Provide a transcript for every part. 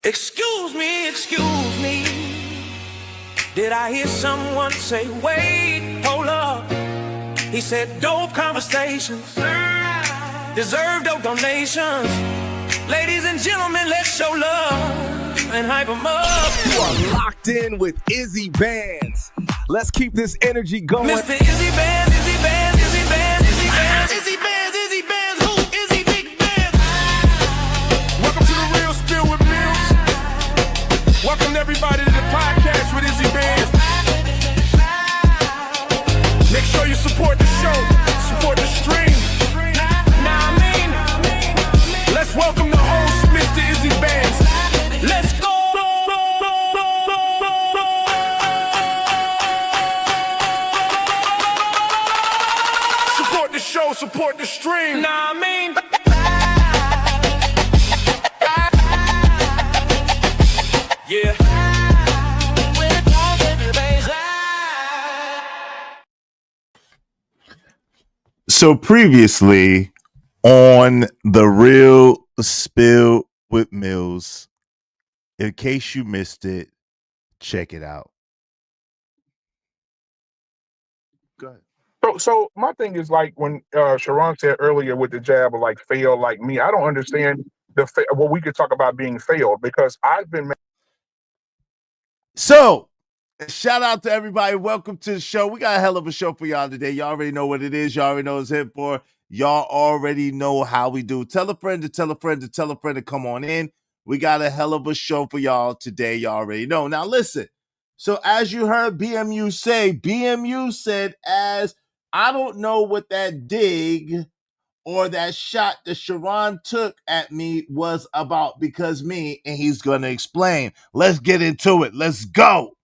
Excuse me. Did I hear someone say, wait, hold up? He said, dope conversations deserve dope donations. Ladies and gentlemen, let's show love and hype them up. You are locked in with Izzy Bands. Let's keep this energy going. Mr. Izzy Bands, Izzy Bands, Izzy Bands, Izzy Bands, Izzy Bands, Izzy Bands, who? Izzy Big Bands. Welcome to the Real Spill with Mills. Welcome everybody to the podcast with Izzy Bands. Make sure you support the show, support the stream. Now I mean, Let's welcome the host, Mr. Izzy Bands. let's go. Support the show, support the stream. Now I mean, yeah. So previously on the Real Spill with Mills, in case you missed it, check it out. Go ahead. So my thing is like when Sharon said earlier with the jab of like fail like me, I don't understand well, we could talk about being failed because I've been So, shout out to everybody. Welcome to the show. We got a hell of a show for y'all today. Y'all already know what it is. Y'all already know what it's here for. Y'all already know how we do. Tell a friend to tell a friend to tell a friend to come on in. We got a hell of a show for y'all today. Y'all already know. Now, listen. So, as you heard BMU say, BMU said, as I don't know what that dig or that shot that Sharon took at me was about because me, and he's going to explain. Let's get into it. Let's go.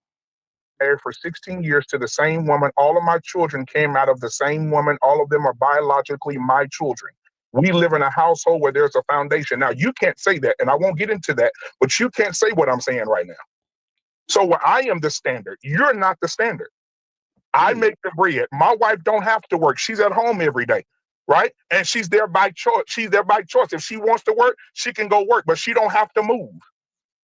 married for 16 years to the same woman. All of my children came out of the same woman. All of them are biologically my children. We live in a household where there's a foundation. Now, you can't say that, and I won't get into that, but you can't say what I'm saying right now. So where I am the standard, you're not the standard. I make the bread. My wife don't have to work. She's at home every day, right? And she's there by choice. She's there by choice. If she wants to work, she can go work, but she don't have to move.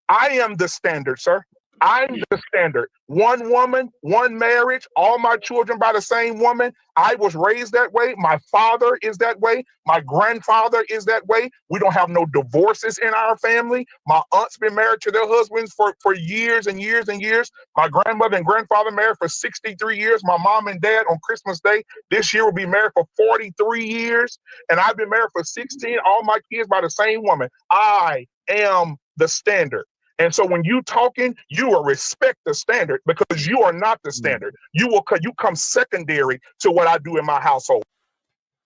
I am the standard, sir. I'm the standard. One woman, one marriage, all my children by the same woman. I was raised that way. My father is that way. My grandfather is that way. We don't have no divorces in our family. My aunts been married to their husbands for years and years and years. My grandmother and grandfather married for 63 years. My mom and dad on Christmas Day this year will be married for 43 years. And I've been married for 16. All my kids by the same woman. I am the standard. And so when you talking, you will respect the standard because you are not the standard. You come secondary to what I do in my household.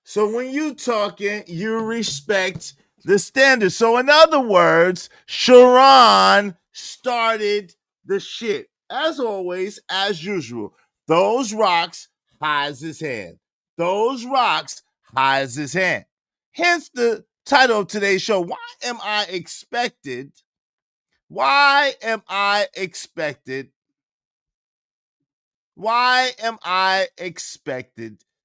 So when you talking, you respect the standard. So in other words, Sharon started the shit. As always, as usual, those rocks hides his hand. Those rocks hides his hand. Hence the title of today's show. Why am I expected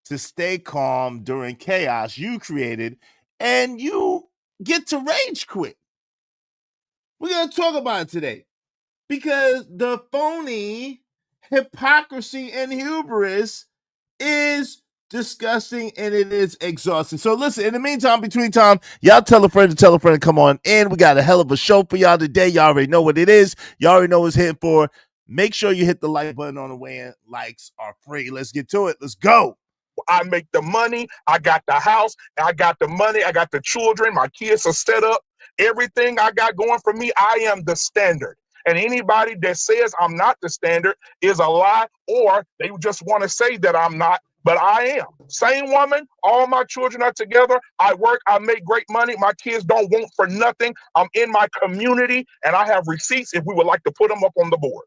to stay calm during chaos you created and you get to rage quit? We're going to talk about it today because the phony hypocrisy and hubris is disgusting and it is exhausting. So listen, in the meantime, between time, y'all tell a friend to come on in. We got a hell of a show for y'all today. Y'all already know what it is. Y'all already know what's hitting for. Make sure you hit the like button on the way in. Likes are free. Let's get to it. Let's go. I make the money. I got the house. I got the money. I got the children. My kids are set up. Everything I got going for me, I am the standard. And anybody that says I'm not the standard is a lie, or they just want to say that I'm not, but I am. Same woman, all my children are together. I work, I make great money. My kids don't want for nothing. I'm in my community, and I have receipts if we would like to put them up on the board.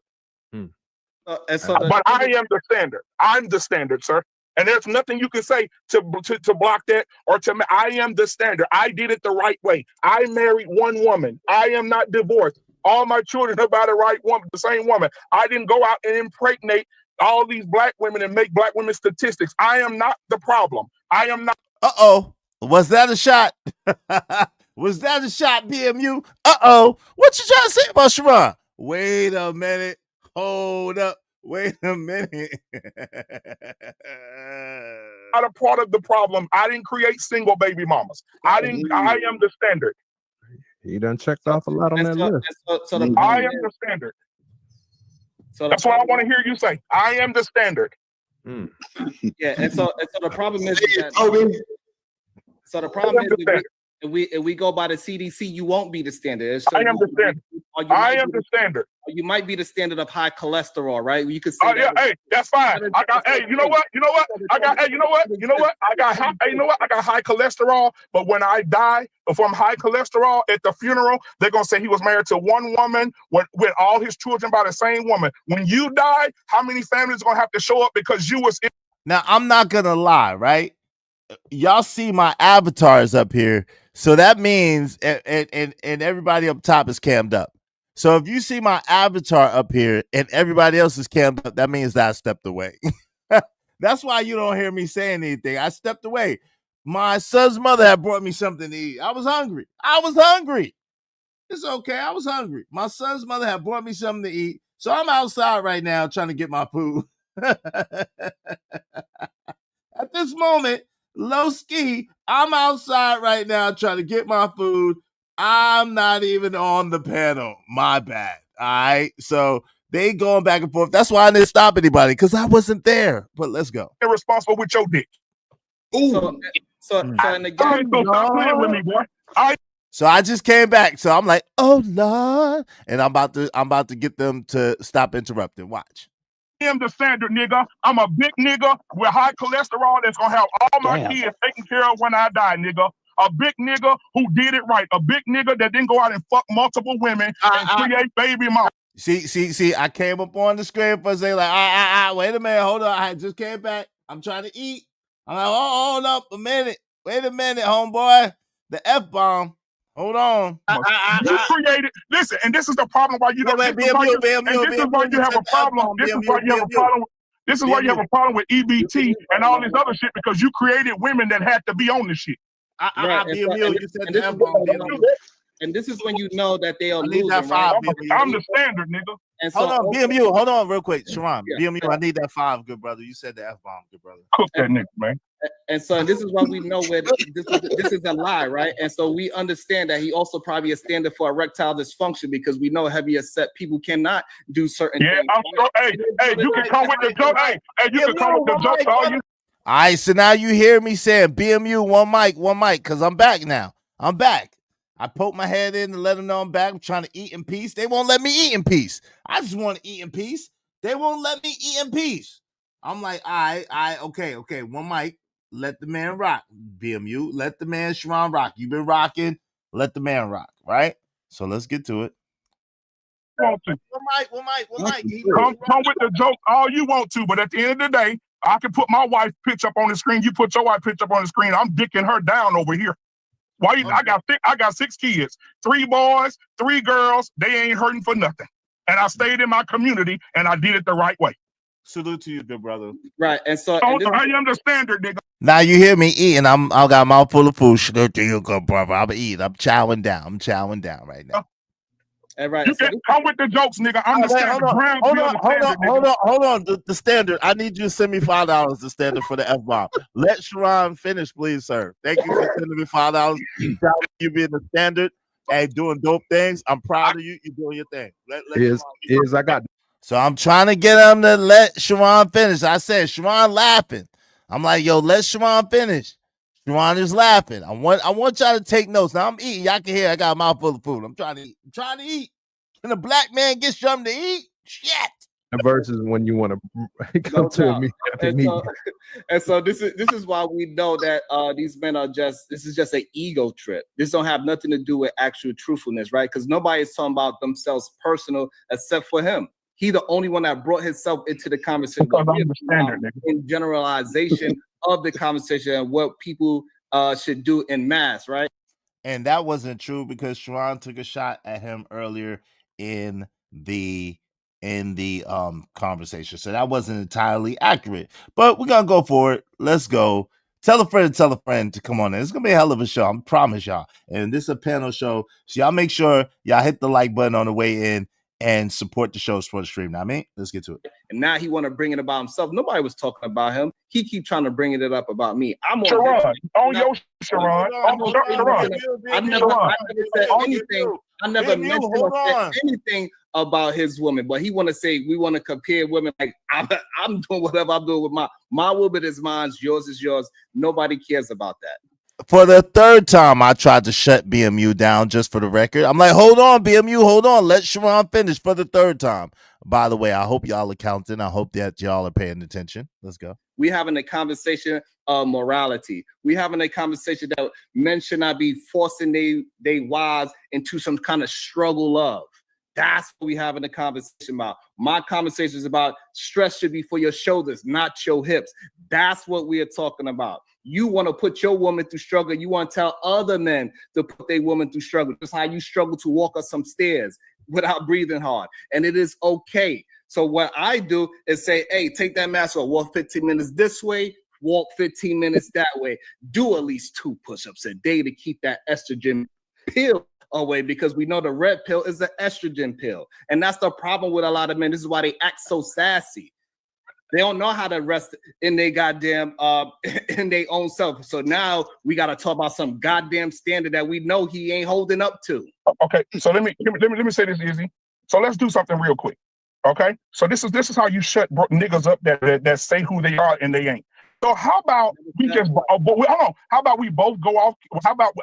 But I am the standard. I'm the standard, sir. And there's nothing you can say to block that or to. I am the standard. I did it the right way. I married one woman. I am not divorced. All my children are by the right woman, the same woman. I didn't go out and impregnate all these black women and make black women statistics. I am not the problem. I am not. Uh-oh. Was that a shot? Was that a shot, BMU? Uh-oh. What you trying to say about Sharon? Wait a minute. Hold up. Wait a minute. Not a part of the problem. I didn't create single baby mamas. I am the standard. He done checked off a lot on that list. So the I problem am is, the standard. so the That's what I problem- want to hear you say. I am the standard. Yeah, and so the problem is that, so the I problem am is the that standard. if we go by the CDC, you won't be the standard. I am the standard. Or you I might am be the standard. you might be the standard of high cholesterol, right? You could say Oh yeah, that. hey, that's fine. I got, hey, you know what? You know what? I got, hey, you know what? You know what? I got, hey, you know what? I got high cholesterol. But when I die, if I'm high cholesterol at the funeral, they're gonna say he was married to one woman with all his children by the same woman. When you die, how many families are gonna have to show up because you was in? Now, I'm not going to lie, right? Y'all see my avatars up here. So that means, and everybody up top is cammed up. So if you see my avatar up here and everybody else is cammed up, that means that I stepped away. That's why you don't hear me saying anything. I stepped away. My son's mother had brought me something to eat. I was hungry. It's okay. I was hungry. My son's mother had brought me something to eat. So I'm outside right now trying to get my food. At this moment, low ski, I'm outside right now trying to get my food. I'm not even on the panel. My bad. All right. So they going back and forth. That's why I didn't stop anybody, because I wasn't there. But let's go. Irresponsible with your dick. So and All again, right, so stop playing with me, boy. So I just came back. So I'm like, oh Lord. And I'm about to get them to stop interrupting. Watch. I am the standard, nigga. I'm a big nigga with high cholesterol that's gonna have all my kids taken care of when I die, nigga. A big nigga who did it right. A big nigga that didn't go out and fuck multiple women and create baby mama. See, I came up on the screen for saying like, wait a minute, hold on. I just came back. I'm trying to eat. I'm like, oh, hold up a minute. Wait a minute, homeboy. The F-bomb. Hold on. You created, listen, and this is the problem why you don't. This is why you have a problem. This is why you have a problem. This is why you have a problem with EBT and all this other shit, because you created women that had to be on this shit. Right, and so- BMU, and you said and the this is F-bomb, what- BMU. and this is when you know that they are I need losing, that right? 5, BMU. I'm the standard, nigga. And so Hold on, BMU. Hold on real quick. Sharon, Yeah. BMU, I need that 5, good brother. You said the F-bomb, good brother. Cook that nigga, man. And so this is why we know where this is a lie, right? And so we understand that he also probably a standard for erectile dysfunction, because we know heavier set people cannot do certain Yeah, things. I'm so, hey, you can come with the joke. Hey, you can come with the jokes all you. All right, so now you hear me saying BMU, one mic, because I'm back now. I'm back. I poked my head in to let them know I'm back. I'm trying to eat in peace. They won't let me eat in peace. I just want to eat in peace. They won't let me eat in peace. I'm like, all right, okay, one mic. Let the man rock, BMU. Let the man Sharon rock. You've been rocking. Let the man rock, right? So let's get to it. One mic. Come with the joke all you want to, but at the end of the day, I can put my wife's picture up on the screen. You put your wife's picture up on the screen. I'm dicking her down over here. Why? I got 6 kids, 3 boys, 3 girls. They ain't hurting for nothing. And I stayed in my community and I did it the right way. Salute to you, good brother. Right. And so I am the standard, nigga. Now you hear me eating. I got a mouth full of food. Salute to you, good brother. I'm eating. I'm chowing down right now. and right. You So can come with the jokes, nigga. I'm the standard. Hold on. The standard. I need you to send me $5. The standard for the F-bomb. Let Sharon finish, please, sir. Thank you for sending me $5. You being the standard and doing dope things. I'm proud of you. You're doing your thing. I got So I'm trying to get him to let Sharon finish. I said, Sharon laughing. I'm like, yo, let Sharon finish. Sharon is laughing. I want y'all to take notes. Now I'm eating. Y'all can hear I got a mouthful of food. I'm trying to eat. Can a black man get something to eat? Shit. versus when you want to come to me. And so this is why we know that these men are this is just an ego trip. This don't have nothing to do with actual truthfulness, right? Because nobody is talking about themselves personal except for him. He the only one that brought himself into the conversation. In generalization of the conversation and what people should do in mass, right? And that wasn't true because Sharon took a shot at him earlier in the conversation. So that wasn't entirely accurate. But we're gonna go for it. Let's go Tell a friend to come on in. It's gonna be a hell of a show. I promise y'all. And this is a panel show, so y'all make sure y'all hit the like button on the way in and support the show for the stream. Now, I mean, let's get to it. And now he want to bring it about himself. Nobody was talking about him. He keep trying to bring it up about me. I'm Sharon, on your Sharon. I never said anything. I never mentioned or said anything about his woman, but he want to say we want to compare women. Like I'm doing whatever I'm doing with my woman is mine, yours is yours. Nobody cares about that. For the third time, I tried to shut BMU down just for the record. I'm like, hold on, BMU, hold on. Let Sharon finish for the third time. By the way, I hope y'all are counting. I hope that y'all are paying attention. Let's go. We having a conversation of morality. We having a conversation that men should not be forcing they wives into some kind of struggle of. That's what we having a conversation about. My conversation is about stress should be for your shoulders, not your hips. That's what we are talking about. You want to put your woman through struggle. You want to tell other men to put their woman through struggle. Just how you struggle to walk up some stairs without breathing hard. And it is okay. So what I do is say, hey, take that mask off. Walk 15 minutes this way. Walk 15 minutes that way. Do at least 2 push-ups a day to keep that estrogen pill away, because we know the red pill is the estrogen pill. And that's the problem with a lot of men. This is why they act so sassy. They don't know how to rest in their goddamn in their own self. So now we got to talk about some goddamn standard that we know he ain't holding up to. Okay, so let me say this, Izzy. So let's do something real quick. Okay, so this is how you shut niggas up that say who they are and they ain't. So how about we just hold on? How about we both go off? How about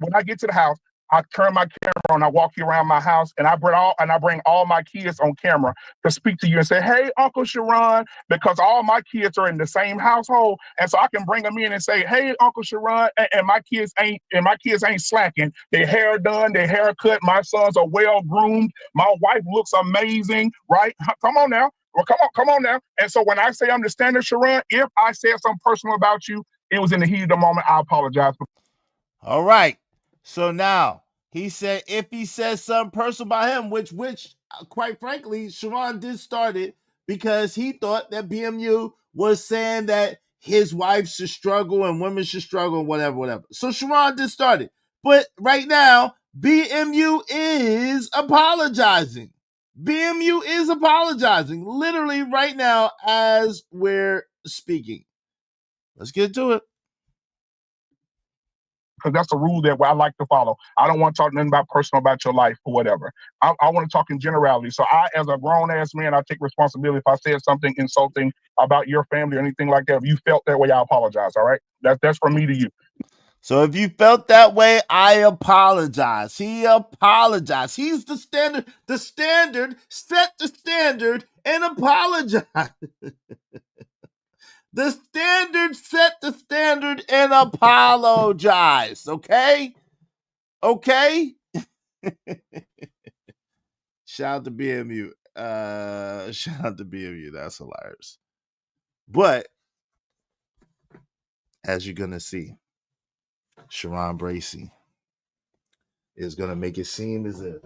when I get to the house, I turn my camera on, I walk you around my house, and I bring all my kids on camera to speak to you and say, hey, Uncle Sharon, because all my kids are in the same household. And so I can bring them in and say, hey, Uncle Sharon, and my kids ain't slacking. Their hair done, their hair cut, my sons are well groomed, my wife looks amazing, right? Come on now. Well, come on now. And so when I say I'm the standard, Sharon, if I said something personal about you, it was in the heat of the moment, I apologize. All right. So now he said if he says something personal about him, which quite frankly, Sharon did start it because he thought that BMU was saying that his wife should struggle and women should struggle and whatever. So Sharon did start it. But right now, BMU is apologizing. BMU is apologizing literally right now as we're speaking. Let's get to it. Because that's a rule that I like to follow. I don't want to talk nothing about personal about your life or whatever. I want to talk in generality. So I, as a grown-ass man, I take responsibility. If I said something insulting about your family or anything like that, if you felt that way, I apologize, all right? That's from me to you. So if you felt that way, I apologize. He apologized. He's the standard. The standard, set the standard and apologize. The standard, set the standard and apologize. Okay? Okay? Shout out to BMU. Shout out to BMU. That's hilarious. But as you're going to see, Sharon Bracey is going to make it seem as if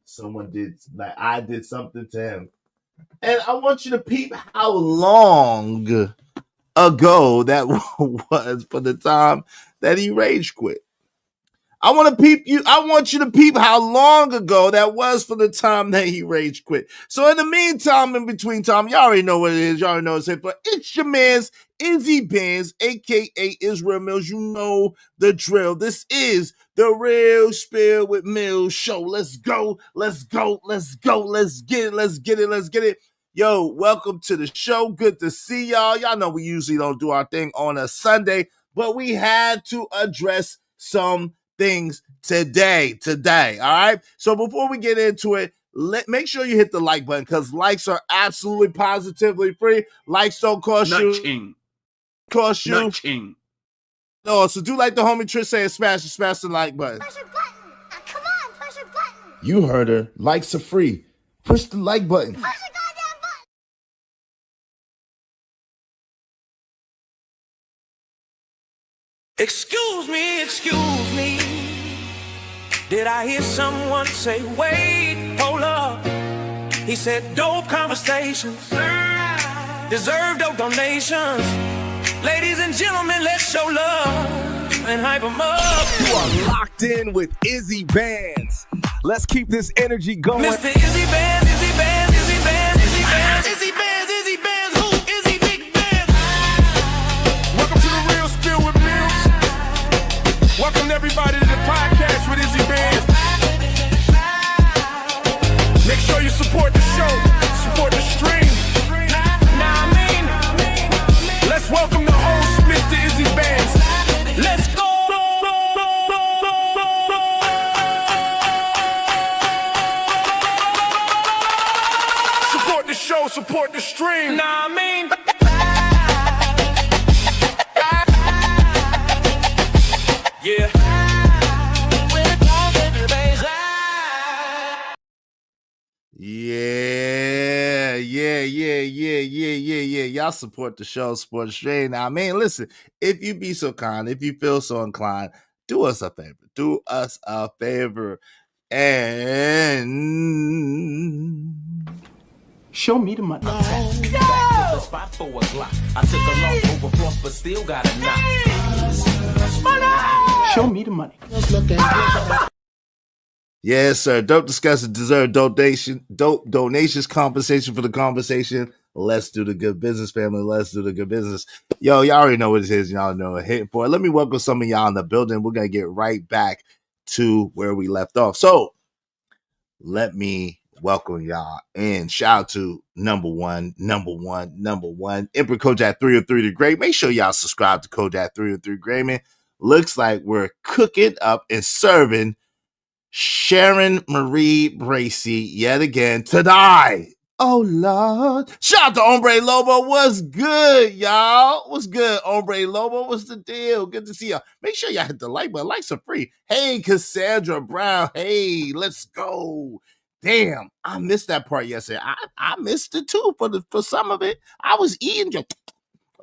someone did, like I did something to him. And I want you to peep how long ago that was for the time that he rage quit. I want you to peep how long ago that was for the time that he rage quit. So in the meantime, in between time, y'all already know what it is. Y'all already know it's it. But it's your man's Izzy Benz, aka Israel Mills. You know the drill. This is the Real Spill with Mills show. Let's go. Let's go. Let's go. Let's get it. Let's get it. Let's get it. Yo, welcome to the show. Good to see y'all. Y'all know we usually don't do our thing on a Sunday, but we had to address some things today. All right. So before we get into it, make sure you hit the like button because likes are absolutely positively free. Likes don't cost you. Cost you. Nutching. No, so do like the homie Trish said, smash the like button. Push a button. Come on, push a button. You heard her. Likes are free. Push the like button. Push a goddamn button. Excuse me. Did I hear someone say, wait, hold up? He said, dope conversations deserve dope donations. Ladies and gentlemen, let's show love and hype 'em up. You are locked in with Izzy Bands. Let's keep this energy going. Mr. Izzy Bands, Izzy Bands, Izzy Bands, Izzy Bands, Izzy Bands, Izzy Bands, who? Izzy Big Bands. Welcome to the Real Spill with Mills. Welcome everybody to the podcast with Izzy Bands. Make sure you support the show, support the stream. Now I mean, Let's welcome the host, Mr. Izzy Bands. let's go. Support the show, support the stream. Now I mean, yeah. Yeah. Y'all support the show, support the stream. Now, I mean, listen, if you be so kind, if you feel so inclined, do us a favor. Do us a favor and Show me the money. Spot 4 o'clock. I took a loss over floss, but still got a knock. Show me the money. yes, sir. Dope discussion deserve donation, dope donations, compensation for the conversation. Let's do the good business, family. Let's do the good business. Yo, y'all already know what it is. Y'all know what hitting for. Let me welcome some of y'all in the building. We're gonna get right back to where we left off. So let me welcome y'all and shout out to number one, Emperor Kojak 303 the Great. Make sure y'all subscribe to Kojak 303 Great, man. Looks like we're cooking up and serving Sharon Marie Bracy yet again to die. Oh, Lord. Shout out to Hombre Lobo. What's good, y'all? What's good, Hombre Lobo? What's the deal? Good to see y'all. Make sure y'all hit the like button. Likes are free. Hey, Cassandra Brown. Hey, let's go. Damn, I missed that part yesterday. I missed it too for some of it. I was eating.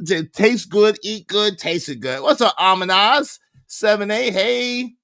Just taste good, eat good, tasted good. What's up, Amanaz? 7A. Hey,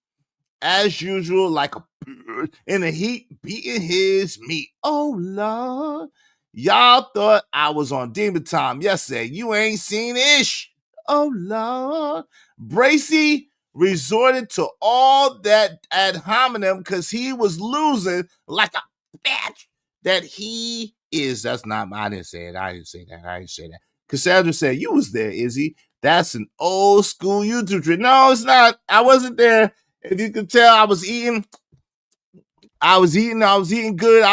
as usual, like a bird in the heat, beating his meat. Oh, Lord. Y'all thought I was on demon time yesterday. You ain't seen ish. Oh, Lord. Bracy resorted to all that ad hominem because he was losing like a bitch that he is. That's not, I didn't say it. I didn't say that. Cassandra said, you was there, Izzy. That's an old school YouTube trick. No, it's not. I wasn't there. If you could tell, I was eating good. I was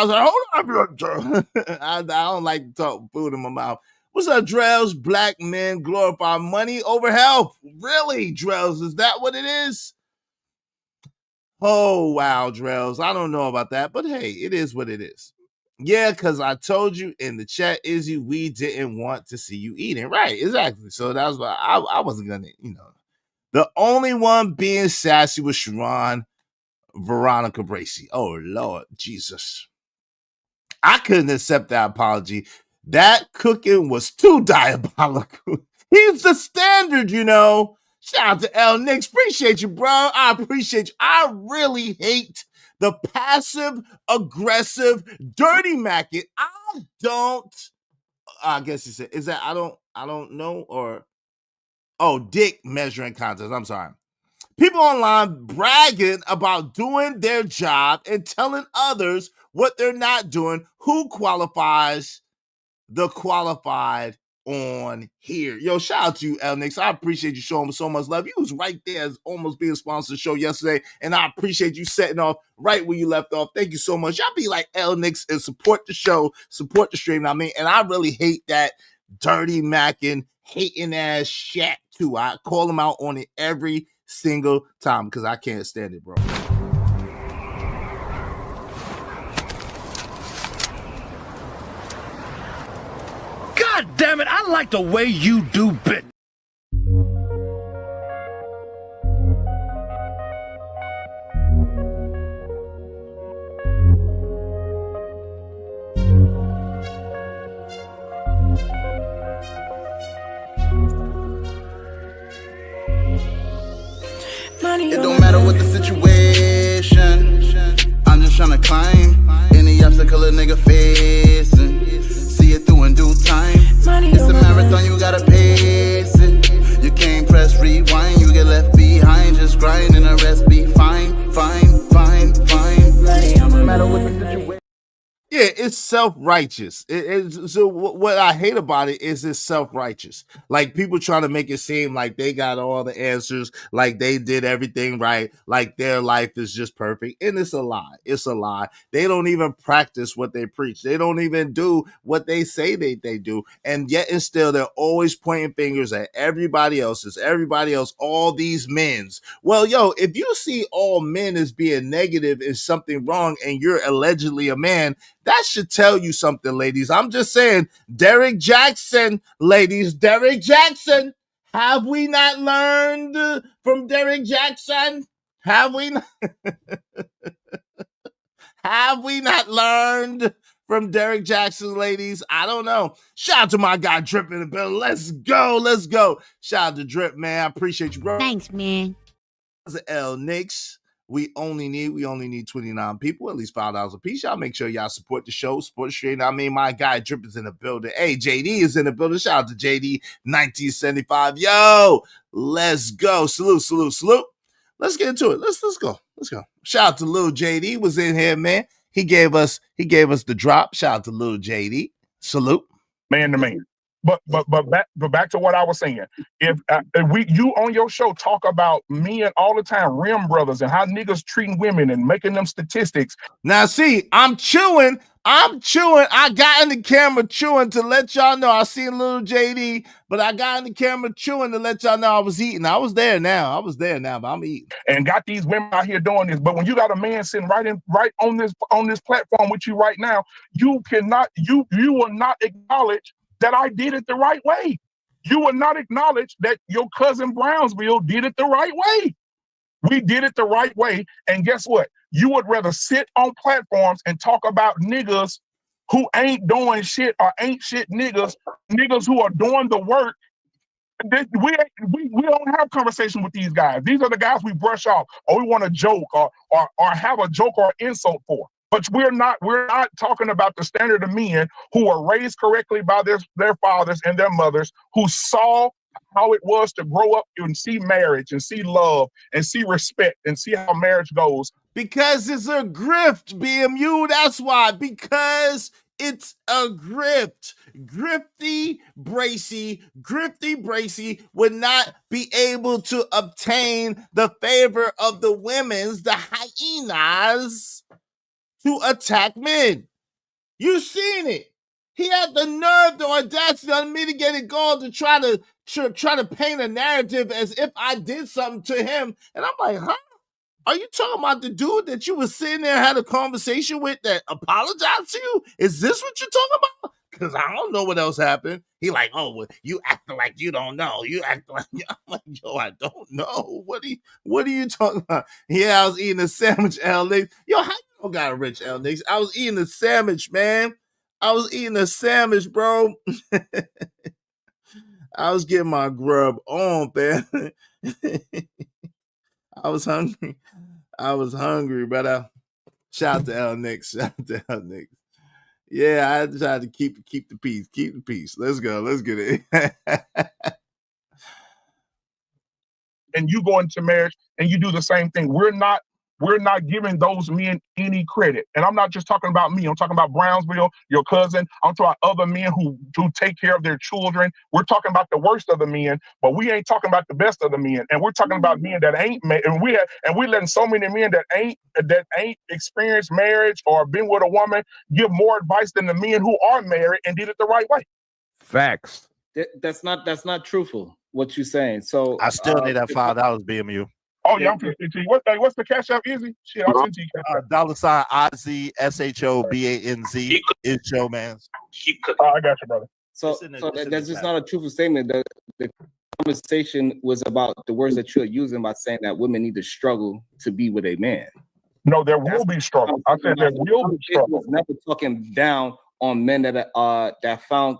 like, hold on. I don't like to talk food in my mouth. What's up, Drells? Black men glorify money over health. Really, Drells? Is that what it is? Oh, wow, Drells. I don't know about that, but hey, it is what it is. Yeah, because I told you in the chat, Izzy, we didn't want to see you eating. Right, exactly. So that was why I wasn't going to, The only one being sassy was Sharon Veronica Bracy. Oh, Lord Jesus. I couldn't accept that apology. That cooking was too diabolical. He's the standard, Shout out to L. Nix. Appreciate you, bro. I appreciate you. I really hate the passive, aggressive, dirty Mackin. I guess he said, is that, I don't know, or, dick measuring contest. I'm sorry. People online bragging about doing their job and telling others what they're not doing. Who qualifies? The qualified on here. Yo, shout out to you, L. Nix. I appreciate you showing me so much love. You was right there as almost being sponsored the show yesterday, and I appreciate you setting off right where you left off. Thank you so much. Y'all be like L. Nix and support the show, support the stream. And I really hate that dirty Mackin, hating ass shit too. I call him out on it every single time because I can't stand it, bro. God damn it, I like the way you do bit. It don't matter what the situation, I'm just tryna climb any obstacle a nigga facing. See it through in due time. It's a marathon, you gotta pace it. rewind. You get left behind, just grind and the rest be fine, fine, fine, fine. No matter what the situation. Yeah, it's self-righteous. So what I hate about it is it's self-righteous. Like people trying to make it seem like they got all the answers, like they did everything right, like their life is just perfect. And it's a lie. It's a lie. They don't even practice what they preach. They don't even do what they say they do. And yet and still they're always pointing fingers at everybody else, all these men's. Well, yo, if you see all men as being negative is something wrong and you're allegedly a man, that should tell you something, ladies. I'm just saying, Derek Jackson, ladies, Derek Jackson. Have we not learned from Derek Jackson? Have we not, have we not learned from Derek Jackson, ladies? I don't know. Shout out to my guy Drip in the building. Let's go. Let's go. Shout out to Drip, man. I appreciate you, bro. Thanks, man. L Knicks. We only need 29 people, at least $5 a piece. Y'all make sure y'all support the show, support the stream. I mean, my guy Drip is in the building. Hey, JD is in the building. Shout out to JD 1975. Yo, let's go. Salute. Let's get into it. Let's go. Shout out to Lil JD was in here, man. He gave us the drop. Shout out to Lil JD. Salute. Man to man. But back to what I was saying. If you on your show talk about men all the time, Rim Brothers, and how niggas treating women and making them statistics. Now, see, I'm chewing. I got in the camera chewing to let y'all know. I seen Lil JD, but I got in the camera chewing to let y'all know I was eating. I was there now, but I'm eating. And got these women out here doing this. But when you got a man sitting right on this platform with you right now, you will not acknowledge that I did it the right way. You will not acknowledge that your cousin Brownsville did it the right way. We did it the right way. And guess what? You would rather sit on platforms and talk about niggas who ain't doing shit or ain't shit niggas who are doing the work. We don't have conversation with these guys. These are the guys we brush off, or we want to joke or have a joke or insult for. But we're not talking about the standard of men who were raised correctly by their fathers and their mothers, who saw how it was to grow up and see marriage and see love and see respect and see how marriage goes. Because it's a grift, BMU. That's why. Because it's a grift. Grifty Bracy would not be able to obtain the favor of the women's, the hyenas, to attack men. You seen it. He had the nerve, the audacity, the unmitigated gall to try to paint a narrative as if I did something to him. And I'm like, huh? Are you talking about the dude that you was sitting there and had a conversation with that apologized to you? Is this what you're talking about? Because I don't know what else happened. He like, oh, well, you acting like you don't know. You acting like, I'm like, yo, I don't know. What are you talking about? Yeah, I was eating a sandwich, L Nix. Yo, how you don't got a rich L Nix? I was eating a sandwich, man. I was eating a sandwich, bro. I was getting my grub on, man. I was hungry, brother. Shout out to L Nix. Yeah, I tried to keep the peace. Keep the peace. Let's go. Let's get it. And you go into marriage and you do the same thing. We're not giving those men any credit. And I'm not just talking about me. I'm talking about Brownsville, your cousin. I'm talking about other men who take care of their children. We're talking about the worst of the men, but we ain't talking about the best of the men. And we're talking about men that ain't married. And we're letting so many men that ain't experienced marriage or been with a woman give more advice than the men who are married and did it the right way. Facts. That's not truthful what you're saying. So I still need that $5, BMU. Oh yeah, I'm fifty. What's the cash out? Easy shit. I'll send you $$ Ozzy SHOBANZ is show man. I got you, brother. So that's just not a truthful statement. The conversation was about the words that you're using by saying that women need to struggle to be with a man. No, there will be struggle. I said there will be struggle. Never talking down on men that found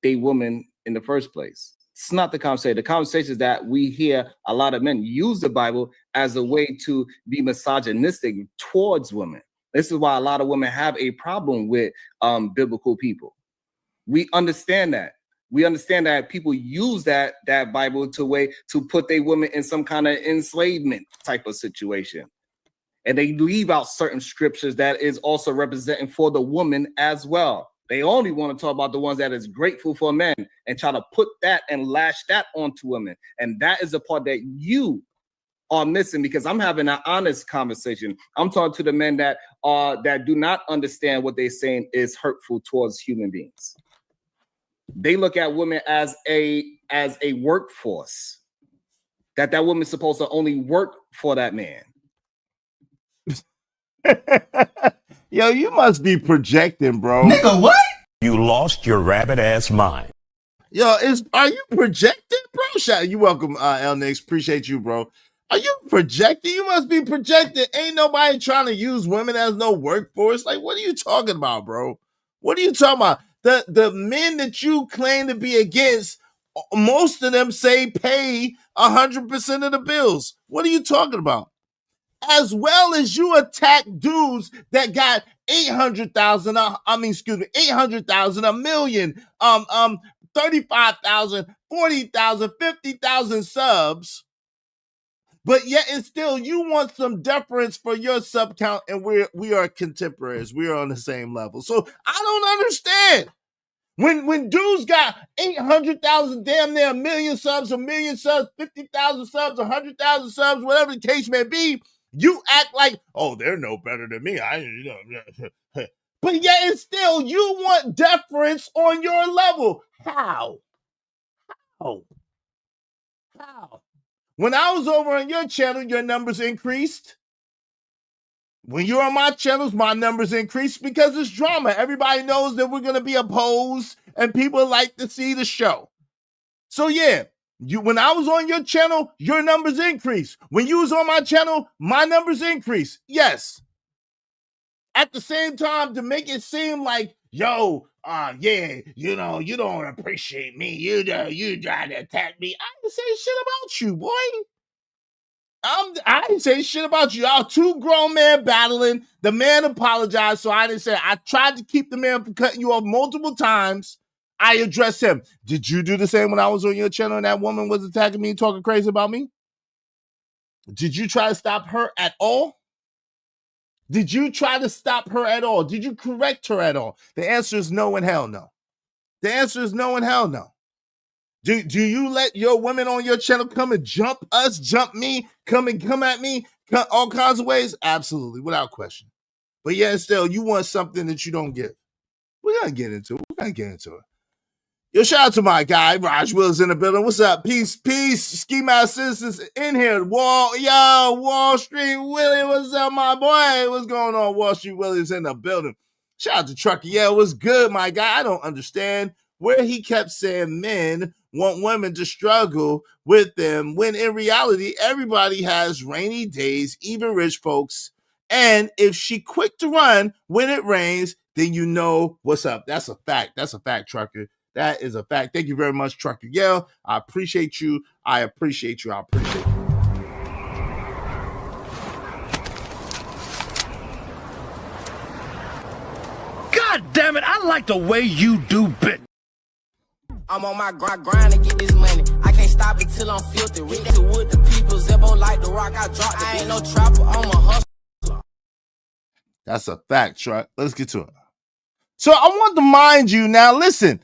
a woman in the first place. It's not the conversation. The conversation is that we hear a lot of men use the Bible as a way to be misogynistic towards women. This is why a lot of women have a problem with biblical people. We understand that. We understand that people use that Bible to way to put their women in some kind of enslavement type of situation. And they leave out certain scriptures that is also representing for the woman as well. They only want to talk about the ones that is grateful for men and try to put that and lash that onto women. And that is the part that you are missing, because I'm having an honest conversation. I'm talking to the men that do not understand what they're saying is hurtful towards human beings. They look at women as a workforce, that woman's supposed to only work for that man. Yo, you must be projecting, bro. Nigga, what? You lost your rabbit ass mind. Yo, are you projecting, bro? Shout, you welcome, L Nix. Appreciate you, bro. Are you projecting? You must be projecting. Ain't nobody trying to use women as no workforce. Like, what are you talking about, bro? What are you talking about? The men that you claim to be against, most of them say pay 100% of the bills. What are you talking about? As well as you attack dudes that got 800,000, 800,000, a million, 35,000, 40,000, 50,000 subs. But yet and still, you want some deference for your sub count, and we are contemporaries. We are on the same level. So I don't understand. When dudes got 800,000, damn near a million subs, 50,000 subs, 100,000 subs, whatever the case may be, you act like, oh, they're no better than me. But yet and still, you want deference on your level. How? When I was over on your channel, your numbers increased. When you're on my channels, my numbers increase because it's drama. Everybody knows that we're going to be opposed and people like to see the show. So yeah, when I was on your channel, your numbers increased. When you was on my channel, my numbers increased. Yes. At the same time, to make it seem like, yo, yeah, you don't appreciate me. You try to attack me. I didn't say shit about you, boy. I didn't say shit about you. Y'all two grown men battling. The man apologized, so I didn't say. I tried to keep the man from cutting you off multiple times. I addressed him. Did you do the same when I was on your channel and that woman was attacking me and talking crazy about me? Did you try to stop her at all? Did you try to stop her at all? Did you correct her at all? The answer is no and hell no. The answer is no and hell no. Do you let your women on your channel come and jump us, jump me, come at me, all kinds of ways? Absolutely, without question. But yeah, still, you want something that you don't get. We're going to get into it. Yo, shout out to my guy, Raj Willis in the building. What's up? Peace. Ski Master Citizens in here. Wall Street Willie, what's up, my boy? What's going on? Wall Street Willie's in the building. Shout out to Trucker. Yeah, what's good, my guy? I don't understand where he kept saying men want women to struggle with them when in reality, everybody has rainy days, even rich folks. And if she quick to run when it rains, then you know what's up. That's a fact. That's a fact, Trucker. That is a fact. Thank you very much, Trucker Yell. I appreciate you. I appreciate you. God damn it, I like the way you do bit. I'm on my grind to get this money. I can't stop it till I'm filthy. Rick to wood, the people, Zebo like the rock. I dropped it. I ain't no trapper, I'm a hustler. That's a fact, Truck. Let's get to it. So I want to mind you now, listen,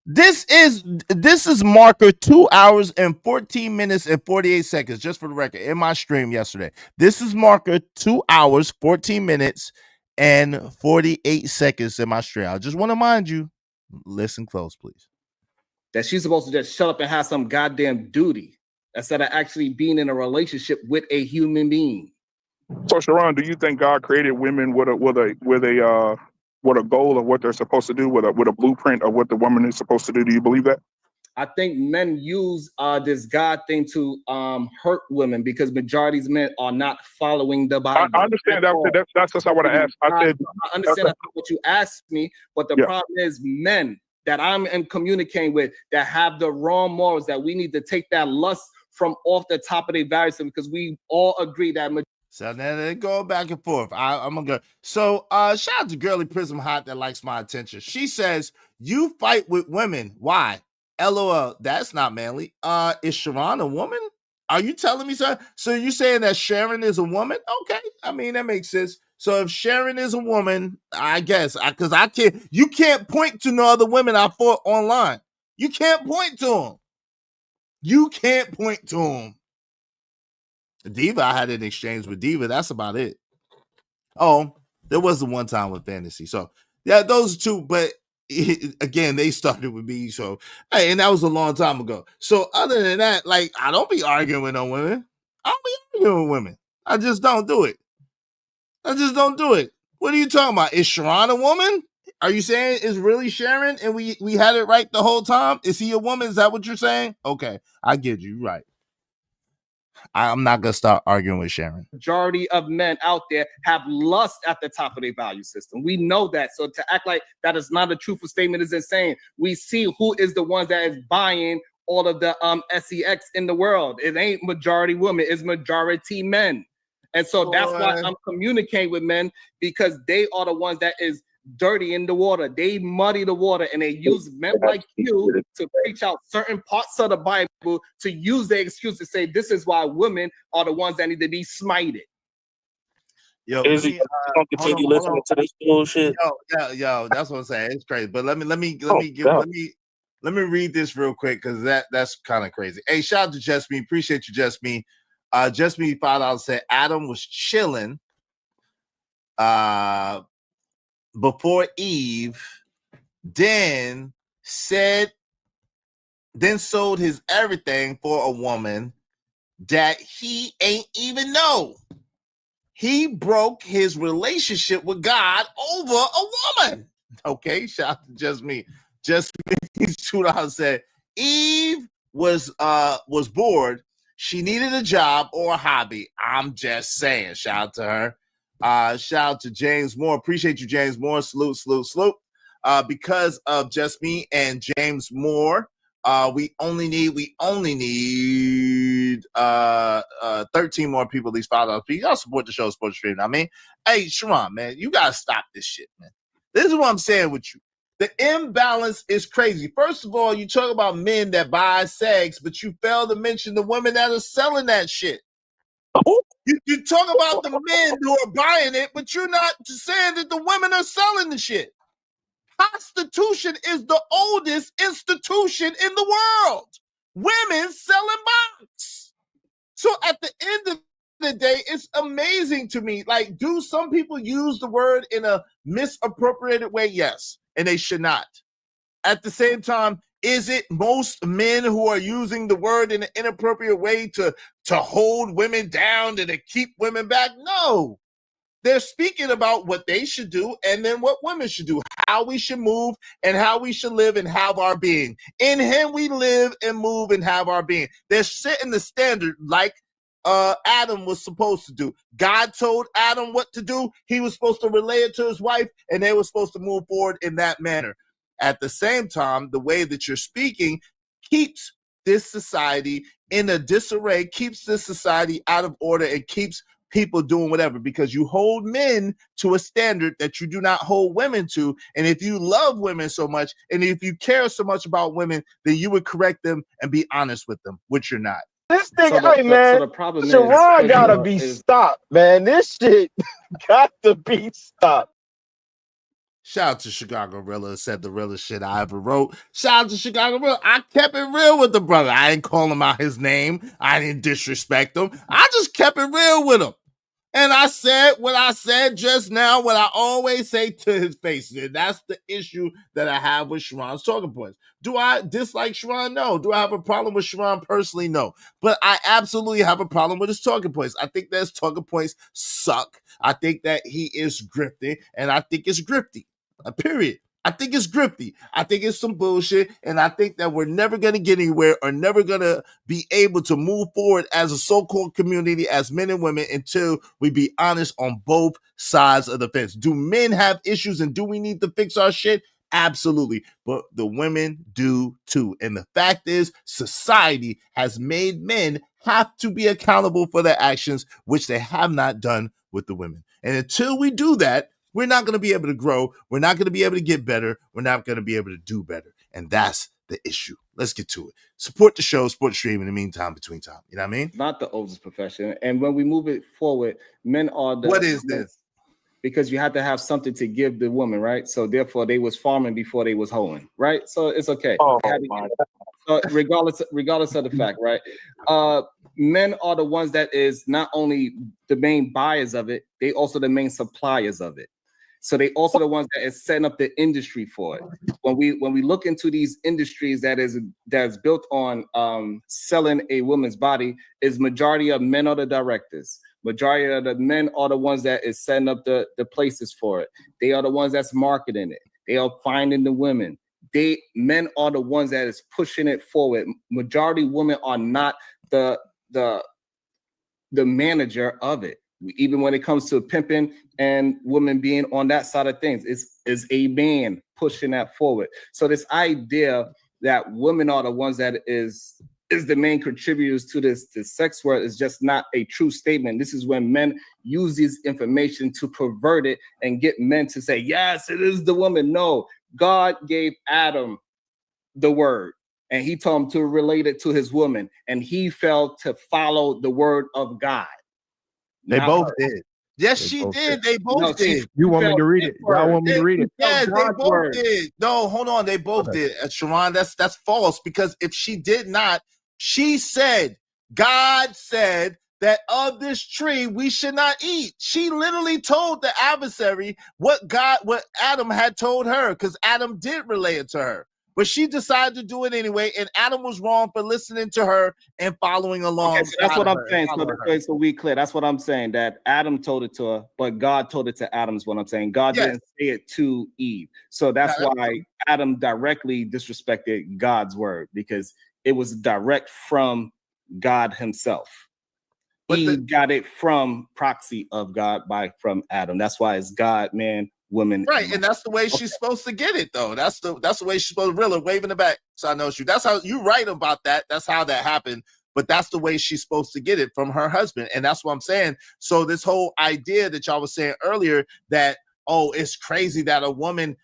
this is marker 2 hours and 14 minutes and 48 seconds, just for the record, in my stream yesterday. This is marker 2 hours, 14 minutes and 48 seconds in my stream. I just want to mind you, listen close, please. That she's supposed to just shut up and have some goddamn duty instead of actually being in a relationship with a human being. So Sharon, do you think God created women with a goal of what they're supposed to do, with a blueprint of what the woman is supposed to do? Do you believe that? I think men use this God thing to hurt women because majorities of men are not following the Bible. I understand that. That's just what I asked. I understand what you asked me, but the problem is men that I'm communicating with that have the wrong morals, that we need to take that lust from off the top of their value system, because we all agree that. So now they go back and forth. I'm gonna go. So shout out to Girly Prism Hot that likes my attention. She says, you fight with women. Why? LOL, that's not manly. Is Sharon a woman? Are you telling me so? So you saying that Sharon is a woman? Okay, I mean that makes sense. So if Sharon is a woman, I guess because I can't. You can't point to no other women I fought online. You can't point to them. You can't point to them. Diva, I had an exchange with Diva. That's about it. Oh, there was the one time with Fantasy. So yeah, those two. But again, they started with me. So hey, and that was a long time ago. So other than that, like I don't be arguing with no women. I don't be arguing with women. I just don't do it. I just don't do it. What are you talking about? Is Sharon a woman? Are you saying is really Sharon and we had it right the whole time? Is he a woman? Is that what you're saying? Okay, I get you right. I'm not gonna start arguing with Sharon. Majority of men out there have lust at the top of their value system. We know that. So to act like that is not a truthful statement is insane. We see who is the ones that is buying all of the sex in the world. It ain't majority women, it's majority men. And so that's why I'm communicating with men, because they are the ones that is dirty in the water. They muddy the water, and they use men like you to preach out certain parts of the Bible to use the excuse to say this is why women are the ones that need to be smited. Yo, Izzy, continue listening to this bullshit. Yo, that's what I'm saying. It's crazy. But let me read this real quick because that's kind of crazy. Hey, shout out to Just Me. Appreciate you, Just Me. Just Me $5 said Adam was chilling before Eve, then sold his everything for a woman that he ain't even know. He broke his relationship with God over a woman. Okay, shout out to Just Me. Just Me $2 said Eve was bored. She needed a job or a hobby. I'm just saying. Shout out to her. Shout out to James Moore. Appreciate you, James Moore. Salute. Because of Just Me and James Moore, we only need 13 more people, at least $5. Y'all support the show, support the stream. I mean, hey, Sharon, man, you gotta stop this shit, man. This is what I'm saying with you. The imbalance is crazy. First of all, you talk about men that buy sex, but you fail to mention the women that are selling that shit. You talk about the men who are buying it, but you're not saying that the women are selling the shit. Prostitution is the oldest institution in the world. Women selling box. So at the end of the day, it's amazing to me. Like, do some people use the word in a misappropriated way? Yes, and they should not. At the same time, is it most men who are using the word in an inappropriate way to hold women down and to keep women back? No. They're speaking about what they should do and then what women should do, how we should move and how we should live and have our being. In him we live and move and have our being. They're setting the standard like Adam was supposed to do. God told Adam what to do. He was supposed to relay it to his wife, and they were supposed to move forward in that manner. At the same time, the way that you're speaking keeps this society in a disarray, keeps this society out of order, and keeps people doing whatever, because you hold men to a standard that you do not hold women to. And if you love women so much, and if you care so much about women, then you would correct them and be honest with them, which you're not. This thing, Sharon gotta be stopped, man. This shit got to be stopped. Shout out to Chicago Rilla, said the realest shit I ever wrote. Shout out to Chicago Rilla. I kept it real with the brother. I didn't call him out his name. I didn't disrespect him. I just kept it real with him. And I said what I said just now, what I always say to his face. And that's the issue that I have with Sharon's talking points. Do I dislike Sharon? No. Do I have a problem with Sharon personally? No. But I absolutely have a problem with his talking points. I think that his talking points suck. I think that he is grifting, and I think it's grifty. Period. I think it's grifty. I think it's some bullshit, and I think that we're never going to get anywhere or never going to be able to move forward as a so-called community, as men and women, until we be honest on both sides of the fence. Do men have issues, and do we need to fix our shit? Absolutely. But the women do too. And the fact is, society has made men have to be accountable for their actions, which they have not done with the women. And until we do that, we're not going to be able to grow. We're not going to be able to get better. We're not going to be able to do better. And that's the issue. Let's get to it. Support the show, support the stream in the meantime, between time. You know what I mean? Not the oldest profession. And when we move it forward, men are the... What is this? Because you have to have something to give the woman, right? So therefore, they was farming before they was hoeing, right? So it's okay. Oh, my. So regardless of the fact, right? Men are the ones that is not only the main buyers of it, they also the main suppliers of it. So they also the ones that is setting up the industry for it. When we look into these industries that's built on selling a woman's body, is majority of men are the directors. Majority of the men are the ones that is setting up the places for it. They are the ones that's marketing it. They are finding the women. Men are the ones that is pushing it forward. Majority women are not the manager of it. Even when it comes to pimping and women being on that side of things, is a man pushing that forward. So this idea that women are the ones that is the main contributors to this sex world is just not a true statement. This is when men use this information to pervert it and get men to say, yes, it is the woman. No, God gave Adam the word and he told him to relate it to his woman, and he failed to follow the word of God. They both did. Yes, she did. They both did. You want me to read it? Y'all want me to read it? Yes, they both did. No, hold on. They both did. Sharon, that's false, because if she did not, she said, God said that of this tree we should not eat. She literally told the adversary what Adam had told her, because Adam did relay it to her. But she decided to do it anyway, and Adam was wrong for listening to her and following along. Okay, so that's what I'm saying. So we clear. That's what I'm saying, that Adam told it to her, but God told it to Adam is what I'm saying. God didn't say it to Eve. So that's why Adam directly disrespected God's word, because it was direct from God himself. Eve got it from proxy of God from Adam. That's why it's God, man, women. Right, and that's the way she's supposed to get it, though. That's the way she's supposed to really wave in the back. So I know you. That's how you're right about that. That's how that happened. But that's the way she's supposed to get it from her husband, and that's what I'm saying. So this whole idea that y'all was saying earlier that, oh, it's crazy that a woman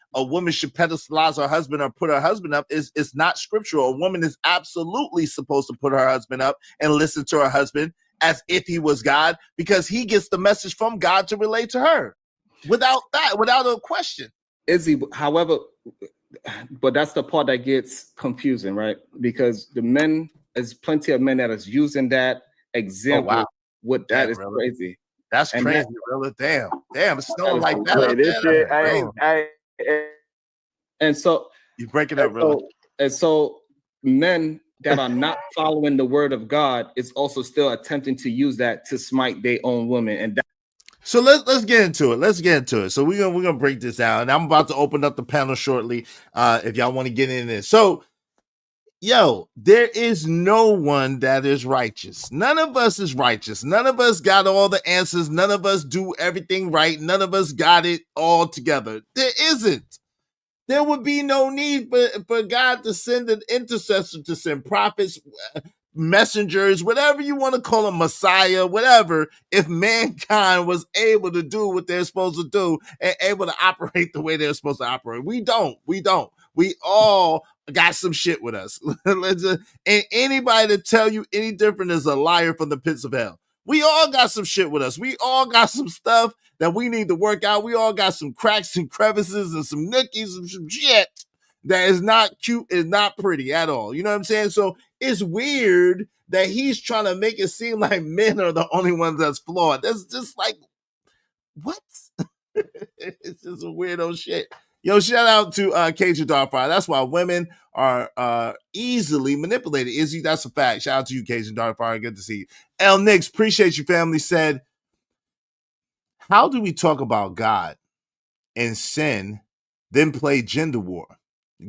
should pedestalize her husband or put her husband up is not scriptural. A woman is absolutely supposed to put her husband up and listen to her husband as if he was God, because he gets the message from God to relate to her. Without a question. Izzy, however, but that's the part that gets confusing, right? Because there's plenty of men that is using that example. Oh, wow. With that is crazy. That's and crazy, brother. Damn, it's snowing like that. And so you break it up, brother. And so men that are not following the word of God is also still attempting to use that to smite their own women. And so let's get into it. So we're gonna break this down, and I'm about to open up the panel shortly. If y'all want to get in there. So, there is no one that is righteous. None of us is righteous. None of us got all the answers. None of us do everything right. None of us got it all together. There isn't. There would be no need for God to send an intercessor, to send prophets, messengers, whatever you want to call them, Messiah, whatever, if mankind was able to do what they're supposed to do and able to operate the way they're supposed to operate. We don't. We all got some shit with us. And anybody to tell you any different is a liar from the pits of hell. We all got some shit with us. We all got some stuff that we need to work out. We all got some cracks and crevices and some nookies and some shit that is not cute, is not pretty at all. You know what I'm saying? So it's weird that he's trying to make it seem like men are the only ones that's flawed. That's just like, what? It's just a weirdo shit. Yo, shout out to Cajun Darkfire. That's why women are easily manipulated. Izzy, that's a fact. Shout out to you, Cajun Darkfire. Good to see you. L. Nix, appreciate you, family, said, how do we talk about God and sin, then play gender war?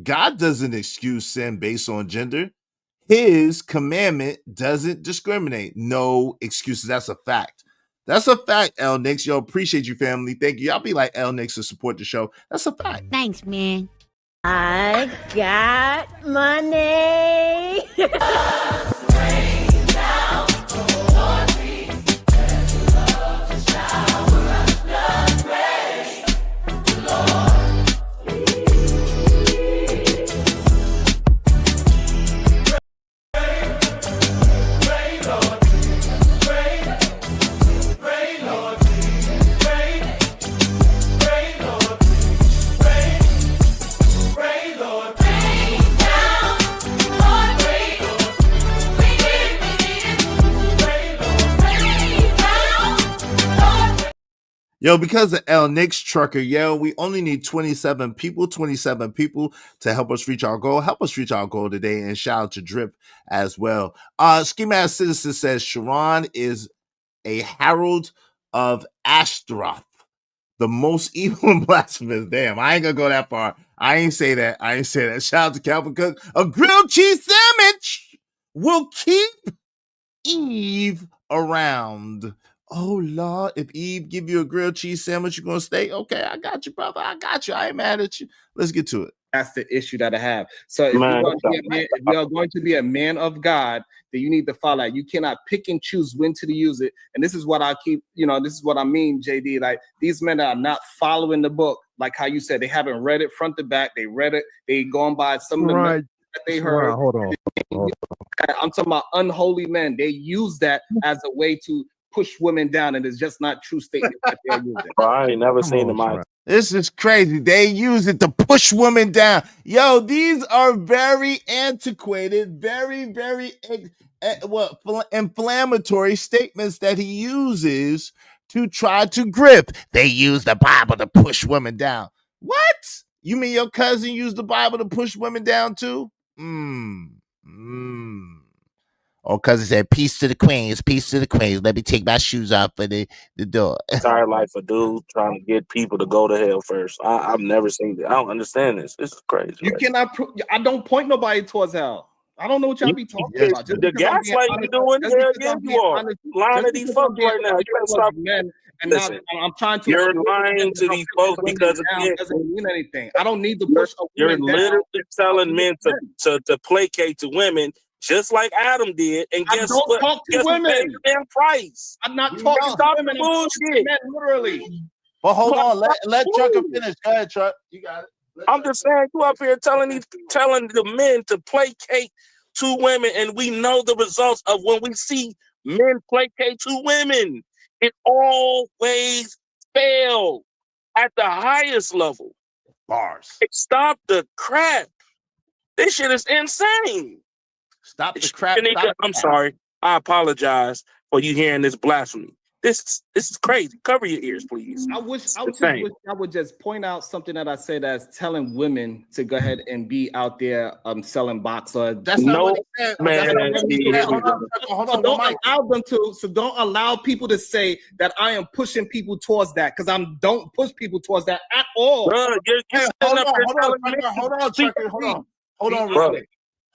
God doesn't excuse sin based on gender. His commandment doesn't discriminate. No excuses. That's a fact. That's a fact, L. Nix. Yo, appreciate you, family. Thank you. Y'all be like L. Nix to support the show. That's a fact. Thanks, man. I got money. Yo, because of L Nick's trucker, yo, we only need 27 people to help us reach our goal. Help us reach our goal today, and shout out to Drip as well. Ski Mask Citizen says Sharon is a herald of Ashtaroth, the most evil and blasphemous. Damn, I ain't gonna go that far. I ain't say that. Shout out to Calvin Cook. A grilled cheese sandwich will keep Eve around. Oh Lord, if Eve give you a grilled cheese sandwich, you're gonna stay? Okay, I got you, brother. I got you. I ain't mad at you. Let's get to it. That's the issue that I have. So if, if you are going to be a man of God, then you need to follow that. You cannot pick and choose when to use it. And this is what I keep, this is what I mean, JD. Like, these men are not following the book, like how you said, they haven't read it front to back. They read it, they gone by some of the men that they heard. Hold on. I'm talking about unholy men. They use that as a way to push women down, and it's just not true statement that they're using. I ain't never seen the mind. This is crazy. They use it to push women down. Yo, these are very antiquated, very, very inflammatory statements that he uses to try to grip. They use the Bible to push women down. What? You mean your cousin used the Bible to push women down too? Or cousin said, peace to the queens, let me take my shoes off for the door. Entire life a dude trying to get people to go to hell first. I've never seen that. I don't understand this. This is crazy. You cannot I don't point nobody towards hell. I don't know what y'all be talking about. The gaslight you doing, hell yeah, you are lying to these folks right now. You gotta stop. And listen, now I'm trying to. You're lying to these folks because it doesn't mean anything. I don't need to push. You're literally telling men to placate to women, just like Adam did. And guess what? Talk to women. Price. I'm not talking to women. Bullshit. Men, literally. Well, hold on. Let Trucker finish. Go ahead, Truck. You got it. I'm just saying, you up here telling the men to placate to women, and we know the results of when we see men placate to women. It always fails at the highest level. Bars. Stop the crap. This shit is insane. Stop the crap. I'm sorry. I apologize for you hearing this blasphemy. This is crazy. Cover your ears, please. I wish I would just point out something that I said as telling women to go ahead and be out there selling boxer. That's not what he said. Man. Hold on. Don't allow them to. So don't allow people to say that I am pushing people towards that, because I don't push people towards that at all. Bro,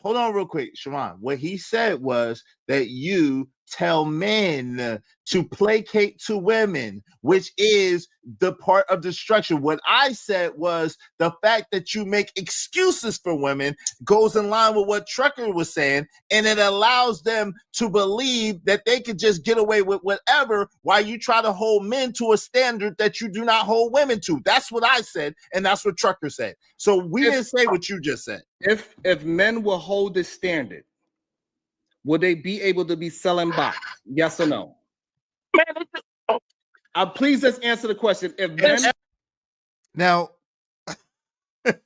Hold on real quick, Sharon. What he said was that you tell men to placate to women, which is the part of destruction. What I said was the fact that you make excuses for women goes in line with what Trucker was saying, and it allows them to believe that they could just get away with whatever while you try to hold men to a standard that you do not hold women to. That's what I said, and that's what Trucker said. So we didn't say what you just said. If men will hold this standard, would they be able to be selling box? Yes or no? Man, please just answer the question. If men now, what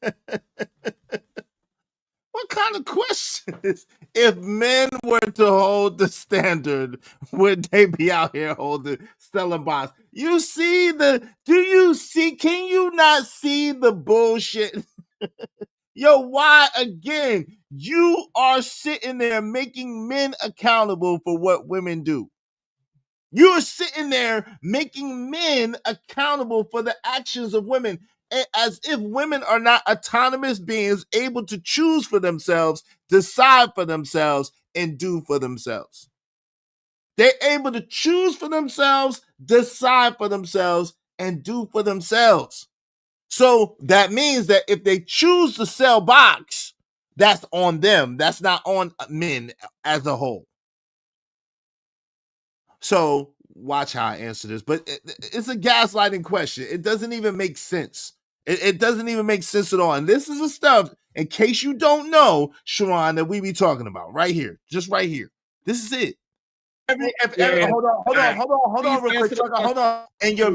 kind of question is, if men were to hold the standard, would they be out here selling box? Can you not see the bullshit? Yo, why again? You are sitting there making men accountable for what women do. You're sitting there making men accountable for the actions of women, as if women are not autonomous beings able to choose for themselves, decide for themselves, and do for themselves. They're able to choose for themselves, decide for themselves, and do for themselves. So that means that if they choose to sell box, that's on them. That's not on men as a whole. So watch how I answer this. But it's a gaslighting question. It doesn't even make sense. It doesn't even make sense at all. And this is the stuff, in case you don't know, Sharon, that we be talking about right here. Just right here. This is it. Hold on, real quick, Trucker. Hold on. In your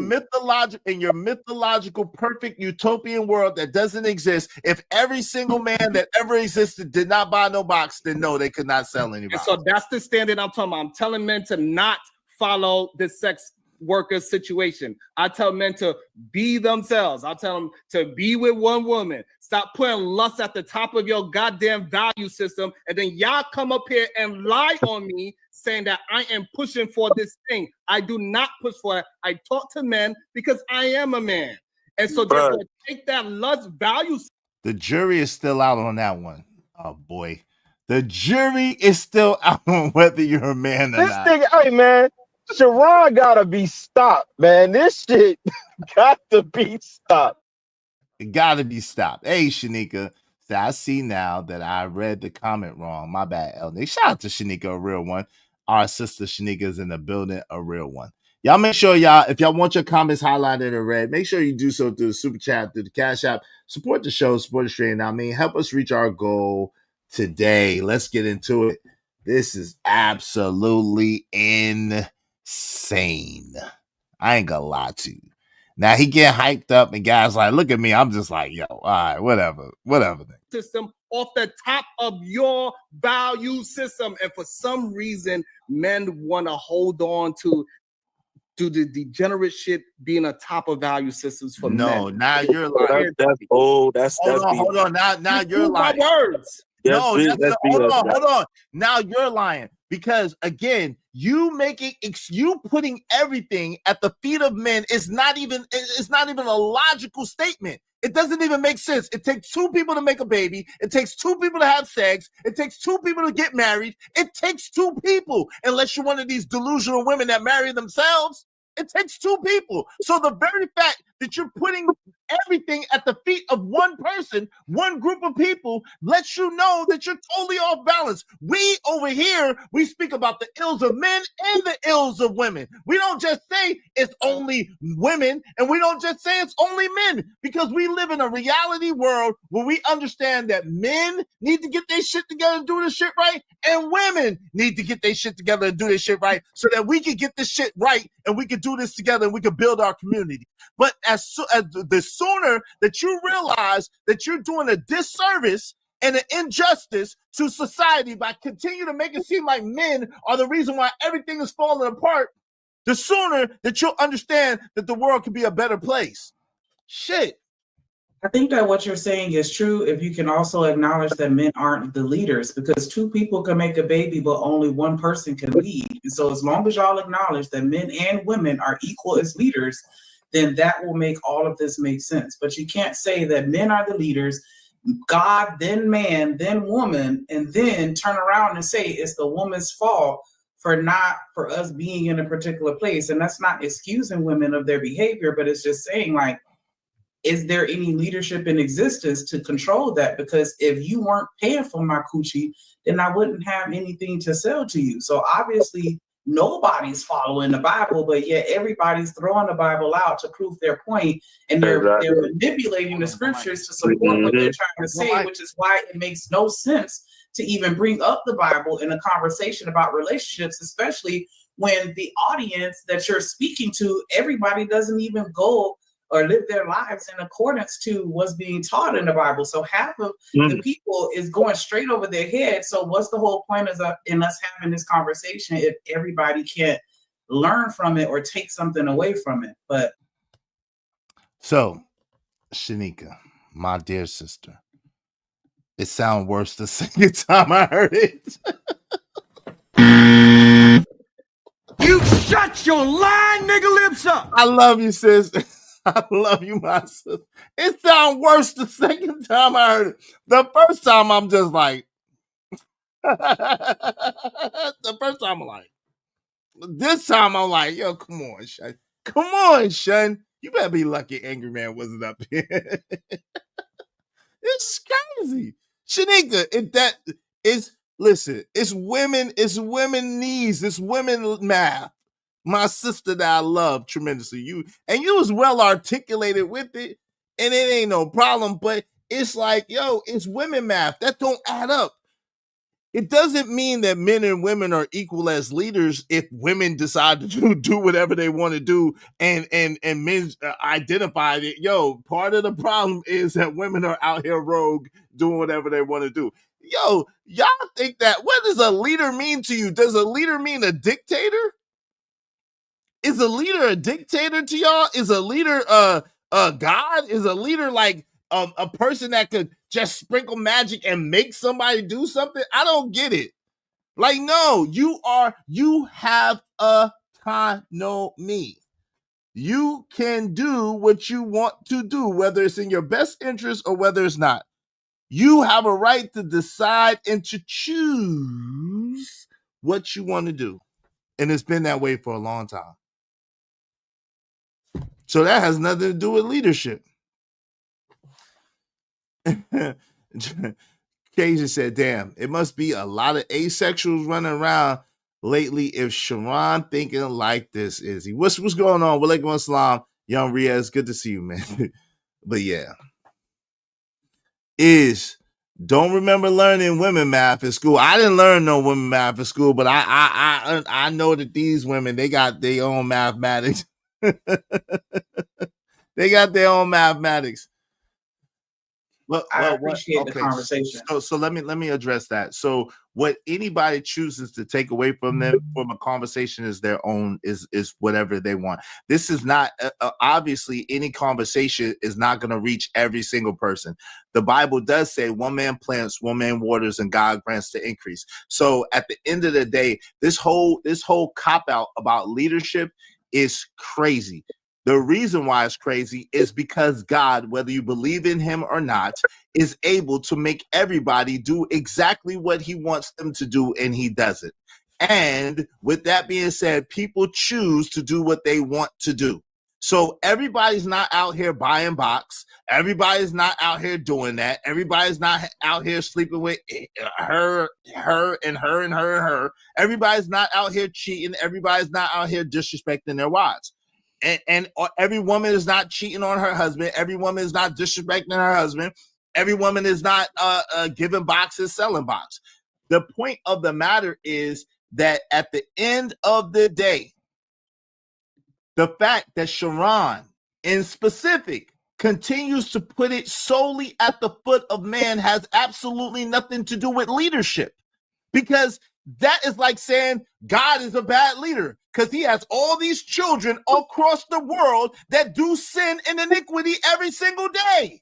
mythological, perfect utopian world that doesn't exist, if every single man that ever existed did not buy no box, then no, they could not sell any box. So that's the standard I'm talking about. I'm telling men to not follow the sex worker situation. I tell men to be themselves. I tell them to be with one woman. Stop putting lust at the top of your goddamn value system. And then y'all come up here and lie on me saying that I am pushing for this thing. I do not push for it. I talk to men because I am a man. And so therefore, take that lust value. The jury is still out on that one. Oh boy. The jury is still out on whether you're a man or This not. thing, hey man, Sharon gotta be stopped, man. This shit got to be stopped. It gotta be stopped. Hey, Shanika. So I see now that I read the comment wrong. My bad, LD. Shout out to Shanika, a real one. Our sister Shanika's in the building, a real one. Y'all make sure if y'all want your comments highlighted or read, make sure you do so through the super chat, through the Cash App. Support the show, support the stream. I mean, help us reach our goal today. Let's get into it. This is absolutely insane. I ain't gonna lie to you. Now he get hyped up and guys like, look at me. I'm just like, yo, all right, whatever. System off the top of your value system. And for some reason, men want to hold on to the degenerate shit being a top of value systems for men. No, now you're lying. That's old. Hold on. Now you're lying. Words. No, hold on. Now you're lying because again, you putting everything at the feet of men is not even a logical statement. It doesn't even make sense. It takes two people to make a baby. It takes two people to have sex. It takes two people to get married. It takes two people, unless you're one of these delusional women that marry themselves. It takes two people. So the very fact that you're putting everything at the feet of one person, one group of people, lets you know that you're totally off balance. We over here, we speak about the ills of men and the ills of women. We don't just say it's only women, and we don't just say it's only men, because we live in a reality world where we understand that men need to get their shit together and do this shit right, and women need to get their shit together and do this shit right, so that we can get this shit right and we can do this together and we can build our community. But the sooner that you realize that you're doing a disservice and an injustice to society by continuing to make it seem like men are the reason why everything is falling apart, the sooner that you'll understand that the world can be a better place. Shit. I think that what you're saying is true if you can also acknowledge that men aren't the leaders, because two people can make a baby, but only one person can lead. And so as long as y'all acknowledge that men and women are equal as leaders, then that will make all of this make sense. But you can't say that men are the leaders, God, then man, then woman, and then turn around and say it's the woman's fault for us being in a particular place. And that's not excusing women of their behavior, but it's just saying, like, is there any leadership in existence to control that? Because if you weren't paying for my coochie, then I wouldn't have anything to sell to you. So obviously nobody's following the Bible, but yet everybody's throwing the Bible out to prove their point, and they're manipulating the scriptures to support what they're trying to say, which is why it makes no sense to even bring up the Bible in a conversation about relationships, especially when the audience that you're speaking to, everybody doesn't even go or live their lives in accordance to what's being taught in the Bible. So half of the people is going straight over their head. So what's the whole point in us having this conversation if everybody can't learn from it or take something away from it? But so, Shanika, my dear sister, it sounds worse the second time I heard it. You shut your lying nigga lips up. I love you, sis. I love you, my sister. It sounds worse the second time I heard it. The first time I'm just like, this time I'm like, yo, come on, Shun. Come on, Shun. You better be lucky Angry Man wasn't up here. It's crazy. Shanika, listen, it's women needs, it's women math. My sister that I love tremendously. You was well articulated with it, and it ain't no problem, but it's like, yo, it's women math. That don't add up. It doesn't mean that men and women are equal as leaders if women decide to do whatever they want to do and men identify it. Yo, part of the problem is that women are out here rogue doing whatever they want to do. Yo, y'all think that, what does a leader mean to you? Does a leader mean a dictator? Is a leader a dictator to y'all? Is a leader God? Is a leader like a person that could just sprinkle magic and make somebody do something? I don't get it. Like, no, you have autonomy. You can do what you want to do, whether it's in your best interest or whether it's not. You have a right to decide and to choose what you want to do. And it's been that way for a long time. So that has nothing to do with leadership. Cajun said, damn, it must be a lot of asexuals running around lately if Sharon thinking like this, Izzy. What's going on? Walaikum assalam, Young Riaz. Good to see you, man. But yeah. Don't remember learning women math in school. I didn't learn no women math in school, but I know that these women, they got their own mathematics. They got their own mathematics. I appreciate the conversation. So let me address that. So what anybody chooses to take away from them from a conversation is their own, is whatever they want. This is not obviously any conversation is not going to reach every single person. The Bible does say one man plants, one man waters, and God grants the increase. So at the end of the day, this whole cop out about leadership is crazy. The reason why it's crazy is because God, whether you believe in him or not, is able to make everybody do exactly what he wants them to do, and he does it. And with that being said, people choose to do what they want to do. So everybody's not out here buying box. Everybody's not out here doing that. Everybody's not out here sleeping with her. Everybody's not out here cheating. Everybody's not out here disrespecting their wives. And every woman is not cheating on her husband. Every woman is not disrespecting her husband. Every woman is not giving boxes, selling box. The point of the matter is that at the end of the day, the fact that Sharon in specific continues to put it solely at the foot of man has absolutely nothing to do with leadership. Because that is like saying God is a bad leader because he has all these children across the world that do sin and iniquity every single day.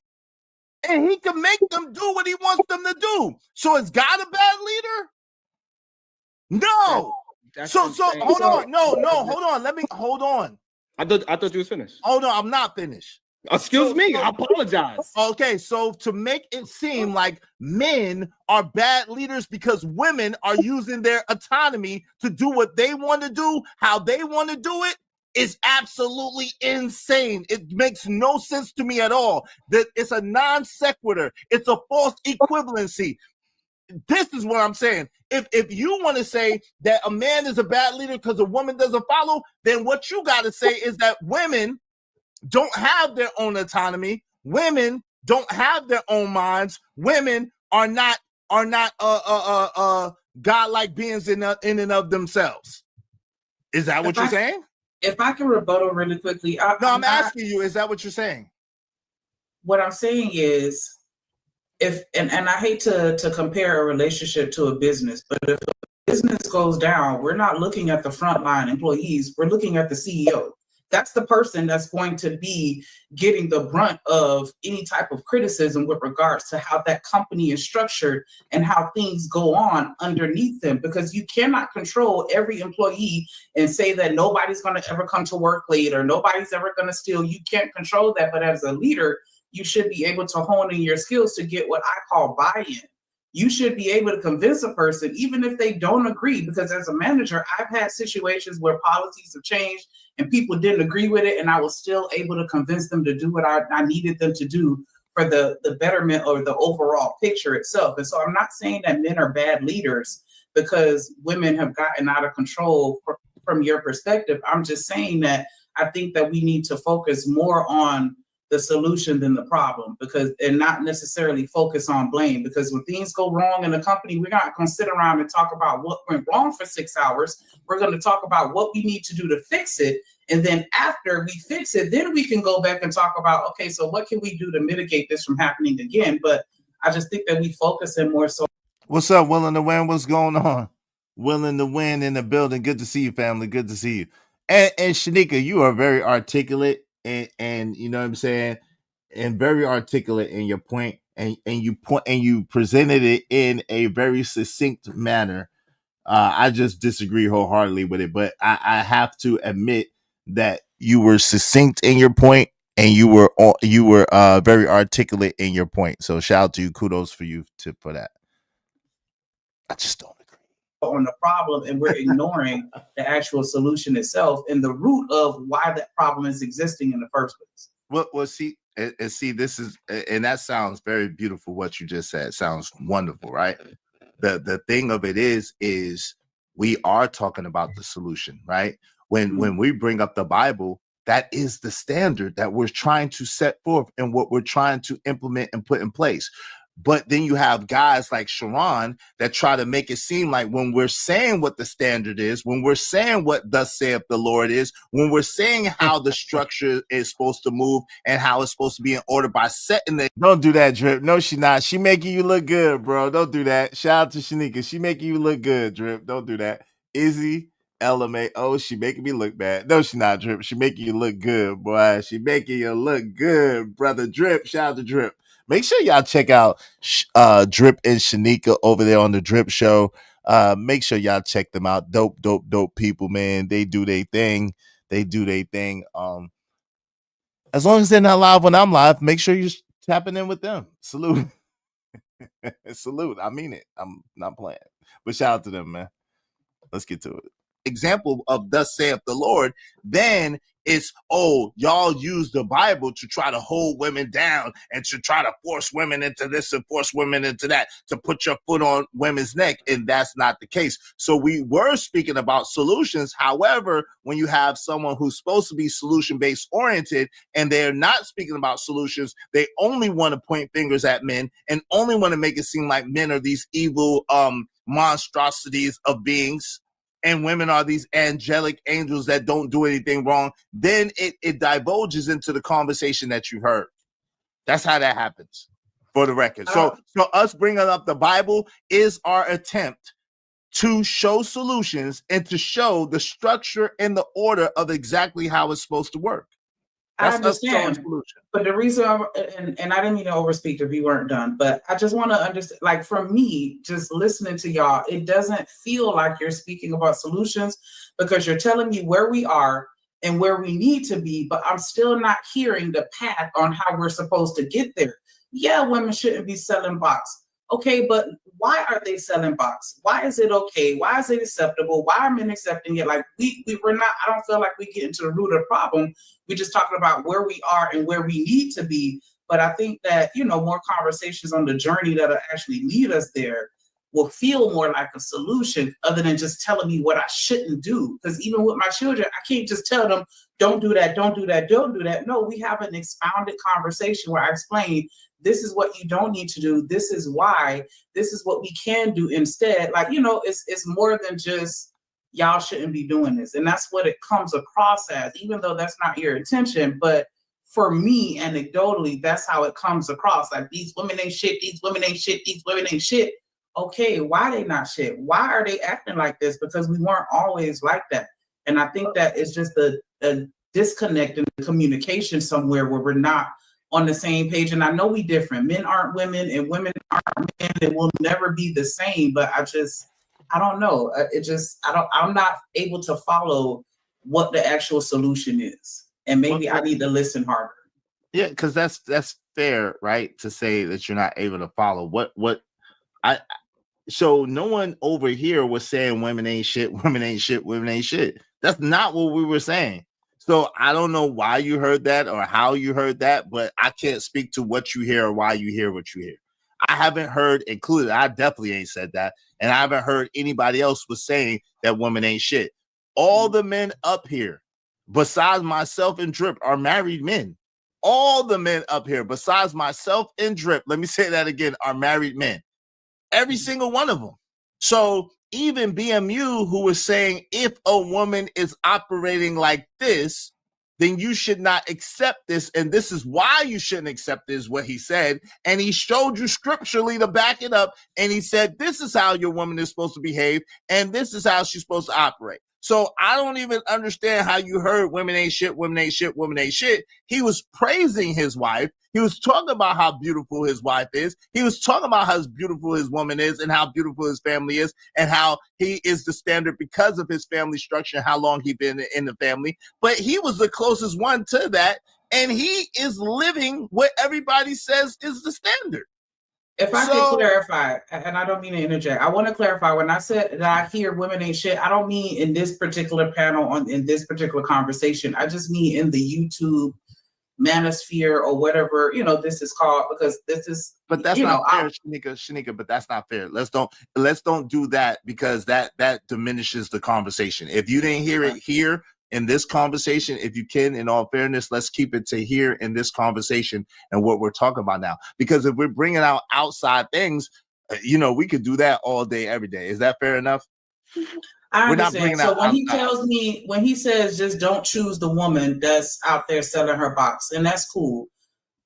And he can make them do what he wants them to do. So is God a bad leader? No. So hold on. No, hold on. Hold on. I thought you was finished. Oh no, I'm not finished. Excuse me, I apologize. Okay, so to make it seem like men are bad leaders because women are using their autonomy to do what they want to do, how they want to do it, is absolutely insane. It makes no sense to me at all. That it's a non sequitur. It's a false equivalency. This is what I'm saying. If you want to say that a man is a bad leader because a woman doesn't follow, then what you got to say is that women don't have their own autonomy. Women don't have their own minds. Women are not godlike beings in and of themselves. Is that what you're saying? If I can rebuttal really quickly. I'm asking you, is that what you're saying? What I'm saying is, and I hate to compare a relationship to a business, but if a business goes down, we're not looking at the frontline employees, we're looking at the CEO. That's the person that's going to be getting the brunt of any type of criticism with regards to how that company is structured and how things go on underneath them, because you cannot control every employee and say that nobody's going to ever come to work late or nobody's ever going to steal. You can't control that. But as a leader, you should be able to hone in your skills to get what I call buy-in. You should be able to convince a person, even if they don't agree, because as a manager, I've had situations where policies have changed and people didn't agree with it, and I was still able to convince them to do what I needed them to do for the betterment or the overall picture itself. And so I'm not saying that men are bad leaders because women have gotten out of control from your perspective. I'm just saying that I think that we need to focus more on the solution than the problem, and not necessarily focus on blame, because when things go wrong in a company, we're not going to sit around and talk about what went wrong for 6 hours. We're going to talk about what we need to do to fix it. And then after we fix it, then we can go back and talk about, okay, so what can we do to mitigate this from happening again? But I just think that we focus in more so. What's up, Willing to Win? What's going on? Willing to Win in the building. Good to see you, family. Good to see you. And Shanika, you are very articulate, and you know what I'm saying, and very articulate in your point, and you presented it in a very succinct manner. I just disagree wholeheartedly with it, but I have to admit that you were succinct in your point, and you were very articulate in your point. So shout out to you, kudos for you for that. I just don't agree on the problem, and we're ignoring the actual solution itself and the root of why that problem is existing in the first place. Well, see, and see, this is, and that sounds very beautiful. What you just said sounds wonderful, right? The thing of it is we are talking about the solution, right? When we bring up the Bible, that is the standard that we're trying to set forth and what we're trying to implement and put in place. But then you have guys like Sharon that try to make it seem like when we're saying what the standard is, when we're saying what thus saith the Lord is, when we're saying how the structure is supposed to move and how it's supposed to be in order by setting the— Don't do that, Drip. No, she not. She making you look good, bro. Don't do that. Shout out to Shanika. She making you look good, Drip. Don't do that. Izzy, LMAO, she making me look bad. No, she not, Drip. She making you look good, boy. She making you look good, brother. Drip. Shout out to Drip. Make sure y'all check out Drip and Shanika over there on the Drip Show. Make sure y'all check them out. Dope people, man. They do their thing. As long as they're not live when I'm live, make sure you're tapping in with them. Salute. Salute. I mean it. I'm not playing. But shout out to them, man. Let's get to it. Example of thus saith the Lord, then it's, oh, y'all use the Bible to try to hold women down and to try to force women into this and force women into that, to put your foot on women's neck. And that's not the case. So we were speaking about solutions. However, when you have someone who's supposed to be solution-based oriented and they're not speaking about solutions, they only want to point fingers at men and only want to make it seem like men are these evil monstrosities of beings, and women are these angelic angels that don't do anything wrong, then it divulges into the conversation that you heard. That's how that happens, for the record. So us bringing up the Bible is our attempt to show solutions and to show the structure and the order of exactly how it's supposed to work. I understand, but the reason, and I didn't mean to overspeak if you weren't done, but I just want to understand, like for me, just listening to y'all, it doesn't feel like you're speaking about solutions because you're telling me where we are and where we need to be, but I'm still not hearing the path on how we're supposed to get there. Yeah, women shouldn't be selling box. Okay, but why are they selling box? Why is it okay? Why is it acceptable? Why are men accepting it? Like we're not, I don't feel like we get into the root of the problem. We're just talking about where we are and where we need to be. But I think that, you know, more conversations on the journey that'll actually lead us there will feel more like a solution other than just telling me what I shouldn't do. Because even with my children, I can't just tell them, don't do that, don't do that, don't do that. No, we have an expounded conversation where I explain, this is what you don't need to do. This is why. This is what we can do instead. Like, you know, it's more than just y'all shouldn't be doing this. And that's what it comes across as, even though that's not your intention. But for me, anecdotally, that's how it comes across. Like, these women ain't shit, these women ain't shit, these women ain't shit. Okay, why they not shit? Why are they acting like this? Because we weren't always like that. And I think that it's just a disconnect in the communication somewhere where we're not on the same page. And I know we different. Men aren't women and women aren't men. It will never be the same. But I don't know. I'm not able to follow what the actual solution is. And maybe I need to listen harder. Yeah, because that's fair, right? To say that you're not able to follow so no one over here was saying women ain't shit, women ain't shit, women ain't shit. That's not what we were saying. So I don't know why you heard that or how you heard that, but I can't speak to what you hear or why you hear what you hear. I haven't heard included. I definitely ain't said that. And I haven't heard anybody else was saying that women ain't shit. All the men up here, besides myself and Drip, are married men. All the men up here, besides myself and Drip, let me say that again, are married men. Every single one of them. So even BMU, who was saying if a woman is operating like this, then you should not accept this. And this is why you shouldn't accept this, what he said. And he showed you scripturally to back it up. And he said, this is how your woman is supposed to behave. And this is how she's supposed to operate. So I don't even understand how you heard women ain't shit, women ain't shit, women ain't shit. He was praising his wife. He was talking about how beautiful his wife is. He was talking about how beautiful his woman is and how beautiful his family is and how he is the standard because of his family structure and how long he's been in the family. But he was the closest one to that. And he is living what everybody says is the standard. If I could clarify, and I don't mean to interject, I want to clarify when I said that I hear women ain't shit, I don't mean in this particular panel in this particular conversation. I just mean in the YouTube manosphere or whatever, this is called, because this is, but that's not fair, Shanika, but that's not fair. Let's don't do that, because that diminishes the conversation. If you didn't hear it here in this conversation, if you can, in all fairness, let's keep it to here in this conversation and what we're talking about now. Because if we're bringing out outside things, we could do that all day, every day. Is that fair enough? I understand. So when he tells me, when he says just don't choose the woman that's out there selling her box, and that's cool,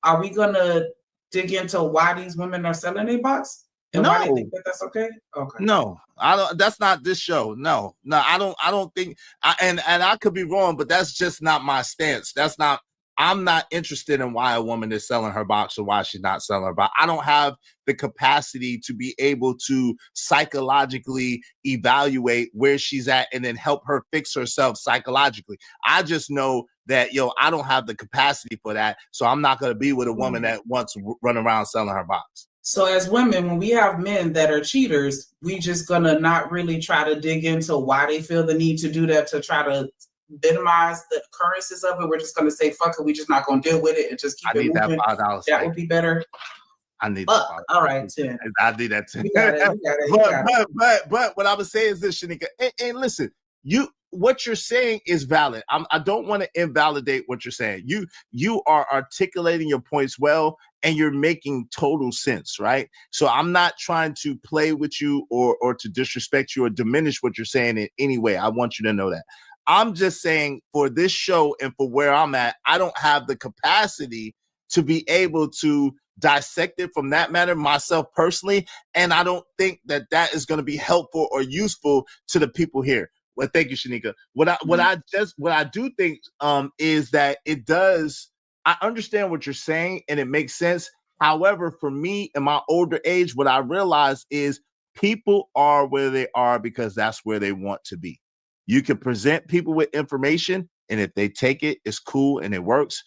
are we gonna dig into why these women are selling their box? And why they think that that's okay? Okay. No, I don't. That's not this show. No, I don't think. And I could be wrong, but that's just not my stance. That's not. I'm not interested in why a woman is selling her box or why she's not selling her box. I don't have the capacity to be able to psychologically evaluate where she's at and then help her fix herself psychologically. I just know that, I don't have the capacity for that. So I'm not going to be with a woman that wants to run around selling her box. So as women, when we have men that are cheaters, we just gonna not really try to dig into why they feel the need to do that, to try to minimize the occurrences of it. We're just gonna say, fuck it, we're just not gonna deal with it and just keep it moving. I need that $5. That would be better. I need that. All right, 10. I need that 10. But what I would say is this, Shanika, and listen, what you're saying is valid. I don't want to invalidate what you're saying. You are articulating your points well, and you're making total sense, right? So I'm not trying to play with you or to disrespect you or diminish what you're saying in any way. I want you to know that. I'm just saying, for this show and for where I'm at, I don't have the capacity to be able to dissect it from that matter myself personally, and I don't think that is going to be helpful or useful to the people here. Well, thank you, Shanika. What I do think is that it does. I understand what you're saying and it makes sense. However, for me in my older age, what I realize is people are where they are because that's where they want to be. You can present people with information, and if they take it, it's cool and it works.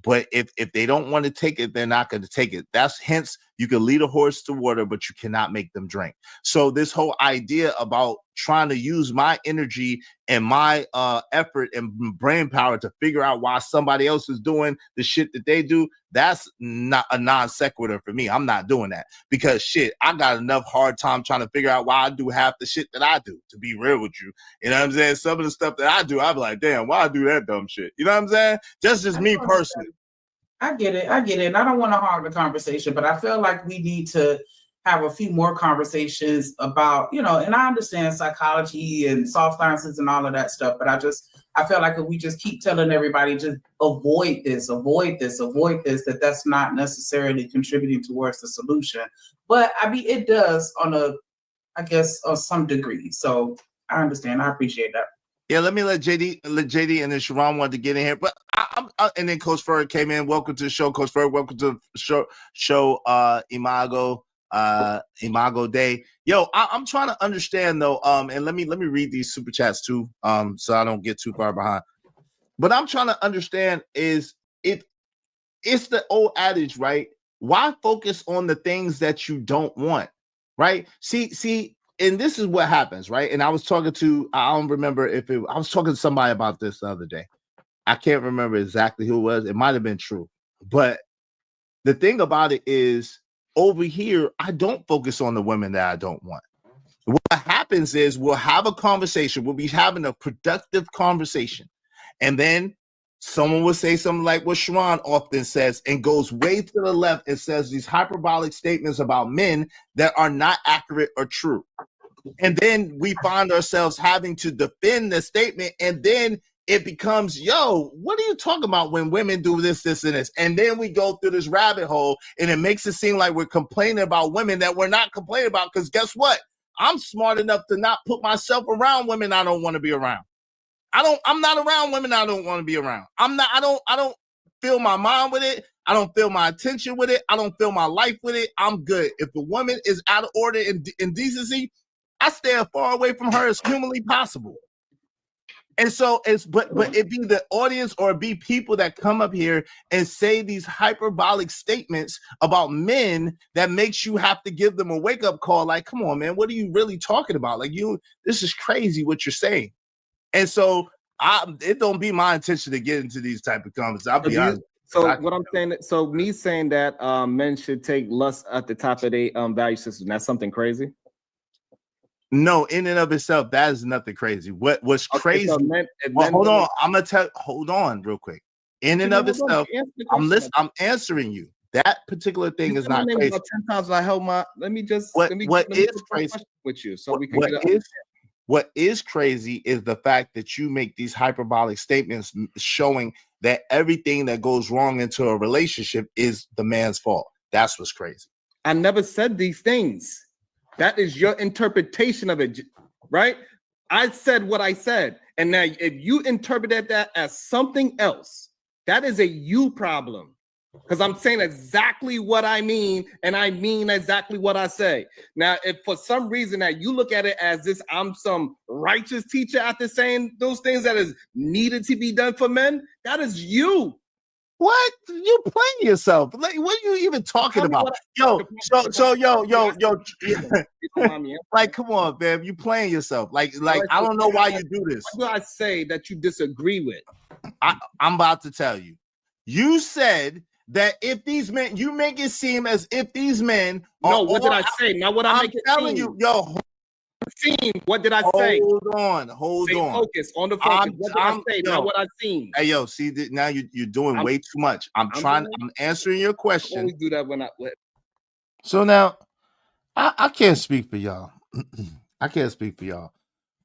But if they don't want to take it, they're not going to take it. That's hence you can lead a horse to water, but you cannot make them drink. So this whole idea about trying to use my energy and my effort and brain power to figure out why somebody else is doing the shit that they do, that's not a non sequitur for me. I'm not doing that because shit, I got enough hard time trying to figure out why I do half the shit that I do, to be real with you. You know what I'm saying? Some of the stuff that I do, I'm like, damn, why I do that dumb shit? You know what I'm saying? Just me personally. I get it. And I don't want to hog the conversation, but I feel like we need to have a few more conversations about, and I understand psychology and soft sciences and all of that stuff, but I feel like if we just keep telling everybody just avoid this, that's not necessarily contributing towards the solution. But I mean, it does on some degree. So I understand. I appreciate that. Yeah, let me let JD and then Sharon wanted to get in here, but and then Coach Ferg came in. Welcome to the show, Coach Ferg. Welcome to the show. Imago Day. Yo, I'm trying to understand though. And let me read these super chats too. So I don't get too far behind. But I'm trying to understand is it's the old adage, right? Why focus on the things that you don't want, right? See. And this is what happens, right? And I was talking to, I don't remember I was talking to somebody about this the other day. I can't remember exactly who it was. It might have been true. But the thing about it is, over here, I don't focus on the women that I don't want. What happens is we'll have a conversation. We'll be having a productive conversation. And then someone will say something like what Sharon often says and goes way to the left and says these hyperbolic statements about men that are not accurate or true. And then we find ourselves having to defend the statement. And then it becomes, yo, what are you talking about when women do this, this, and this? And then we go through this rabbit hole and it makes it seem like we're complaining about women that we're not complaining about. Because guess what? I'm smart enough to not put myself around women I don't want to be around. I'm not around women I don't want to be around. I don't fill my mind with it. I don't feel my attention with it. I don't feel my life with it. I'm good. If a woman is out of order in decency, I stay as far away from her as humanly possible. And so but it be the audience or it be people that come up here and say these hyperbolic statements about men that makes you have to give them a wake-up call. Like, come on, man, what are you really talking about? Like, this is crazy what you're saying. And so it don't be my intention to get into these type of comments. I'll be honest. So what I'm saying, so me saying that men should take lust at the top of their value system, that's something crazy? No, in and of itself, that is nothing crazy. What's crazy? So hold on, I'm gonna tell. Hold on, real quick. In and of itself, I'm answering you. That particular thing is not crazy. 10 times I held my. Let me what is crazy with you, so we can get what is crazy is the fact that you make these hyperbolic statements showing that everything that goes wrong into a relationship is the man's fault. That's what's crazy. I never said these things. That is your interpretation of it, right? I said what I said. And now if you interpreted that as something else, that is a you problem. Because I'm saying exactly what I mean, and I mean exactly what I say. Now, if for some reason that you look at it as this, I'm some righteous teacher after saying those things that is needed to be done for men, that is you. What? You playing yourself? Like, what are you even talking about? Yo, like, come on, man, you playing yourself. Like, I don't know why you do this. What do I say that you disagree with? I'm about to tell you. You said that if these men, you make it seem as if these men. No, what did I say? Now, what I'm telling you, yo. What did I say? Hold on. Focus on the focus. What did I say? Not what I seen. Hey, yo, see, now you're doing way too much. I'm answering your question. I always do that when I. So now, I can't speak for y'all. I can't speak for y'all.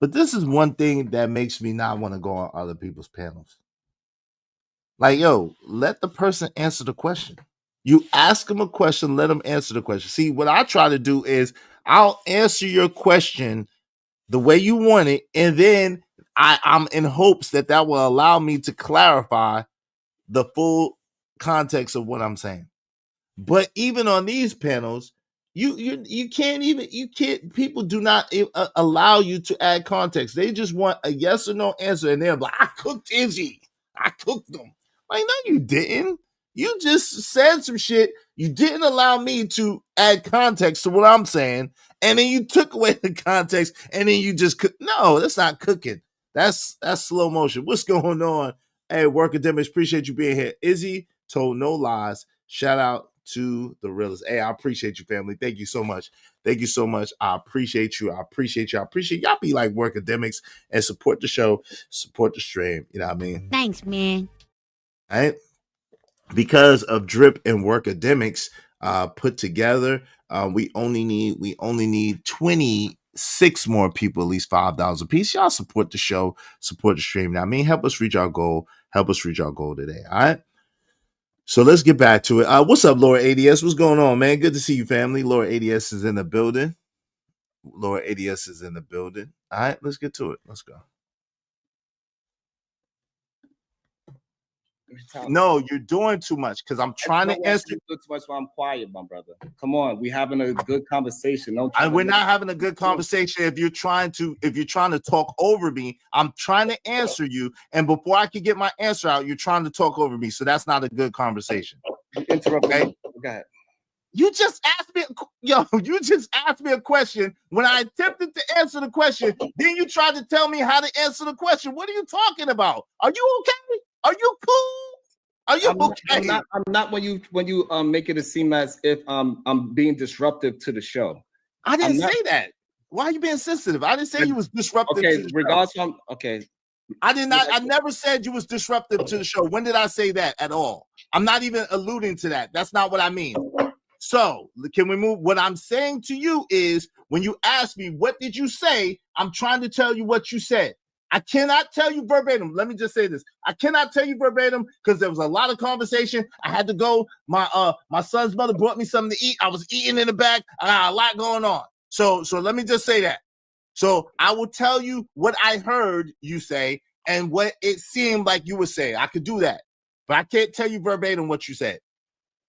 But this is one thing that makes me not want to go on other people's panels. Like, yo, let the person answer the question. You ask them a question, let them answer the question. See, what I try to do is I'll answer your question the way you want it, and then I'm in hopes that will allow me to clarify the full context of what I'm saying. But even on these panels, you can't. People do not allow you to add context. They just want a yes or no answer, and they're like, "I cooked Izzy. I cooked them." Like, no, you didn't. You just said some shit. You didn't allow me to add context to what I'm saying, and then you took away the context, and then you just no, that's not cooking. That's slow motion. What's going on? Hey, Workademics, appreciate you being here. Izzy told no lies. Shout out to the realest. Hey, I appreciate you, family. Thank you so much. Thank you so much. I appreciate you. I appreciate y'all. Y'all be like Workademics and support the show, support the stream. You know what I mean? Thanks, man. All right. Because of Drip and Workademics put together, we only need 26 more people, at least $5 a piece. Y'all support the show, support the stream. Now, I mean, help us reach our goal. Help us reach our goal today. All right. So let's get back to it. What's up, Laura ADS? What's going on, man? Good to see you, family. Laura ADS is in the building. Laura ADS is in the building. All right, let's get to it. Let's go. No, you're doing too much because I'm trying to answer. Too much while I'm quiet, my brother. Come on, we having a good conversation. We're not having a good conversation if you're trying to talk over me. I'm trying to answer you, and before I can get my answer out, you're trying to talk over me. So that's not a good conversation. Okay. Go ahead. You just asked me, you just asked me a question. When I attempted to answer the question, then you tried to tell me how to answer the question. What are you talking about? Are you okay? Are you cool? Are you okay? I'm not when you make it seem as if I'm being disruptive to the show. I didn't say that. Why are you being sensitive? I didn't say you was disruptive. Okay, to the regardless show. from okay. I did not. I never said you was disruptive to the show. When did I say that at all? I'm not even alluding to that. That's not what I mean. So can we move? What I'm saying to you is when you ask me, what did you say? I'm trying to tell you what you said. I cannot tell you verbatim. Let me just say this. I cannot tell you verbatim because there was a lot of conversation. I had to go. My son's mother brought me something to eat. I was eating in the back. I got a lot going on. So let me just say that. So I will tell you what I heard you say, and what it seemed like you were saying. I could do that, but I can't tell you verbatim what you said.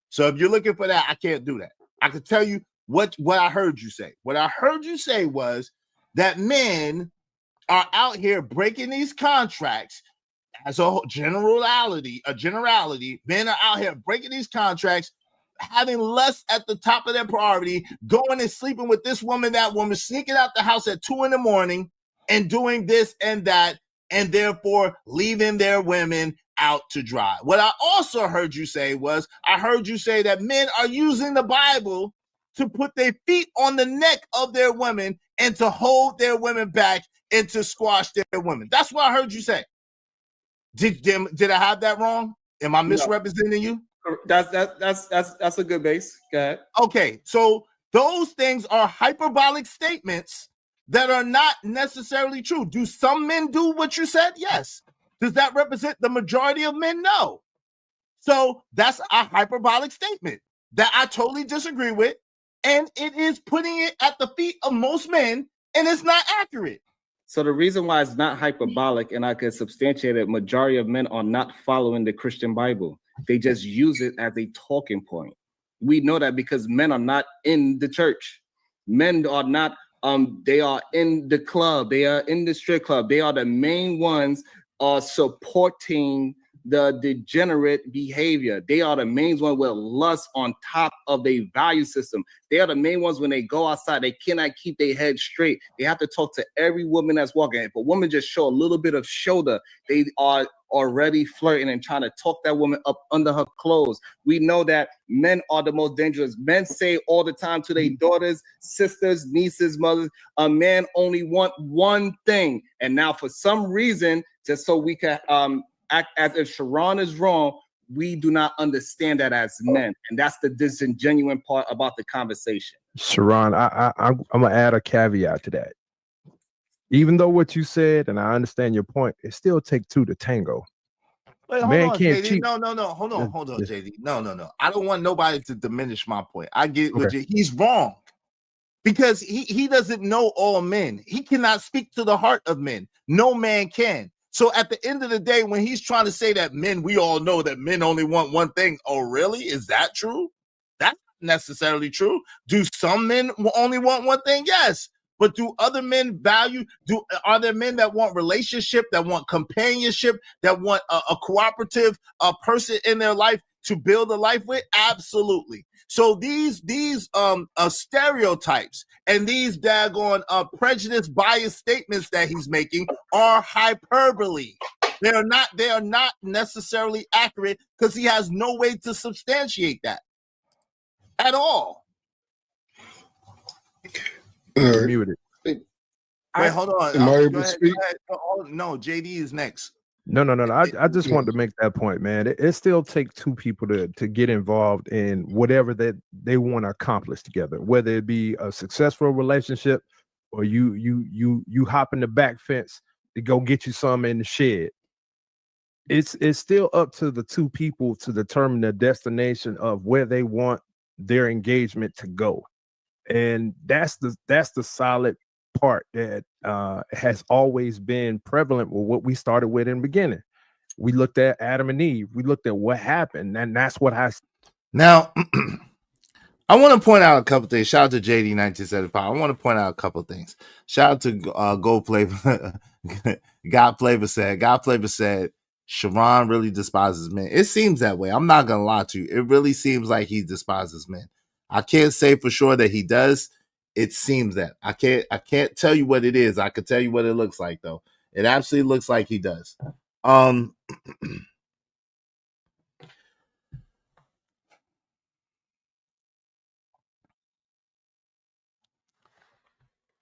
So if you're looking for that, I can't do that. I can tell you what I heard you say. What I heard you say was that men are out here breaking these contracts as a generality. Men are out here breaking these contracts, having lust at the top of their priority, going and sleeping with this woman, that woman, sneaking out the house at 2 a.m. and doing this and that, and therefore leaving their women out to dry. What I also heard you say was, I heard you say that men are using the Bible to put their feet on the neck of their women and to hold their women back and to squash their women. That's what I heard you say. Did I have that wrong? Am I misrepresenting you? That's a good base. Go ahead. Okay, so those things are hyperbolic statements that are not necessarily true. Do some men do what you said? Yes. Does that represent the majority of men? No. So that's a hyperbolic statement that I totally disagree with, and it is putting it at the feet of most men, and it's not accurate. So the reason why it's not hyperbolic, and I could substantiate it, majority of men are not following the Christian Bible. They just use it as a talking point. We know that because men are not in the church. Men are not, they are in the club. They are in the strip club. They are the main ones supporting the degenerate behavior. They are the main ones with lust on top of their value system. They are the main ones when they go outside, they cannot keep their head straight. They have to talk to every woman that's walking. If a woman just show a little bit of shoulder, they are already flirting and trying to talk that woman up under her clothes. We know that men are the most dangerous. Men say all the time to their daughters, sisters, nieces, mothers, a man only want one thing. And now for some reason, just so we can act as if Sharon is wrong, we do not understand that as men. And that's the disingenuous part about the conversation. Sharon, I'm gonna add a caveat to that. Even though what you said, and I understand your point, it still takes two to tango. Wait, hold Man on, can't JD. cheat. No. Hold on, JD. No. I don't want nobody to diminish my point. I get Okay. he's wrong because he doesn't know all men. He cannot speak to the heart of men. No man can. So at the end of the day, when he's trying to say that men, we all know that men only want one thing. Oh, really? Is that true? That's not necessarily true. Do some men only want one thing? Yes. But do other men value? Are there men that want relationship, that want companionship, that want a cooperative person in their life to build a life with? Absolutely. So these stereotypes and these daggone prejudice bias statements that he's making are hyperbole. They are not necessarily accurate because he has no way to substantiate that at all. Muted. Wait, hold on. Am I able Go to ahead, speak? go ahead. Oh, no, JD is next. No. I just wanted to make that point, man. It still takes two people to get involved in whatever that they want to accomplish together, whether it be a successful relationship or you hop in the back fence to go get you some in the shed. It's still up to the two people to determine the destination of where they want their engagement to go. And that's the solid part that has always been prevalent with what we started with in the beginning. We looked at Adam and Eve. We looked at what happened, and that's what Now, I want to point out a couple things. Shout out to JD 1975. I want to point out a couple things. Shout out to Gold Flavor. God Flavor said Sharon really despises men. It seems that way. I'm not gonna lie to you. It really seems like he despises men. I can't say for sure that he does. It seems that I can't tell you what it is. I could tell you what it looks like though. It absolutely looks like he does.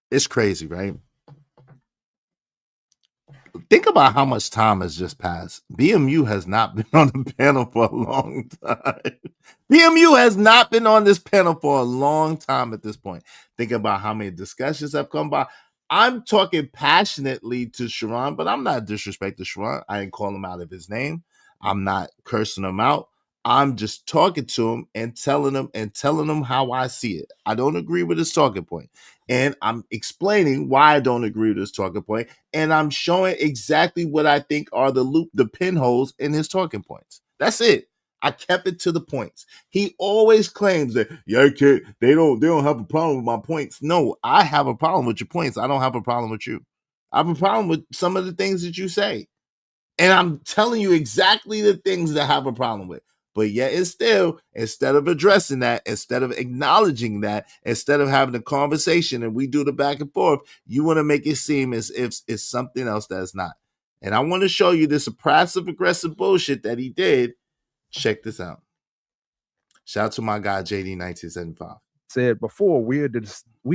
It's crazy, right? Think about how much time has just passed. BMU has not been on the panel for a long time. BMU has not been on this panel for a long time at this point. Think about how many discussions have come by. I'm talking passionately to Sharon, but I'm not disrespecting Sharon. I ain't calling him out of his name. I'm not cursing him out. I'm just talking to him and telling him how I see it. I don't agree with his talking point. And I'm explaining why I don't agree with his talking point. And I'm showing exactly what I think are the pinholes in his talking points. That's it. I kept it to the points. He always claims that, yeah, they don't have a problem with my points. No, I have a problem with your points. I don't have a problem with you. I have a problem with some of the things that you say. And I'm telling you exactly the things that I have a problem with. But yet it's still, instead of addressing that, instead of acknowledging that, instead of having a conversation and we do the back and forth, you want to make it seem as if it's something else that's not. And I want to show you this passive aggressive bullshit that he did. Check this out. Shout out to my guy, JD 1975. Said before, we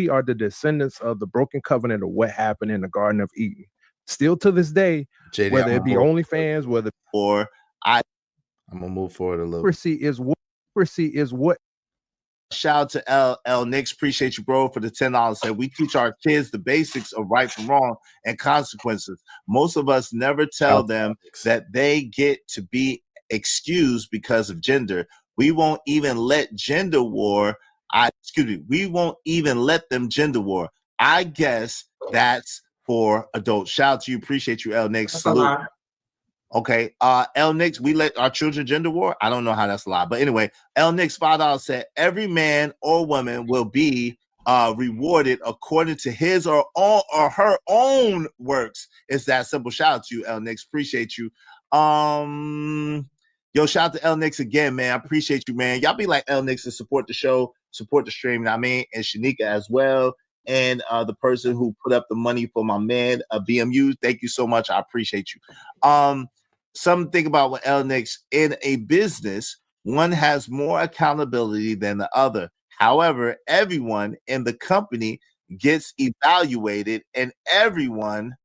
are the descendants of the broken covenant of what happened in the Garden of Eden. Still to this day, JD, whether it be OnlyFans, whether I'm gonna move forward a little. Secrecy is what. Shout out to L Nix, appreciate you, bro, for the $10. Said we teach our kids the basics of right from wrong and consequences. Most of us never tell them that they get to be excused because of gender. We won't even let gender war. We won't even let them gender war. I guess that's for adults. Shout out to you, appreciate you, L Nix. Salute. Okay, L Nix, we let our children gender war. I don't know how that's a lie, but anyway, L Nix $5 said every man or woman will be rewarded according to his or her own works. It's that simple. Shout out to you, L Nix. Appreciate you. Yo, shout out to L Nix again, man. I appreciate you, man. Y'all be like L Nix to support the show, support the stream. You know what I mean, and Shanika as well. And the person who put up the money for my man, BMU. Thank you so much. I appreciate you. Something about with L Nix in a business, one has more accountability than the other. However, everyone in the company gets evaluated, and everyone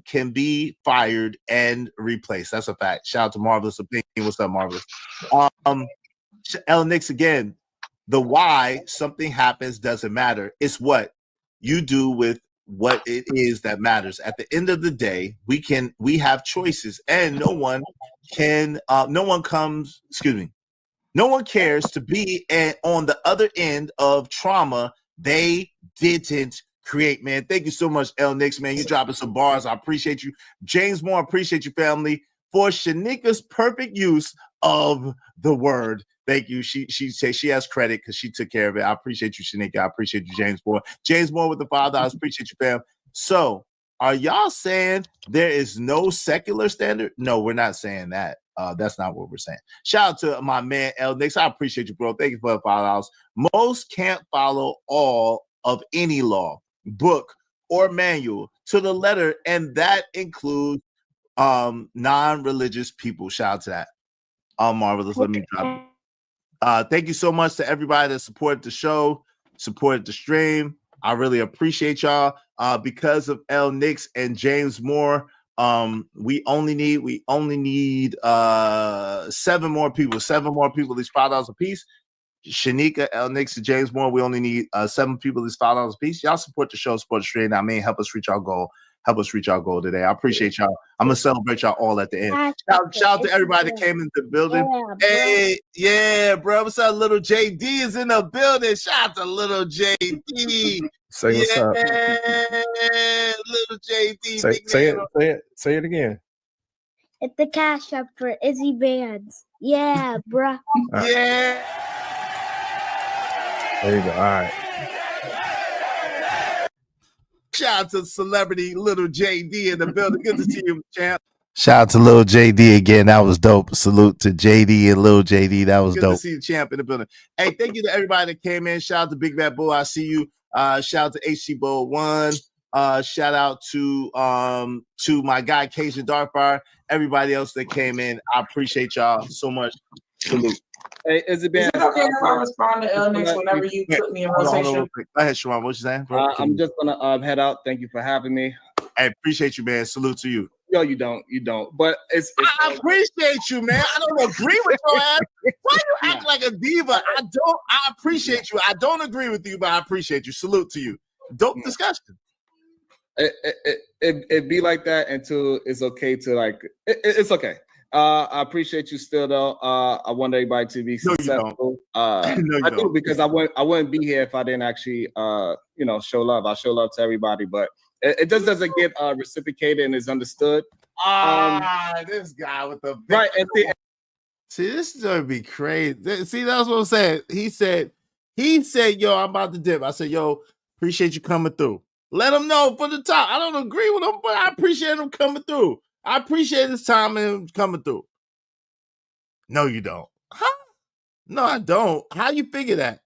can be fired and replaced. That's a fact. Shout out to Marvelous Opinion. What's up, Marvelous? L Nix again. The why something happens doesn't matter. It's what you do with what it is that matters. At the end of the day, we have choices, and no one cares to be on the other end of trauma they didn't create, man. Thank you so much, L Nix, man. You dropping some bars. I appreciate you. James Moore, appreciate you, family, for Shanika's perfect use of the word. Thank you. She says she has credit because she took care of it. I appreciate you, Shanika. I appreciate you, James Moore. James Moore with the $5. Appreciate you, fam. So, are y'all saying there is no secular standard? No, we're not saying that. That's not what we're saying. Shout out to my man L Nix. I appreciate you, bro. Thank you for the $5. Most can't follow all of any law, book, or manual to the letter, and that includes non-religious people. Shout out to that. Marvelous. Let me drop it. Thank you so much to everybody that supported the show, supported the stream. I really appreciate y'all. Because of L Nix and James Moore, we only need 7 more people. 7 more people, these $5 a piece. Shanika, L Nix, and James Moore, we only need 7 people, these $5 a piece. Y'all support the show, support the stream. I mean, help us reach our goal. Help us reach our goal today. I appreciate y'all. I'm gonna celebrate y'all all at the end. Shout out to everybody that came into the building. Hey, yeah, bro. What's up? Little JD is in the building. Shout out to little JD. Say what's up. Little JD. Say it again. It's the cash up for Izzy Bands. Yeah, bruh. Right. Yeah. There you go. All right. Shout out to celebrity Little JD in the building. Good to see you, champ. Shout out to Little JD again. That was dope. Salute to JD and Little JD. That was dope. Good to see you, champ, in the building. Hey, thank you to everybody that came in. Shout out to Big Bad Bull. I see you. Shout out to HC Bull 1. Shout out to my guy Cajun Darkfire. Everybody else that came in. I appreciate y'all so much. Salute. Hey, is it okay if I respond to L Nix whenever you put me in rotation? Go ahead, Shawan. What you saying? I'm just gonna head out. Thank you for having me. I appreciate you, man. Salute to you. No, you don't. But it's I appreciate you, man. I don't agree with your ass. Why you act like a diva? I appreciate you. I don't agree with you, but I appreciate you. Salute to you. Dope discussion. It be like that until it's okay to like. It's okay. I appreciate you still though. I want everybody to be successful. I do, because I wouldn't be here if I didn't actually show love. I show love to everybody, but it just doesn't get reciprocated and is understood. This guy with the right. And see, this is gonna be crazy. See, that's what I'm saying. He said, yo, I'm about to dip. I said, yo, appreciate you coming through. Let him know from the top. I don't agree with him, but I appreciate him coming through. I appreciate his time and him coming through. No, you don't. Huh? No, I don't. How you figure that?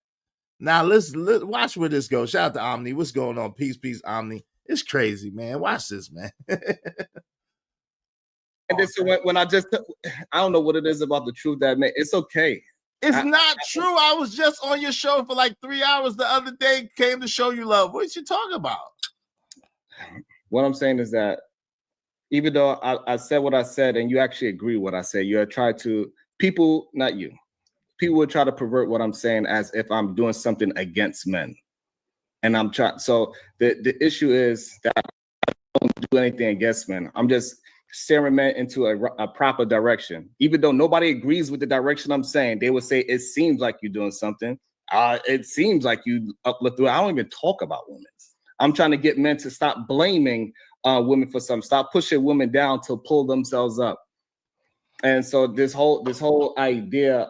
Now let's watch where this goes. Shout out to Omni. What's going on? Peace, Omni. It's crazy, man. Watch this, man. And then so when I don't know what it is about the truth that man, it's okay. It's not true. I was just on your show for like 3 hours the other day. Came to show you love. What you talking about? What I'm saying is that even though I said what I said, and you actually agree with what I said, you try to people, not you. People would try to pervert what I'm saying as if I'm doing something against men, and I'm trying. So the issue is that I don't do anything against men. I'm just steering men into a proper direction. Even though nobody agrees with the direction I'm saying, they would say, it seems like you're doing something. It seems like you uplift. I don't even talk about women. I'm trying to get men to stop blaming women for something. Stop pushing women down to pull themselves up. And so this whole idea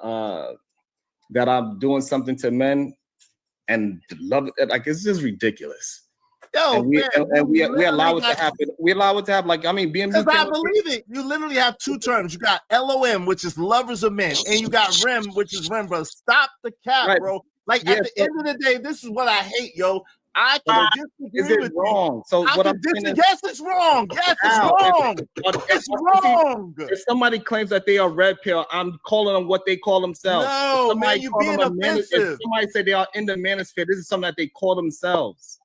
that I'm doing something to men and love it, like, it's just ridiculous. Yo, and we allow it to happen. We allow it to happen. Like, I mean, BMU. Because I believe it. You literally have two terms. You got LOM, which is lovers of men, and you got REM, which is REM, bro. Stop the cap, right, bro. Like, at the end of the day, this is what I hate, yo. I can disagree is it with wrong? You. So what I'm saying is, yes, it's wrong. Yes, it's wrong. It's wrong. If somebody claims that they are red pill, I'm calling them what they call themselves. No, man, you're being offensive. If somebody say they are in the manosphere, this is something that they call themselves.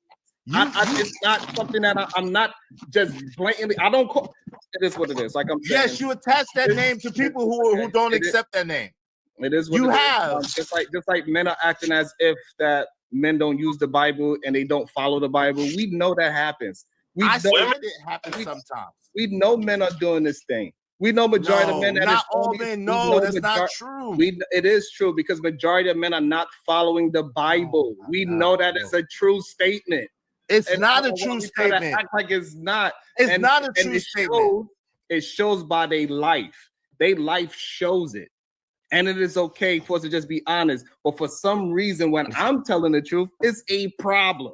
It's not something that I'm not just blatantly. I don't call. It is what it is. Like I'm saying. Yes, you attach that name to people who don't accept that name. It is what you it have. Is. Just like men are acting as if that men don't use the Bible and they don't follow the Bible. We know that happens. I know it happens sometimes. We know men are doing this thing. We know majority of men. Not all men. No, that's not true. It is true because majority of men are not following the Bible. We know that it's a true statement. It's not a true statement. Act like it's not. It's not a true statement. It shows by their life. Their life shows it. And it is okay for us to just be honest. But for some reason, when I'm telling the truth, it's a problem.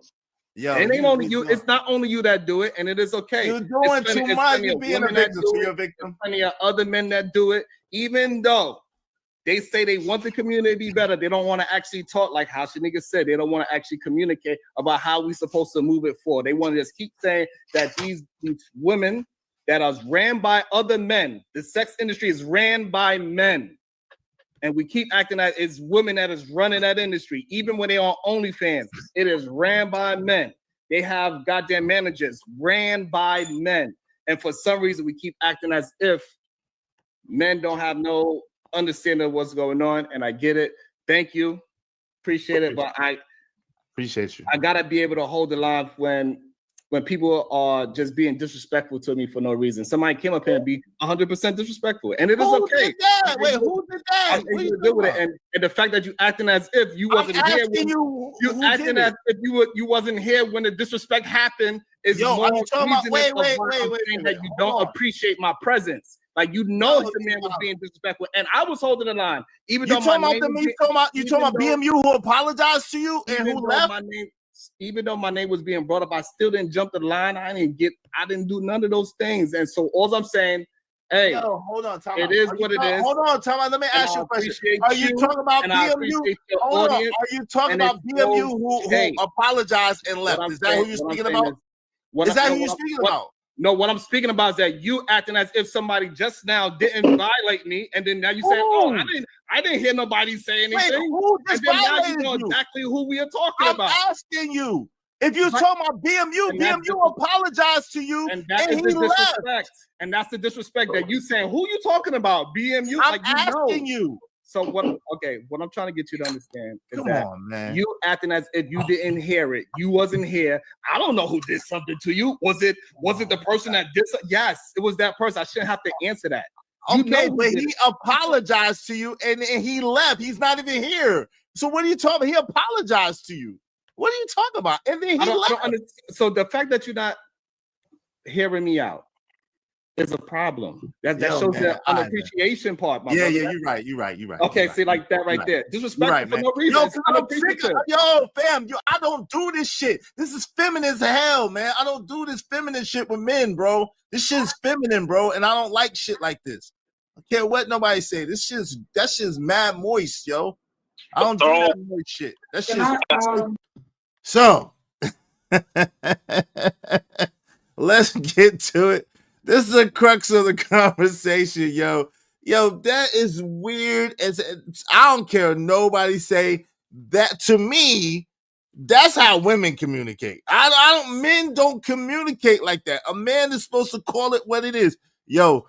Yo, it ain't only you. It's not only you that do it, and it is okay. You're doing too much. You're being a victim. So you're a victim. Plenty of other men that do it, even though they say they want the community to be better. They don't want to actually talk, like how Shanika said. They don't want to actually communicate about how we're supposed to move it forward. They want to just keep saying that these women that are ran by other men, the sex industry is ran by men. And we keep acting like it's women that is running that industry. Even when they're on OnlyFans, it is ran by men. They have goddamn managers ran by men. And for some reason, we keep acting as if men don't have no understanding of what's going on. And I get it. Thank you. Appreciate it. But I appreciate you. I gotta be able to hold the line when people are just being disrespectful to me for no reason. Somebody came up here and be 100% disrespectful, and it is who okay. Did that? Wait, who did that? What you do with it? And the fact that you acting as if you wasn't here, you acting as if you wasn't here when the disrespect happened is more are you talking about? Wait, that you don't appreciate my presence. Like the man was being disrespectful, and I was holding the line. Even though you talking about BMU who apologized to you and who left. Even though my name was being brought up, I still didn't jump the line. I didn't do none of those things. And so all I'm saying, hey, hold on, Tom. It is what it is. Hold on, Tom. Let me ask you a question. Are you talking about BMU? Hold on. Are you talking about BMU who apologized and left? Is that who you're speaking about? Is that who you're speaking about? No, what I'm speaking about is that you acting as if somebody just now didn't violate me, and then now you say, "Oh, I didn't hear nobody say anything." Wait, who just violated you? Know exactly who we are talking about. I'm asking you. If you're talking about BMU apologized to you, and he left. And that's the disrespect that you saying. Who you talking about? BMU? I'm asking you. So what? Okay, what I'm trying to get you to understand is that you acting as if you didn't hear it. You wasn't here. I don't know who did something to you. Was it the person that did something? Yes, it was that person. I shouldn't have to answer that. You Okay, know who but did he it. apologized to you and he left. He's not even here. So what are you talking about? He apologized to you. What are you talking about? And then he I don't left. understand. So the fact that you're not hearing me out is a problem. That Yo, shows man, the all right, man. unappreciation part, my Yeah, brother. you're right. You're right. Okay, you're see, right. like that right You're there. You're Disrespectful right, for man. no reason. Yo, It's 'cause I'm sick unappreciative. yo, fam, I don't do this shit. This is feminine as hell, man. I don't do this feminine shit with men, bro. This shit is feminine, bro, and I don't like shit like this. I care what nobody say. That shit's mad moist, yo. I don't do that moist shit. That shit's so. Let's get to it. This is the crux of the conversation, yo. Yo, that is weird. I don't care what nobody say. That to me, that's how women communicate. Men don't communicate like that. A man is supposed to call it what it is. Yo,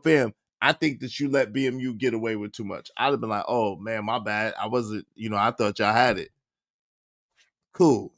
fam, I think that you let BMU get away with too much. I'd have been like, oh man, my bad. I wasn't, I thought y'all had it. Cool.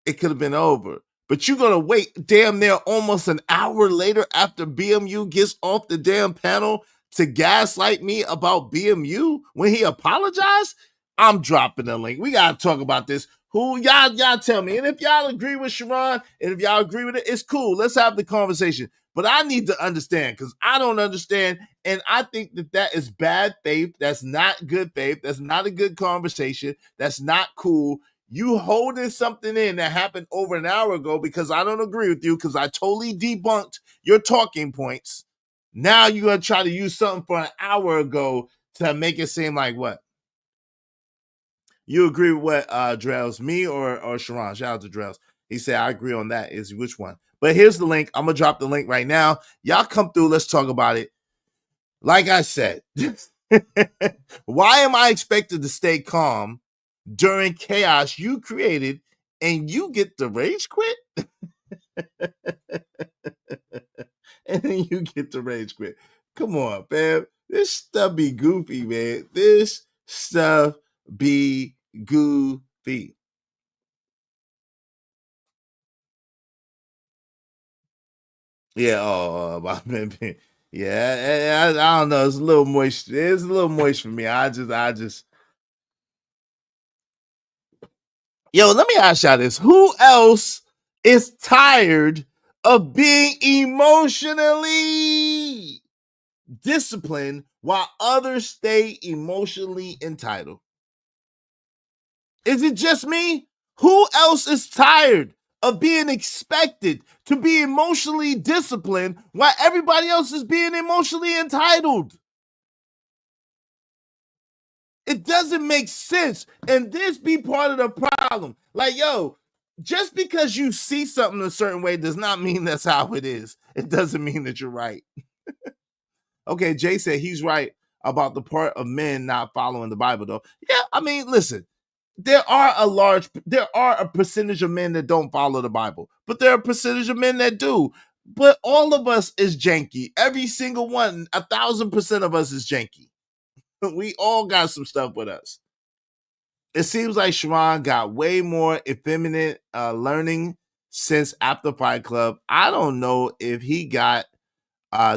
It could have been over. But you're going to wait damn near almost an hour later after BMU gets off the damn panel to gaslight me about BMU when he apologized? I'm dropping the link. We got to talk about this. Who y'all tell me. And if y'all agree with Sharon, and if y'all agree with it, it's cool. Let's have the conversation. But I need to understand because I don't understand. And I think that is bad faith. That's not good faith. That's not a good conversation. That's not cool. You holding something in that happened over an hour ago because I don't agree with you because I totally debunked your talking points. Now you're going to try to use something from an hour ago to make it seem like what? You agree with what, Drells? Me or Sharon? Shout out to Drells. He said, I agree on that. Is which one? But here's the link. I'm going to drop the link right now. Y'all come through. Let's talk about it. Like I said, why am I expected to stay calm during chaos you created and you get the rage quit? And then you get the rage quit. Come on, fam. This stuff be goofy, man. This stuff be goofy. Yeah, my man. Yeah, I don't know. It's a little moist. It's a little moist for me. I just. Yo, let me ask y'all this. Who else is tired of being emotionally disciplined while others stay emotionally entitled? Is it just me? Who else is tired of being expected to be emotionally disciplined while everybody else is being emotionally entitled? It doesn't make sense. And this be part of the problem. Like, yo, just because you see something a certain way does not mean that's how it is. It doesn't mean that you're right. Okay, Jay said he's right about the part of men not following the Bible, though. Yeah, I mean, listen, there are a percentage of men that don't follow the Bible, but there are a percentage of men that do. But all of us is janky. Every single one, 1,000% of us is janky. We all got some stuff with us. It seems like Sharon got way more effeminate learning since after Fight Club. I don't know if he got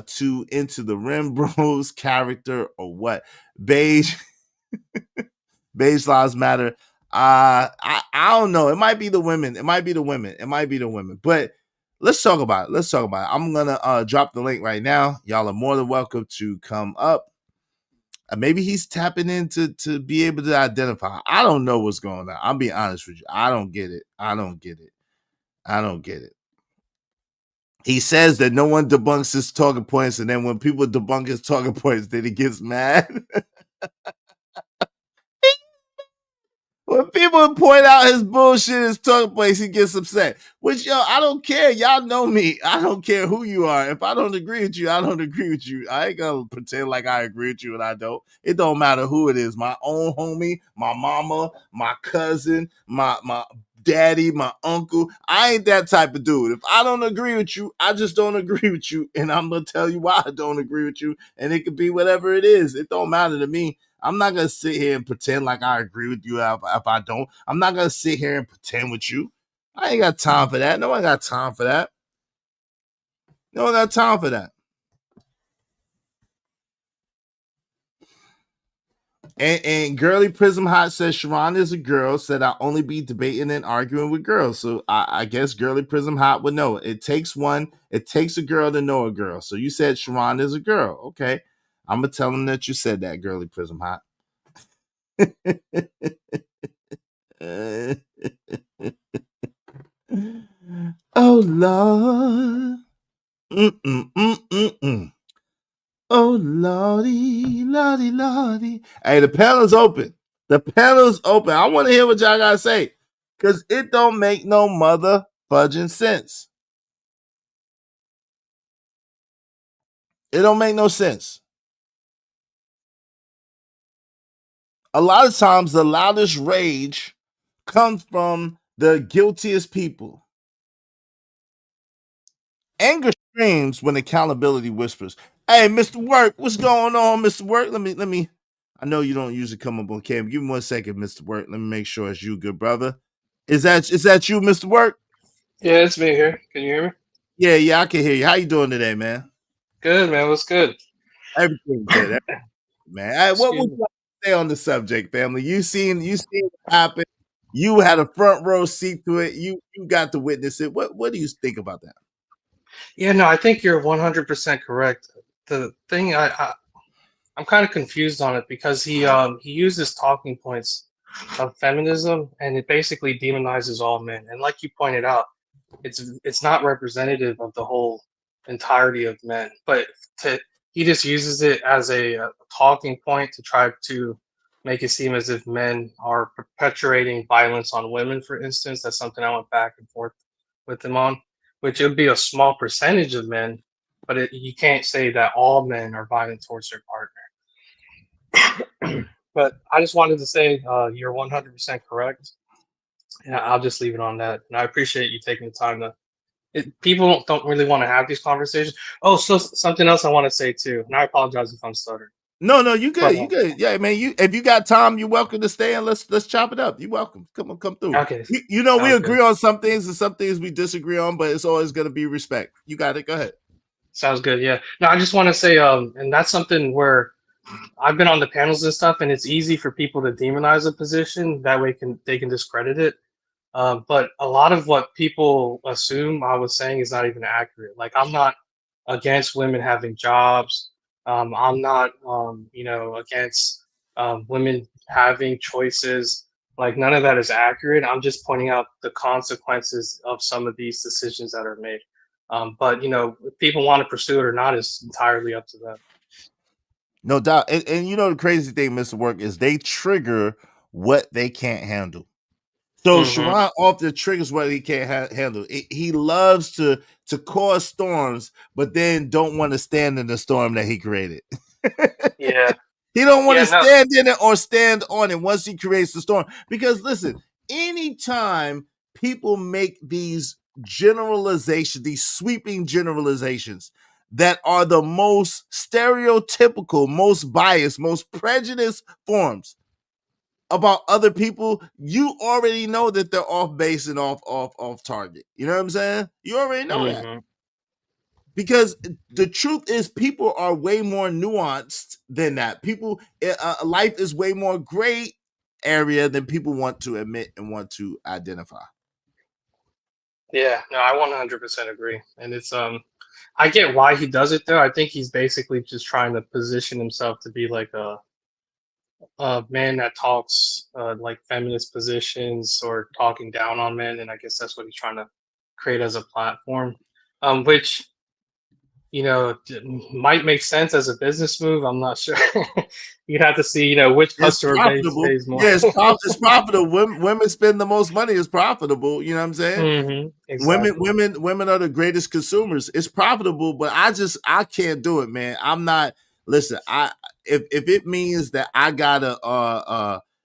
too into the Rim Bros character or what. Beige Lives Matter. I don't know. It might be the women. But let's talk about it. I'm gonna drop the link right now. Y'all are more than welcome to come up. Maybe he's tapping in to be able to identify. I don't know what's going on. I'll be honest with you. I don't get it. He says that no one debunks his talking points, and then when people debunk his talking points, then he gets mad. When people point out his bullshit, his talking points, he gets upset. Which, yo, I don't care. Y'all know me. I don't care who you are. If I don't agree with you, I don't agree with you. I ain't gonna pretend like I agree with you and I don't. It don't matter who it is. My own homie, my mama, my cousin, my daddy, my uncle. I ain't that type of dude. If I don't agree with you, I just don't agree with you. And I'm gonna tell you why I don't agree with you. And it could be whatever it is. It don't matter to me. I'm not going to sit here and pretend like I agree with you if I don't. I'm not going to sit here and pretend with you. I ain't got time for that. No one got time for that. And Girly Prism Hot says Sharon is a girl, said I'll only be debating and arguing with girls. So I guess Girly Prism Hot would know. It takes a girl to know a girl. So you said Sharon is a girl. Okay. I'm gonna tell him that you said that, Girly Prism Hot. Oh Lord. Oh Lordy, Lordy, Lordy. Hey, the panel's open. The panel's open. I want to hear what y'all gotta say. Cause it don't make no mother fudging sense. It don't make no sense. A lot of times the loudest rage comes from the guiltiest people. Anger screams when accountability whispers. Hey, Mr. Work, what's going on, Mr. Work? Let me. I know you don't usually come up on camera. Give me 1 second, Mr. Work. Let me make sure it's you, good brother. Is that you, Mr. Work? Yeah, it's me here. Can you hear me? Yeah, I can hear you. How you doing today, man? Good, man. What's good? Everything good, man. Hey, what would you like to say on the subject, family? You seen what happened. You had a front row seat to it. You got to witness it. What do you think about that? Yeah, no, I think you're 100% correct. The thing I'm kind of confused on it because he uses talking points of feminism and it basically demonizes all men. And like you pointed out, it's not representative of the whole entirety of men. But he just uses it as a talking point to try to make it seem as if men are perpetuating violence on women, for instance. That's something I went back and forth with him on, which would be a small percentage of men, but you can't say that all men are violent towards their partner. But I just wanted to say you're 100% correct. And I'll just leave it on that. And I appreciate you taking the time to. People don't really want to have these conversations. Oh, so something else I want to say too, and I apologize if I'm stuttering. No, you good. You good. Yeah, man. If you got time, you're welcome to stay and let's chop it up. You're welcome. Come through. Okay. We agree on some things and some things we disagree on, but it's always gonna be respect. You got it. Go ahead. Sounds good. Yeah. No, I just want to say, and that's something where I've been on the panels and stuff, and it's easy for people to demonize a position. That way, they can discredit it. But a lot of what people assume I was saying is not even accurate. Like I'm not against women having jobs. I'm not, against women having choices. Like none of that is accurate. I'm just pointing out the consequences of some of these decisions that are made. But if people want to pursue it or not is entirely up to them. No doubt. And the crazy thing, Mr. Work, is they trigger what they can't handle. So Sharon often triggers what he can't handle. He loves to cause storms, but then don't want to stand in the storm that he created. Yeah. He don't want to stand in it or stand on it once he creates the storm. Because listen, anytime people make these generalizations, these sweeping generalizations that are the most stereotypical, most biased, most prejudiced forms about other people, you already know that they're off base and off target. You know what I'm saying? You already know that. Because the truth is people are way more nuanced than that. People, life is way more gray area than people want to admit and want to identify. Yeah, no, I 100% agree. And it's I get why he does it though. I think he's basically just trying to position himself to be like a man that talks like feminist positions or talking down on men, and I guess that's what he's trying to create as a platform, which might make sense as a business move. I'm not sure. You'd have to see which customer base pays more. Yeah, it's profitable. Women spend the most money. It's profitable. You know what I'm saying? Exactly. Women are the greatest consumers. It's profitable, but I can't do it, man. I'm not. Listen, if it means that I gotta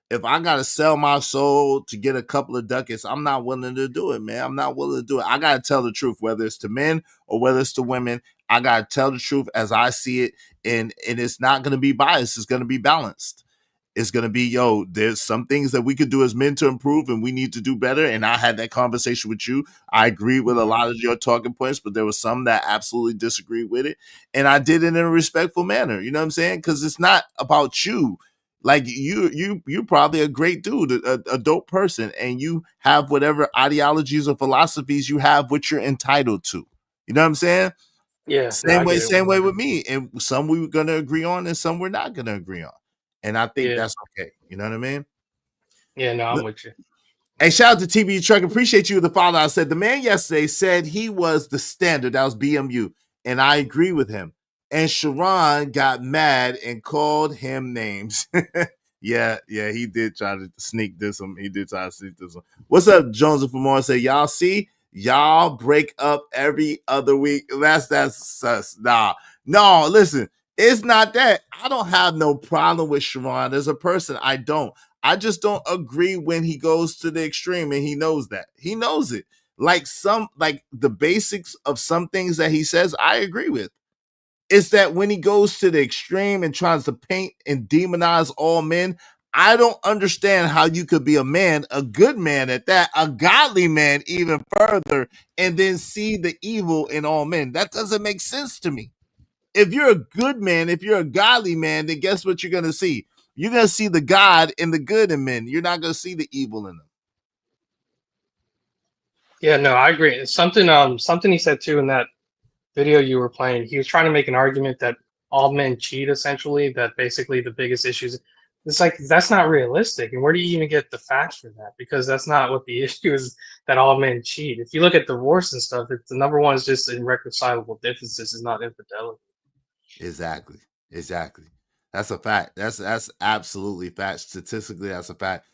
if I gotta sell my soul to get a couple of ducats, I'm not willing to do it, man. I'm not willing to do it. I gotta tell the truth, whether it's to men or whether it's to women. I gotta tell the truth as I see it, and it's not gonna be biased. It's gonna be balanced. It's gonna be, there's some things that we could do as men to improve, and we need to do better. And I had that conversation with you. I agree with a lot of your talking points, but there was some that absolutely disagreed with it, and I did it in a respectful manner. You know what I'm saying? Because it's not about you. Like you probably a great dude, a dope person, and you have whatever ideologies or philosophies you have, which you're entitled to. You know what I'm saying? Yeah, no, I get it. Same way with me. And some we were gonna agree on, and some we're not gonna agree on. And I think Yeah. that's okay. You know what I mean? Yeah, no, I'm with you. Hey, shout out to TB Truck. Appreciate you, the father. I said the man yesterday said he was the standard. That was BMU, and I agree with him. And Sharon got mad and called him names. yeah, he did try to sneak this one. He did try to sneak this one. What's up, Jones from Moore? Say y'all see, y'all break up every other week. That's sus. No. Listen, it's not that. I don't have no problem with Sharon as a person. I don't. I just don't agree when he goes to the extreme, and he knows that. He knows it. Like the basics of some things that he says, I agree with. It's that when he goes to the extreme and tries to paint and demonize all men, I don't understand how you could be a man, a good man at that, a godly man even further, and then see the evil in all men. That doesn't make sense to me. If you're a good man, if you're a godly man, then guess what you're going to see? You're going to see the God and the good in men. You're not going to see the evil in them. Yeah, no, I agree. Something he said too in that video you were playing. He was trying to make an argument that all men cheat, essentially. That basically the biggest issues. It's like that's not realistic. And where do you even get the facts for that? Because that's not what the issue is. That all men cheat. If you look at divorce and stuff, it's the number one is just irreconcilable differences. Is not infidelity. Exactly. That's a fact. That's absolutely fact. Statistically, that's a fact.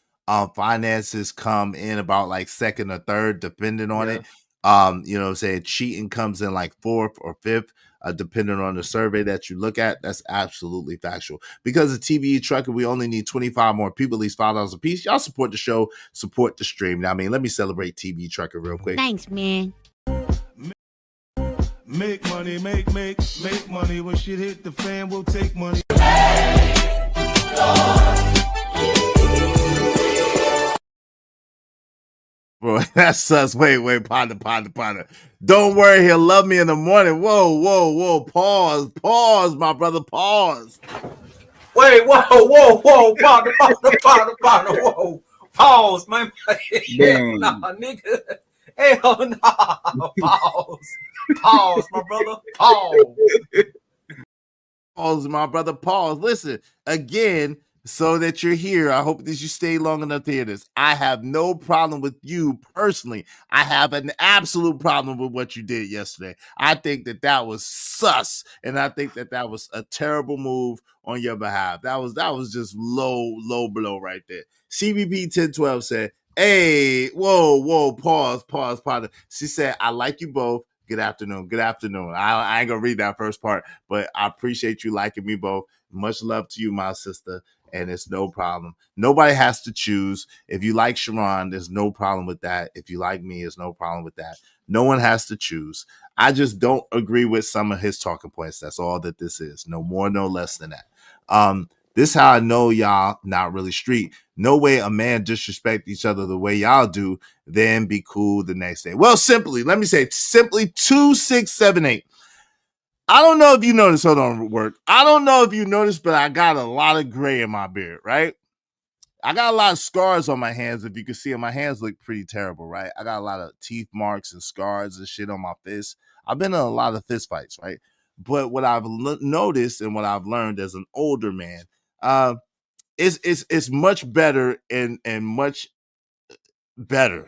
Finances come in about like second or third, depending on it. You know what I'm saying? Cheating comes in like fourth or fifth, depending on the survey that you look at. That's absolutely factual. Because of TBE Trucker, we only need 25 more people, at least $5 a piece. Y'all support the show, support the stream. Now, I mean, let me celebrate TBE Trucker real quick. Thanks, man. Make money, make money. When shit hit the fan, we'll take money. Bro, that's us. Wait, partner. Don't worry, he'll love me in the morning. Whoa. Pause, my brother, pause. Wait, whoa, partner, whoa. Pause, man. Dang. Nah, nigga. Hell nah. Pause, my brother. Pause, my brother, pause. Listen, again, so that you're here. I hope that you stay long enough to hear this. I have no problem with you personally. I have an absolute problem with what you did yesterday. I think that was sus, and I think that was a terrible move on your behalf. That was just low blow right there. CBP 1012 said, "Hey, whoa, pause, partner." She said, "I like you both. Good afternoon. I ain't gonna read that first part, but I appreciate you liking me both. Much love to you, my sister, and it's no problem. Nobody has to choose. If you like Sharon, there's no problem with that. If you like me, there's no problem with that. No one has to choose. I just don't agree with some of his talking points. That's all that this is. No more, no less than that. This how I know y'all not really street. No way a man disrespect each other the way y'all do, then be cool the next day. Well, let me say 2678. I don't know if you noticed. Hold on, work. I don't know if you noticed, but I got a lot of gray in my beard, right? I got a lot of scars on my hands. If you can see, my hands look pretty terrible, right? I got a lot of teeth marks and scars and shit on my fists. I've been in a lot of fist fights, right? But what I've noticed and what I've learned as an older man, it's much better and much better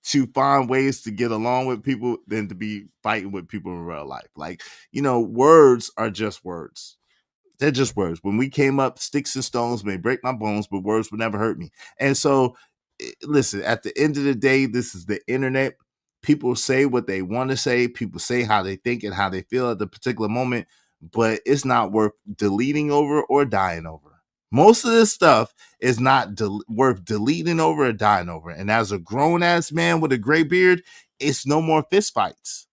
to find ways to get along with people than to be fighting with people in real life. Like, words are just words. They're just words. When we came up, sticks and stones may break my bones, but words would never hurt me. And so, listen, at the end of the day, this is the internet. People say what they want to say. People say how they think and how they feel at the particular moment, but it's not worth deleting over or dying over. Most of this stuff is not worth deleting over or dying over. And as a grown-ass man with a gray beard, it's no more fist fights.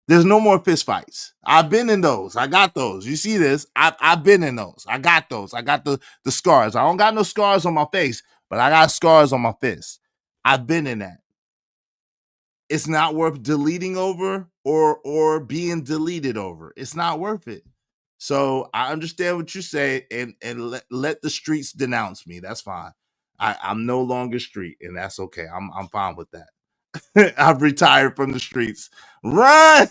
There's no more fist fights. I've been in those. I got those. You see this? I've been in those. I got those. I got the scars. I don't got no scars on my face, but I got scars on my fist. I've been in that. It's not worth deleting over or being deleted over. It's not worth it. So I understand what you say, and let the streets denounce me. That's fine. I'm no longer street, and that's okay. I'm fine with that. I've retired from the streets. Run!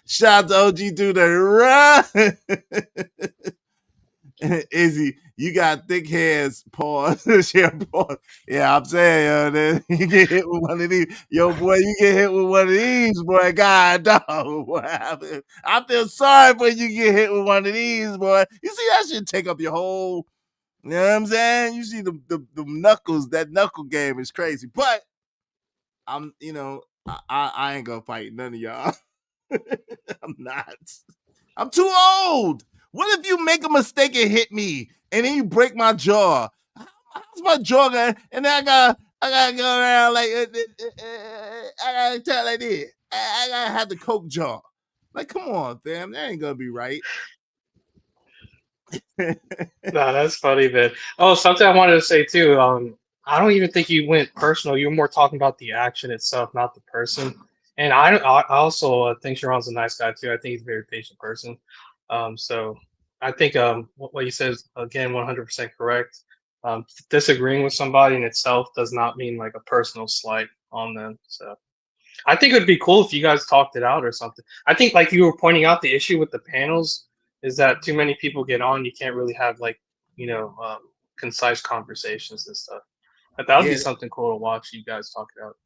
Shout out to OG Dude. Run! Izzy, you got thick hands. Pause. Pause. Yeah, I'm saying, yo, you get hit with one of these. Yo, boy, you get hit with one of these, boy. God, dog. I feel sorry for you get hit with one of these, boy. You see, that should take up your whole, you know what I'm saying? You see the knuckles, that knuckle game is crazy. But I'm, I ain't gonna fight none of y'all. I'm not. I'm too old. What if you make a mistake and hit me, and then you break my jaw? How's my jaw going? And then I gotta go around like I gotta tell like this. I gotta have the coke jaw. Like, come on, fam, that ain't gonna be right. Nah, that's funny, man. Oh, something I wanted to say too. I don't even think you went personal. You were more talking about the action itself, not the person. And I also think Sharon's a nice guy too. I think he's a very patient person. So I think what you said is, again, 100% correct. Disagreeing with somebody in itself does not mean like a personal slight on them. So I think it would be cool if you guys talked it out or something. I think, like you were pointing out, the issue with the panels is that too many people get on. You can't really have like, concise conversations and stuff. But that would be something cool to watch you guys talk it out.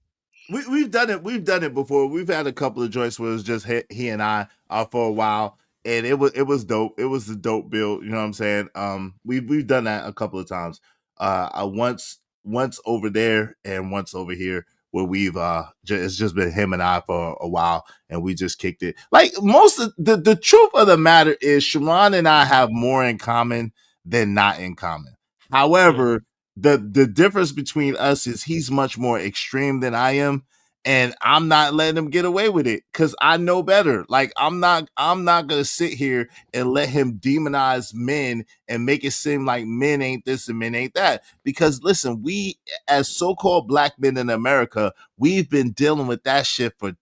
We've done it. We've done it before. We've had a couple of joints where it was just he and I for a while, and it was dope. It was a dope build. You know what I'm saying? We've done that a couple of times. Once over there and once over here, where we've it's just been him and I for a while, and we just kicked it. Like, most of the truth of the matter is, Sharon and I have more in common than not in common. However, the difference between us is he's much more extreme than I am, and I'm not letting him get away with it because I know better. Like, I'm not gonna sit here and let him demonize men and make it seem like men ain't this and men ain't that. Because listen, we as so-called black men in America, we've been dealing with that shit for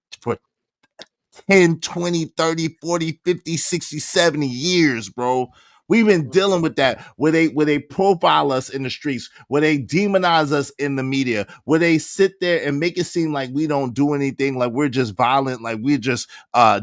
10, 20, 30, 40, 50, 60, 70 years, bro. We've been dealing with that, where they profile us in the streets, where they demonize us in the media, where they sit there and make it seem like we don't do anything, like we're just violent, like we're just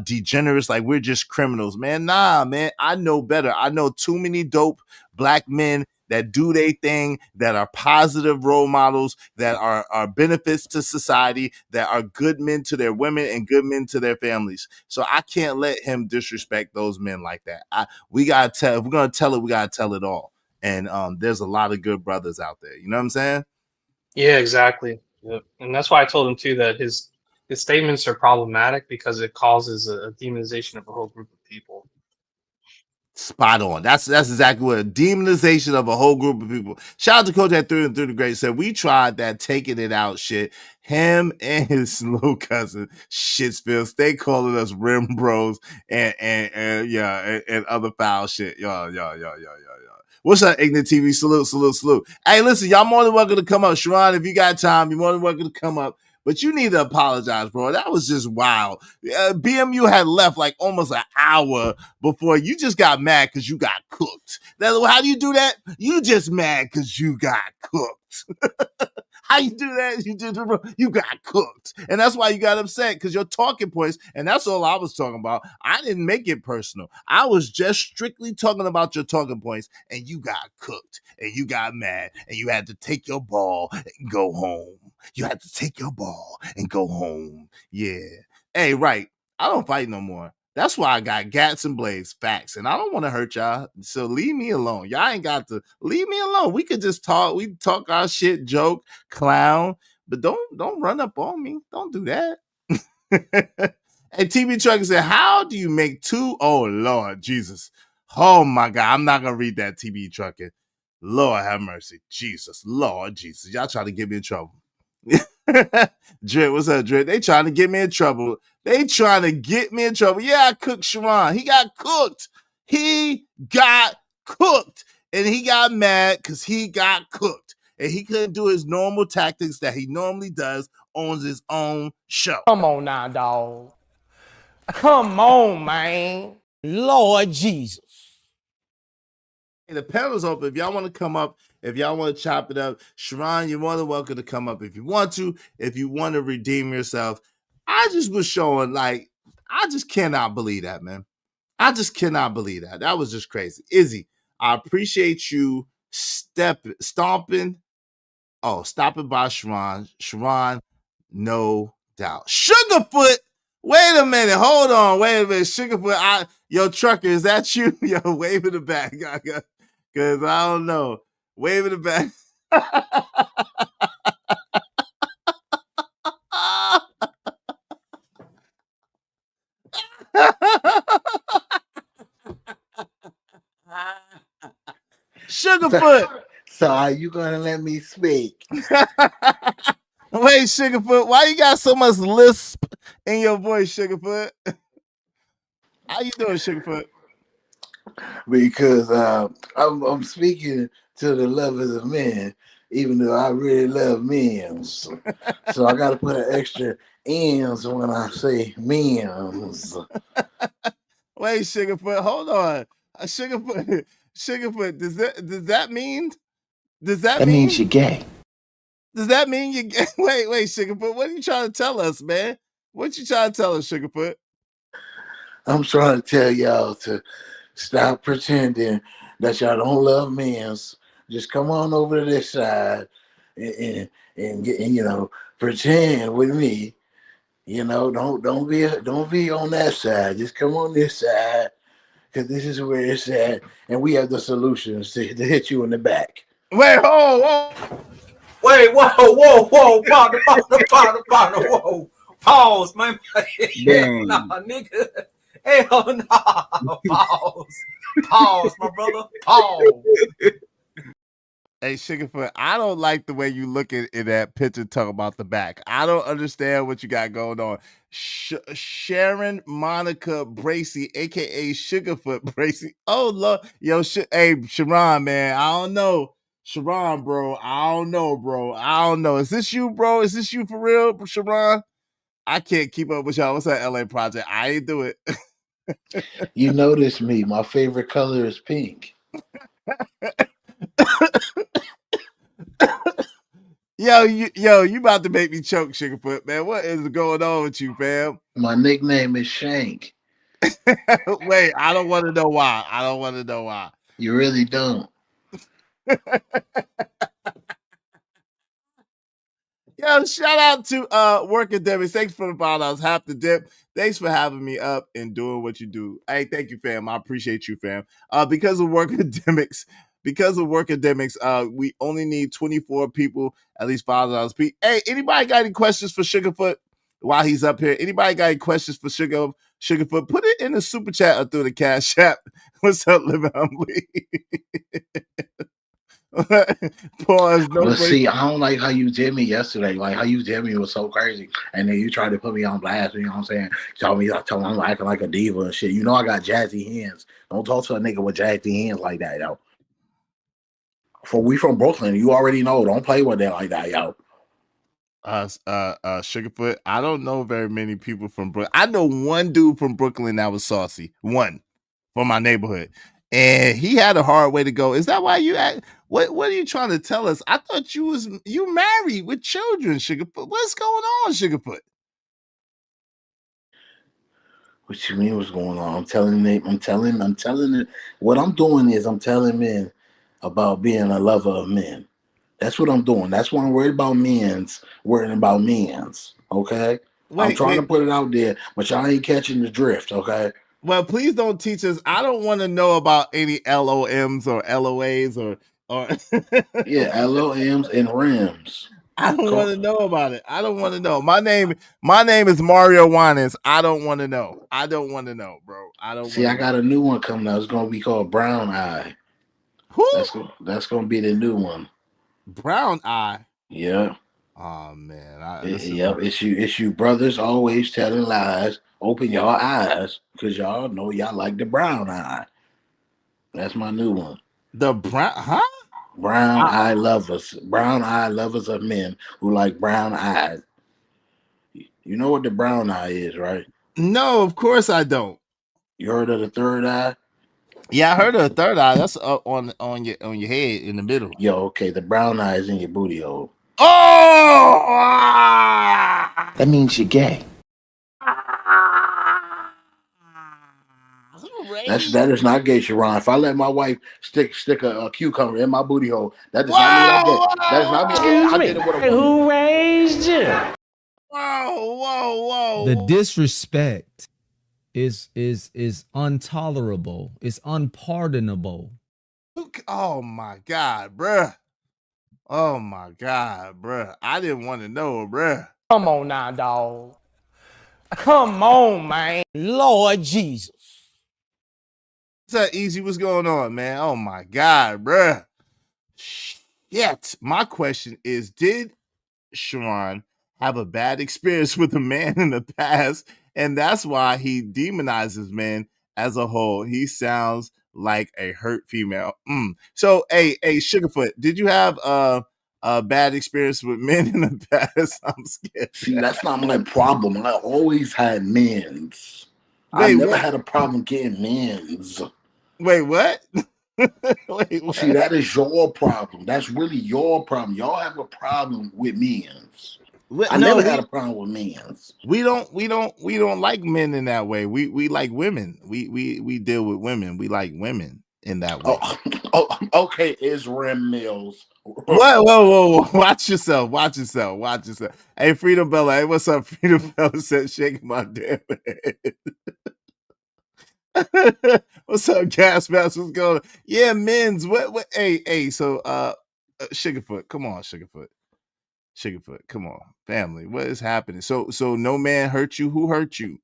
degenerates, like we're just criminals. Man, nah, man, I know better. I know too many dope black men that do their thing, that are positive role models, that are benefits to society, that are good men to their women and good men to their families. So I can't let him disrespect those men like that. We gotta tell. If we're gonna tell it, we gotta tell it all. And there's a lot of good brothers out there. You know what I'm saying? Yeah, exactly. Yep. And that's why I told him too that his statements are problematic because it causes a demonization of a whole group of people. Spot on. That's exactly what a demonization of a whole group of people. Shout out to Coach at 3 and 3 the Great said we tried that taking it out shit. Him and his little cousin Shitsville, they calling us rim bros and other foul shit. Y'all. What's up, Ignorant TV? Salute. Hey, listen, y'all more than welcome to come up. Sharon, if you got time, you're more than welcome to come up. But you need to apologize, bro. That was just wild. BMU had left like almost an hour before you just got mad because you got cooked. Now, how do you do that? You just mad because you got cooked. How you do that? You got cooked. And that's why you got upset, because your talking points, and that's all I was talking about. I didn't make it personal. I was just strictly talking about your talking points, and you got cooked, and you got mad, and you had to take your ball and go home. You had to take your ball and go home. Yeah. Hey, right. I don't fight no more. That's why I got gats and blades, facts. And I don't want to hurt y'all. So leave me alone. Y'all ain't got to leave me alone. We could just talk. We talk our shit, joke, clown. But don't run up on me. Don't do that. And TB Trucker said, how do you make two? Oh, Lord Jesus. Oh, my God. I'm not going to read that, TB Trucker. Lord have mercy. Jesus. Lord Jesus. Y'all trying to get me in trouble. Dre, what's up, Dre? They trying to get me in trouble. Yeah, I cooked Sharon. He got cooked. And he got mad because he got cooked. And he couldn't do his normal tactics that he normally does on his own show. Come on now, dog. Come on, man. Lord Jesus. Hey, the panel's open. If y'all want to come up, if y'all want to chop it up, Sharon, you're more than welcome to come up if you want to. If you want to redeem yourself, I just was showing, like, I just cannot believe that, man. I just cannot believe that. That was just crazy. Izzy, I appreciate you stopping by Sharon. Sharon, no doubt. Sugarfoot, wait a minute. Hold on. Wait a minute. Sugarfoot, yo, trucker, is that you? Yo, wave in the back. Because I don't know. Wave in the back. Sugarfoot. So are you gonna let me speak? Wait, Sugarfoot, why you got so much lisp in your voice, Sugarfoot? How you doing, Sugarfoot? Because I'm speaking to the lovers of men, even though I really love men's. So I got to put an extra ends when I say men's. Wait, Sugarfoot, hold on. Sugarfoot, does that mean? That means you're gay. Does that mean you gay? Wait, Sugarfoot, what are you trying to tell us, man? What you trying to tell us, Sugarfoot? I'm trying to tell y'all to stop pretending that y'all don't love men's. Just come on over to this side and pretend with me. Don't be on that side. Just come on this side, because this is where it's at, and we have the solutions to hit you in the back. Wait, whoa. Wait, whoa, partner, whoa. Pause, man. Nah, nigga. Hell no. Pause, my brother. Pause. Hey, Sugarfoot, I don't like the way you look at that picture talking about the back. I don't understand what you got going on. Sharon Monica Bracy, a.k.a. Sugarfoot Bracy. Oh, Lord. Yo, hey, Sharon, man, I don't know. Sharon, bro, I don't know. Is this you, bro? Is this you for real, Sharon? I can't keep up with y'all. What's that LA project? I ain't do it. You notice me. My favorite color is pink. Yo, you about to make me choke, Sugarfoot, man. What is going on with you, fam? My nickname is Shank. Wait, I don't want to know why. You really don't. Yo, shout out to Workademics. Thanks for the $5. Half the dip. Thanks for having me up and doing what you do. Hey, thank you, fam. I appreciate you, fam. Because of Workademics, we only need 24 people, at least $5 each. Hey, anybody got any questions for Sugarfoot while he's up here? Anybody got any questions for Sugarfoot? Put it in the super chat or through the Cash App. What's up, Living Humbly? Pause. But see, I don't like how you did me yesterday. Like how you did me was so crazy, and then you tried to put me on blast. You know what I'm saying? Tell me I'm acting like a diva and shit. You know I got jazzy hands. Don't talk to a nigga with jazzy hands like that, yo. We from Brooklyn. You already know. Don't play with that like that, yo. Sugarfoot, I don't know very many people from Brooklyn. I know one dude from Brooklyn that was saucy. One from my neighborhood. And he had a hard way to go. Is that why you act? What are you trying to tell us? I thought you married with children, Sugarfoot. What's going on, Sugarfoot? What you mean what's going on? I'm telling it. What I'm doing is I'm telling men about being a lover of men. That's what I'm doing. That's why I'm worried about worrying about men's. Okay? I'm trying to put it out there, but y'all ain't catching the drift, okay? Well, please don't teach us. I don't want to know about any LOMs or LOAs or yeah, LOMs and RIMs. I don't want to know about it. I don't want to know. My name is Mario Juanes. I don't want to know. I don't want to know, bro. I got a new one coming out. It's gonna be called Brown Eye. That's gonna be the new one. Brown Eye. Yeah. Oh man. It's you brothers always telling lies. Open your eyes, because y'all know y'all like the brown eye. That's my new one. The brown, huh? Brown eye lovers. Brown eye lovers of men who like brown eyes. You know what the brown eye is, right? No, of course I don't. You heard of the third eye? Yeah, I heard of the third eye. That's up on your head in the middle. Yo, okay, the brown eye is in your booty hole. Oh, that means you're gay. That is not gay, Sharon. If I let my wife stick a cucumber in my booty hole, that does not mean I'm gay. That does not mean I did it with a woman. Who raised you? Whoa. The disrespect is intolerable. It's unpardonable. Oh my God, bruh. Oh my God, bruh. I didn't want to know, bruh. Come on now, dog. Come on, man. Lord Jesus. What's up, Easy? What's going on, man? Oh my God, bruh. Shit. My question is, did Sharon have a bad experience with a man in the past, and that's why he demonizes men as a whole? He sounds like a hurt female. So, hey, Sugarfoot, did you have a bad experience with men in the past? I'm scared. See, that's not my problem. I always had men's. I never had a problem getting men's. Wait, what? Wait, what? See, that is your problem. That's really your problem. Y'all have a problem with men's. I never had a problem with men's. We don't like men in that way. We like women. We deal with women. We like women in that way. Oh, okay, Israel Mills. Whoa. Watch yourself. Hey, Freedom Bella. Hey, what's up? Freedom Bella said, shaking my damn head. What's up, Gas Mask? What's going on? Yeah, men's. What? Hey, so Sugarfoot, come on, Sugarfoot, come on, family. What is happening? So no man hurt you. Who hurt you?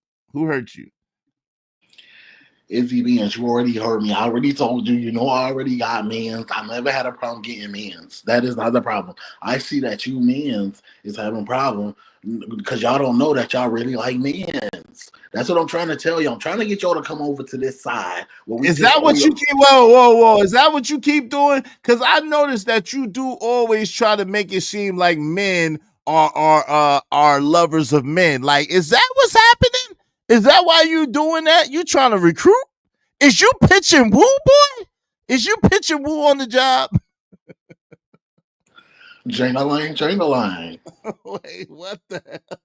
Izzy Beans, you already heard me. I already told you. You know I already got men's. I never had a problem getting men's. That is not the problem. I see that you men's is having a problem because y'all don't know that y'all really like men's. That's what I'm trying to tell you. I'm trying to get y'all to come over to this side. Is that what you keep? Whoa! Is that what you keep doing? Because I noticed that you do always try to make it seem like men are lovers of men. Like, is that what's happening? Is that why you doing that? You trying to recruit? Is you pitching woo, boy? Is you pitching woo on the job? Jana Lane. Wait, what the hell?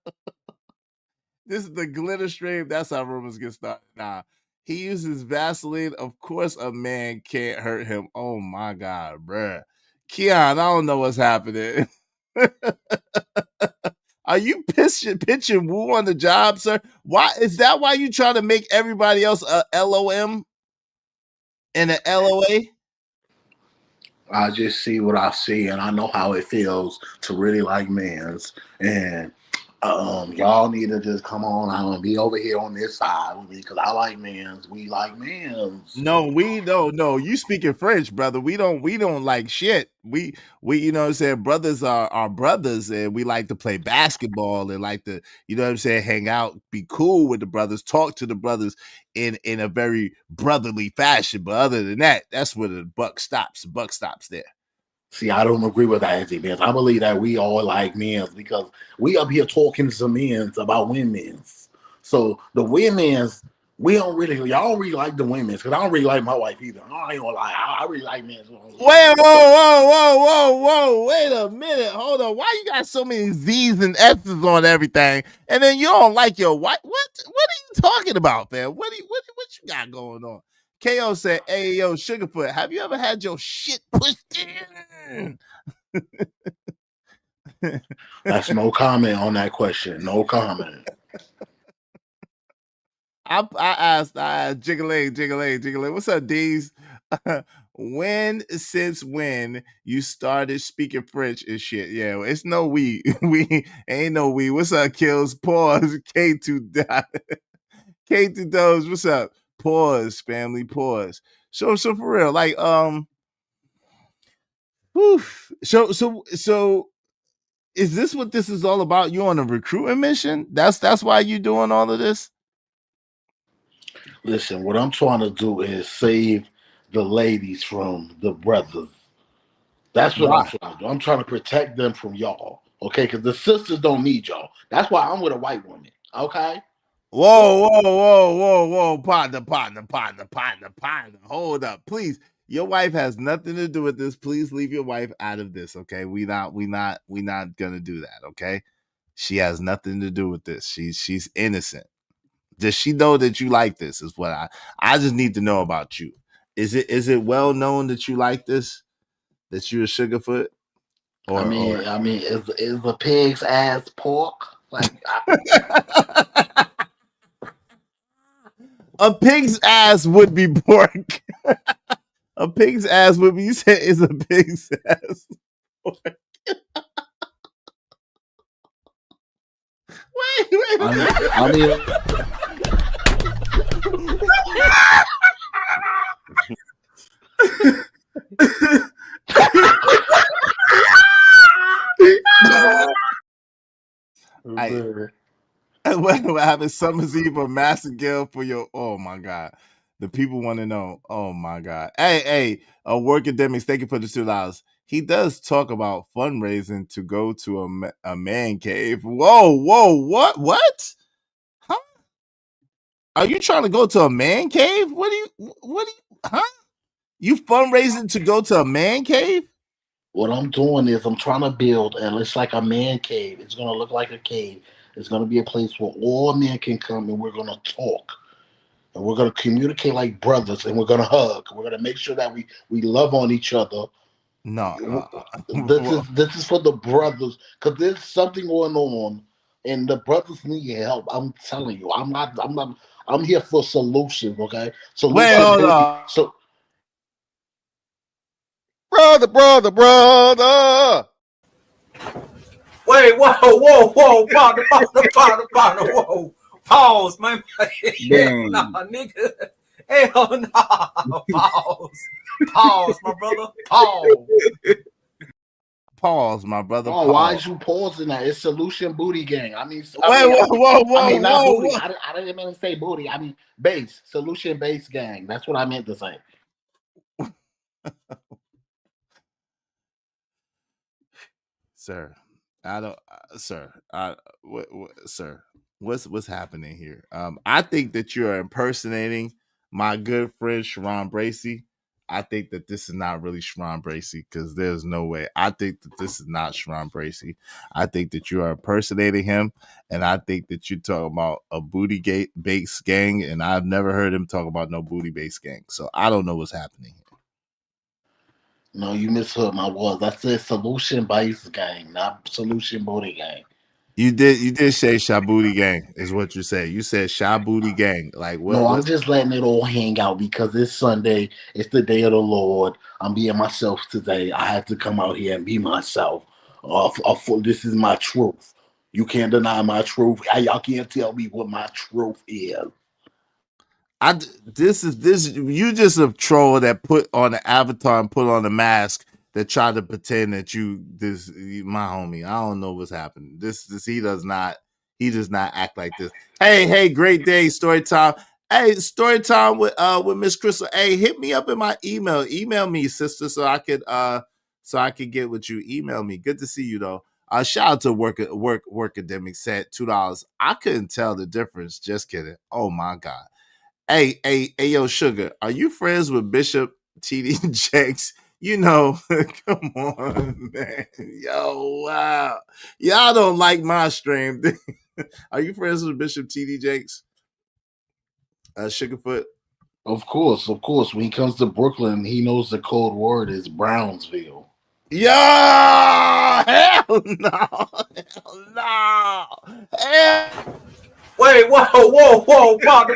This is the glitter stream. That's how rumors get started. Nah, he uses Vaseline. Of course, a man can't hurt him. Oh my God, bruh. Keon, I don't know what's happening. Are you pitching woo on the job, sir? Why is that? Why you trying to make everybody else a LOM and an LOA? I just see what I see, and I know how it feels to really like men's. And y'all need to just come on out and be over here on this side with me because I like men's. We like men's. No, we don't. No, you speaking French, brother. We don't like shit. We you know what I'm saying, brothers are brothers, and we like to play basketball and like to, you know what I'm saying, hang out, be cool with the brothers, talk to the brothers in a very brotherly fashion. But other than that, that's where the buck stops. The buck stops there. See, I don't agree with that, Izzy Benz. I believe that we all like men's because we up here talking to some men's about women's. So the women's, y'all don't really like the women's because I don't really like my wife either. I ain't gonna lie. I really like men's. Wait, whoa. Wait a minute. Hold on. Why you got so many Z's and S's on everything? And then you don't like your wife? What are you talking about, man? What you got going on? KO said, hey, yo, Sugarfoot, have you ever had your shit pushed in? That's no comment on that question. No comment. I asked Jiggling. What's up, D's? Since when you started speaking French and shit? Yeah, it's no we. We ain't no we. What's up, Kills? Pause. K2 Does. What's up? Pause, family. Pause. So for real, like So is this what this is all about? You on a recruiting mission? That's why you doing all of this? Listen, what I'm trying to do is save the ladies from the brothers. That's what I'm trying to do. I'm trying to protect them from y'all. Okay, because the sisters don't need y'all. That's why I'm with a white woman. Okay. Whoa, partner. Hold up, please. Your wife has nothing to do with this. Please leave your wife out of this, okay? We not gonna do that, okay? She has nothing to do with this. She's innocent. Does she know that you like this? Is what I just need to know about you. Is it well known that you like this? That you're a Sugarfoot? I mean, is the pig's ass pork? Like, a pig's ass would be pork. A pig's ass would be. You said is a pig's ass pork. Wait. I mean. What happened? Summer's Eve or Master Gill for your? Oh my God, the people want to know. Oh my God, hey, Workademics, thank you for the $2. He does talk about fundraising to go to a man cave. Whoa, what? Huh? Are you trying to go to a man cave? Huh? You fundraising to go to a man cave? What I'm doing is I'm trying to build, and it's like a man cave. It's gonna look like a cave. It's gonna be a place where all men can come, and we're gonna talk, and we're gonna communicate like brothers, and we're gonna hug. We're gonna make sure that we love on each other. No, this is for the brothers, because there's something going on, and the brothers need help. I'm telling you, I'm here for solutions. Okay, Wait, hold on. So, brother. Wait, whoa, partner, whoa. Pause, man. Hell nah, nigga. Hell nah. Pause, my brother. Pause, my brother. Oh, why is you pausing that? It's Solution Booty Gang. I mean, whoa. I mean, not booty. I didn't mean to say booty. I mean, base. Solution Base Gang. That's what I meant to say. Sir, sir, what's happening here? I think that you're impersonating my good friend Sharon Bracey. I think that this is not really Sharon Bracey, because there's no way. I think that this is not Sharon Bracey. I think that you are impersonating him, and I think that you're talking about a booty base gang, and I've never heard him talk about no booty base gang. So I don't know what's happening here. No, you misheard my words. I said Solution Base Gang, not Solution Booty Gang. You did say Shabooty Gang is what you said. You said Shabooty Gang. Like what? No, I'm just letting it all hang out because it's Sunday. It's the day of the Lord. I'm being myself today. I had to come out here and be myself. This is my truth. You can't deny my truth. Y'all can't tell me what my truth is. You just a troll that put on the avatar and put on the mask that tried to pretend that my homie. I don't know what's happening. He does not act like this. Hey, great day, story time. Hey, story time with Miss Crystal. Hey, hit me up in my email. Email me, sister, so I could get with you. Email me. Good to see you though. Shout out to Workademic said $2. I couldn't tell the difference. Just kidding. Oh my God. Hey, yo, Sugar, are you friends with Bishop TD Jakes? You know, come on, man. Yo, wow. Y'all don't like my stream. Are you friends with Bishop TD Jakes? Sugarfoot? Of course. When he comes to Brooklyn, he knows the code word is Brownsville. Yeah! Hell no! Wait, whoa, partner.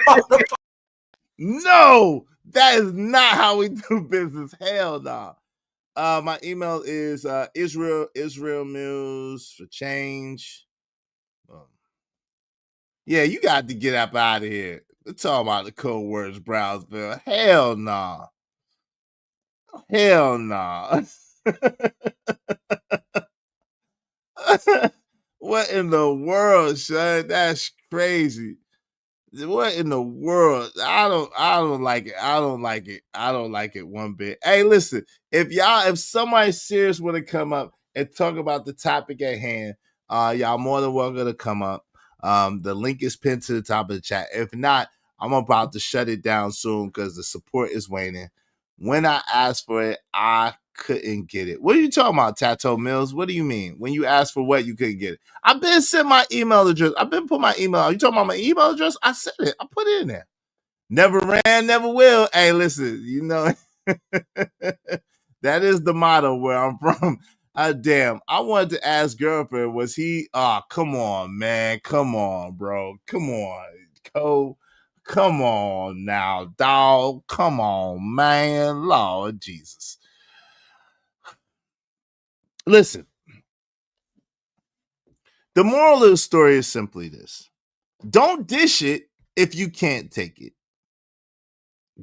No, that is not how we do business. Hell no. My email is Israel Mills for change. Yeah, you got to get up out of here. We're talking about the code words Brownsville. Hell no. Hell no. What in the world, son? That's crazy. What in the world? I don't like it. I don't like it one bit. Hey, listen, if somebody's serious want to come up and talk about the topic at hand, y'all more than welcome to come up. The link is pinned to the top of the chat. If not, I'm about to shut it down soon because the support is waning. When I asked for it, I couldn't get it. What are you talking about, Tato Mills? What do you mean? When you asked for what, you couldn't get it? I've been sent my email address. I've been put my email. Are you talking about my email address? I said it. I put it in there. Never ran, never will. Hey, listen, you know, that is the motto where I'm from. Damn, I wanted to ask girlfriend, was he? Come on, man. Come on, bro. Come on. Come on now, dog. Come on, man. Lord Jesus. Listen, the moral of the story is simply this. Don't dish it if you can't take it.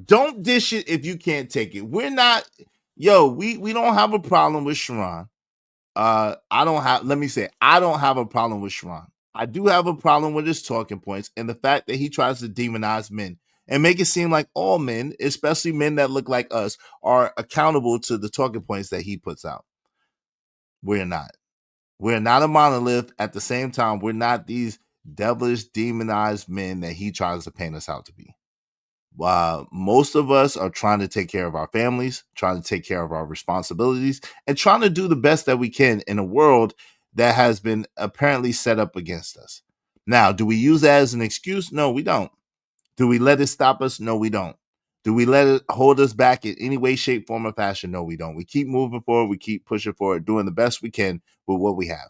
Don't dish it if you can't take it. We're not, we don't have a problem with Sharon. I don't have a problem with Sharon. I do have a problem with his talking points and the fact that he tries to demonize men and make it seem like all men, especially men that look like us, are accountable to the talking points that he puts out. We're not. We're not a monolith. At the same time, we're not these devilish, demonized men that he tries to paint us out to be. Most of us are trying to take care of our families, trying to take care of our responsibilities, and trying to do the best that we can in a world that has been apparently set up against us. Now, do we use that as an excuse? No, we don't. Do we let it stop us? No, we don't. Do we let it hold us back in any way, shape, form, or fashion? No, we don't. We keep moving forward. We keep pushing forward, doing the best we can with what we have.